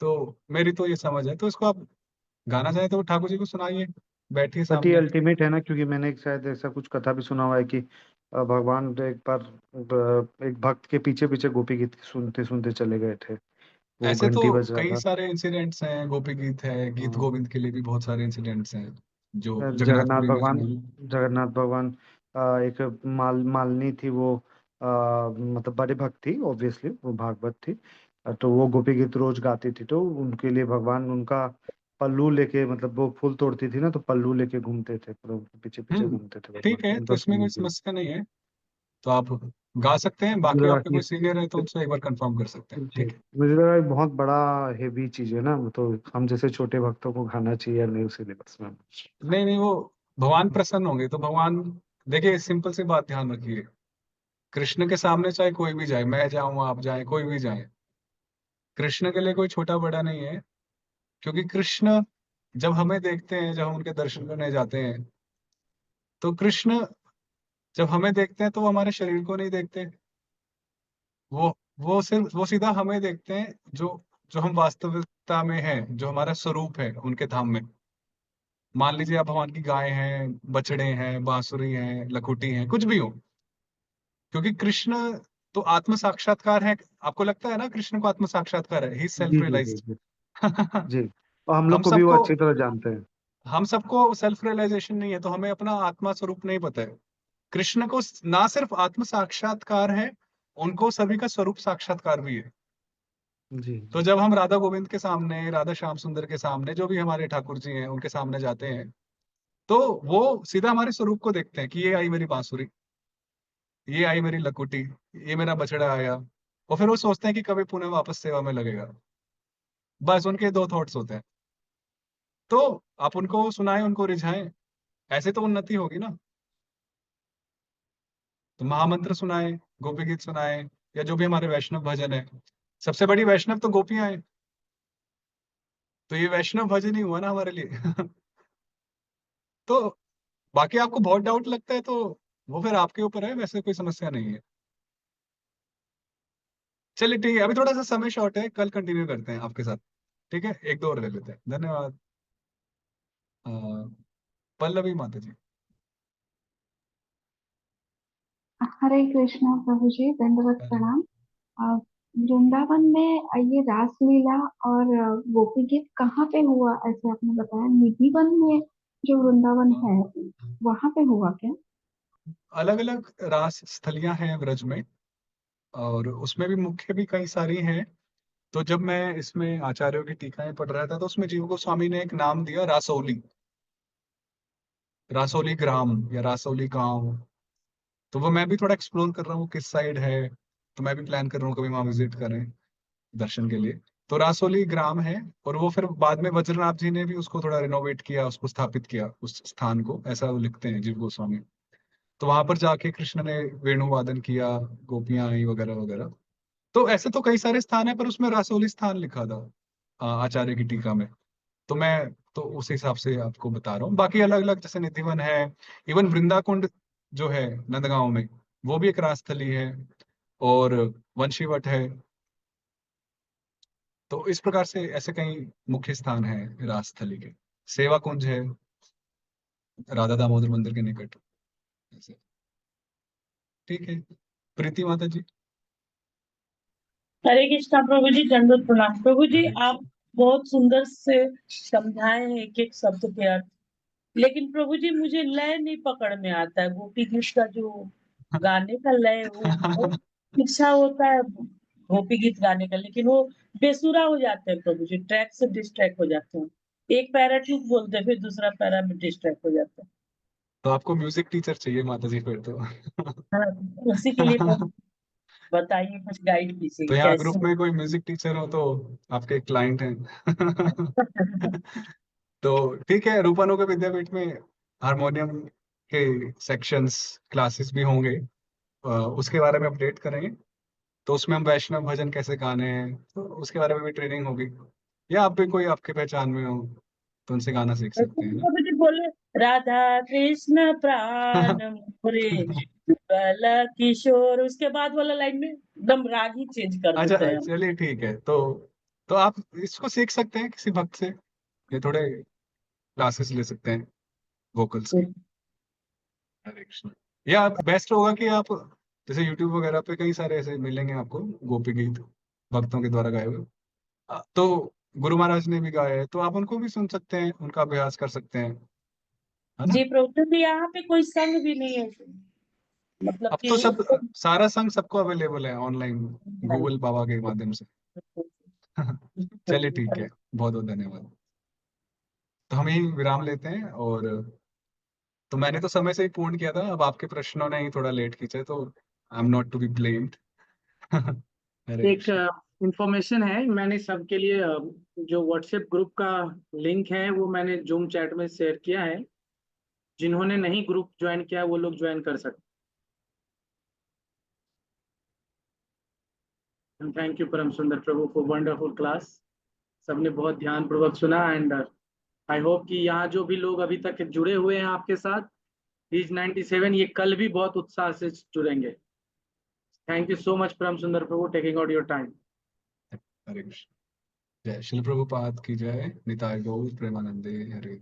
तो मेरी तो ये समझ है, तो इसको आप गाना चाहे तो ठाकुर जी को सुनाइए, बैठिए बट ये सामने। अल्टीमेट है ना, क्योंकि मैंने एक शायद ऐसा कुछ कथा भी सुना हुआ है कि भगवान एक बार एक भक्त के पीछे पीछे गोपी गीत सुनते सुनते चले गए थे, वो ऐसे तो घंटी बज रहा कई था। सारे इंसिडेंट्स हैं, गोपी गीत है, गीत हाँ, गोविंद के लिए भी बहुत सारे इंसिडेंट्स हैं जो जगन्नाथ जगन्नाथपुरी में भगवान, सुने। जगन्नाथ भगवान एक मालनी थी वो, मतलब बड़े भक्त थी, ऑब्वियसली वो भागवत थी। तो वो गोपी गीत रोज गाती थी, तो उनके लिए भगवान उनका पल्लू लेके, मतलब वो फूल तोड़ती थी ना, तो पल्लू लेके घूमते थे, पर उनके पीछे पीछे घूमते थे ठीक भगवान, है, तो उनका इसमें सुनने कोई के लिए। समस्या नहीं है। तो आप गा सकते हैं, मुझे बाकी लगा आपके कि कोई सीनियर है तो उनसे एक बार कंफर्म कर सकते हैं, जी, ठीक है। मुझे लगा कि बहुत बड़ा हेवी चीज है ना, तो हम जैसे छोटे भक्तों को खाना चाहिए या नहीं, उसी लिबास में। नहीं नहीं, वो भगवान प्रसन्न होंगे तो भगवान, देखिए सिंपल सी बात ध्यान रखिए, कृष्ण के सामने चाहे कोई भी जाए, मैं जाऊं आप जाए, कोई भी जाए, कृष्ण के लिए कोई छोटा बड़ा नहीं है। क्योंकि कृष्ण जब हमें देखते हैं, जब हम उनके दर्शन करने जाते हैं, तो कृष्ण जब हमें देखते हैं तो वो हमारे शरीर को नहीं देखते। वो सिर्फ वो सीधा हमें देखते हैं, जो जो हम वास्तविकता में हैं, जो हमारा स्वरूप है उनके धाम में। मान लीजिए आप भगवान की गाय हैं, बछड़े हैं, बांसुरी हैं, लखुटी हैं, कुछ भी हो। क्योंकि कृष्ण तो आत्म साक्षात्कार है। आपको लगता है ना कृष्ण को आत्म साक्षात्कार है, ही सेल्फ जी जी जी रियलाइज्ड जी जी। और हम लोग हम को भी वो सबको अच्छी तरह जानते हैं। सेल्फ रियलाइजेशन नहीं है, तो हमें अपना आत्मा स्वरूप नहीं पता है। कृष्ण को ना सिर्फ आत्म साक्षात्कार है, उनको सभी का स्वरूप साक्षात्कार भी है। जी तो जी जब हम राधा गोविंद के सामने, राधा श्याम सुंदर के सामने, जो भी हमारे ठाकुर जी हैं उनके सामने जाते हैं, तो वो सीधा हमारे स्वरूप को देखते हैं कि ये आई मेरी बांसुरी, ये आई मेरी लकुटी, ये मेरा बछड़ा आया। और फिर वो सोचते हैं कि कभी पुनः वापस सेवा में लगेगा। बस उनके दो थॉट्स होते हैं। तो आप उनको सुनाएं, उनको रिझाएं, ऐसे तो उन्नति होगी ना। तो महामंत्र सुनाएं, गोपी गीत सुनाएं, या जो भी हमारे वैष्णव भजन है। सबसे बड़ी वैष्णव तो गोपियां हैं, तो ये वैष्णव भजन ही हुआ ना हमारे लिए तो बाकी आपको बहुत डाउट लगता है तो वो फिर आपके ऊपर है, वैसे कोई समस्या नहीं है। चलिए ठीक है, अभी थोड़ा सा समय शॉर्ट है, कल कंटिन्यू करते हैं आपके साथ। ठीक है, एक दो और ले लेते हैं। धन्यवाद। पल्लवी माता जी। हरे कृष्णा प्रभु जी, दंडवत प्रणाम। अ, वृंदावन में ये रासलीला और गोपी गीत कहाँ पे हुआ, ऐसे आपने बताया निधिवन में जो वृंदावन है वहां पे हुआ क्या? अलग अलग रास स्थलियां हैं व्रज में, और उसमें भी मुख्य भी कई सारी हैं। तो जब मैं इसमें आचार्यों की टीकाएं पढ़ रहा था तो उसमें जीव गोस्वामी ने एक नाम दिया, रासौली, रासौली ग्राम या रासौली गांव। तो वो मैं भी थोड़ा एक्सप्लोर कर रहा हूँ किस साइड है, तो मैं भी प्लान कर रहा हूँ कभी वहां विजिट करें दर्शन के लिए। तो रासोली ग्राम है, और वो फिर बाद में वज्रनाथ जी ने भी उसको थोड़ा रिनोवेट किया, उसको स्थापित किया उस स्थान को, ऐसा वो लिखते हैं जीव गोस्वामी। तो वहां पर जाके कृष्ण ने वेणु वादन किया, गोपियां आई वगैरह वगैरह। तो ऐसे तो कई सारे स्थान है, पर उसमें रासोली स्थान लिखा था आचार्य की टीका में। तो मैं तो उस हिसाब से आपको बता रहा हूँ। बाकी अलग अलग जैसे निधिवन है, इवन वृंदाकुंड जो है नंदगांव में, वो भी एक राजस्थली है, और वंशीवट है। तो इस प्रकार से ऐसे कई मुख्य स्थान हैं राजस्थली के। सेवा कुंज है राधा दामोदर मंदिर के निकट, ऐसे। ठीक है, प्रीति माता जी। हरे कृष्णा प्रभु जी, दंडवत प्रणाम। प्रभु जी, हरे आप बहुत सुंदर से समझाए हैं एक एक शब्द के अर्थ, लेकिन प्रभु जी मुझे लय नहीं पकड़ में आता है। गोपी गीत का जो गाने का लय, वो बहुत इच्छा होता है गोपी गीत गाने का, लेकिन वो बेसुरा हो जाते हैं प्रभु जी, ट्रैक से डिस्ट्रैक्ट हो जाते हैं। एक पैरा ठीक बोलते हैं, फिर दूसरा पैरा में डिस्ट्रैक्ट हो जाते हैं। तो आपको म्यूजिक टीचर चाहिए माता जी फिर तो। हाँ, उसी के लिए बताइए, कुछ गाइड तो कीजिए यहाँ कैसे। ग्रुप में कोई म्यूजिक टीचर हो तो आपके क्लाइंट हैं। तो ठीक है, रूपानुग विद्यापीठ में हारमोनियम के सेक्शंस क्लासेस भी होंगे, उसके बारे में अपडेट करेंगे। तो उसमें हम वैष्णव भजन कैसे गाने हैं, तो उसके बारे में भी ट्रेनिंग होगी। या आप भी कोई आपके पहचान में हो तो उनसे गाना सीख सकते हैं ना। प्रभु जी बोले, राधा कृष्ण प्राण मोरे बल किशोर, उसके बाद वाला लाइन में एकदम राग ही चेंज कर देते अच्छा हैं हम। चलिए ठीक है, तो आप इसको सीख सकते हैं किसी भक्त से, ये थोड़े क्लासेस ले सकते हैं वोकल्स की। हरे कृष्ण। या बेस्ट होगा कि आप जैसे यूट्यूब वगैरह पे कई सारे ऐसे मिलेंगे आपको गोपी गीत भक्तों के द्वारा गाए हुए। तो गुरु महाराज ने भी गाए हैं, तो आप उनको भी सुन सकते हैं, उनका अभ्यास कर सकते हैं, है ना। जी प्रभु जी, यहाँ पे कोई संग भी नहीं है, मतलब अब कि तो सब सारा संग सबको अवेलेबल है ऑनलाइन, गूगल बाबा के माध्यम से। चलिए ठीक है, बहुत बहुत धन्यवाद। तो हम यही विराम लेते हैं, और तो मैंने तो समय से ही पूर्ण किया था, अब आपके प्रश्नों ने ही थोड़ा लेट खींचा, तो I am not to be blamed. Hare एक कृष्ण। इंफॉर्मेशन है, मैंने सबके लिए जो व्हाट्सएप ग्रुप का लिंक है वो मैंने जूम चैट में शेयर किया है। जिन्होंने नहीं ग्रुप ज्वाइन किया वो लोग ज्वाइन कर सकते हैं। थैंक यू परम सुंदर प्रभु फॉर वंडरफुल क्लास। सबने बहुत ध्यान पूर्वक सुना, एंड आई होप कि यहाँ जो भी लोग अभी तक जुड़े हुए हैं आपके साथ, These 97, ये कल भी बहुत उत्साह से जुड़ेंगे। थैंक यू सो मच परम सुंदर प्रभु, टेकिंग आउट योर टाइम। हरे कृष्ण। जय श्री प्रभुपाद की जय। निताय गौर प्रेमानंदे हरे।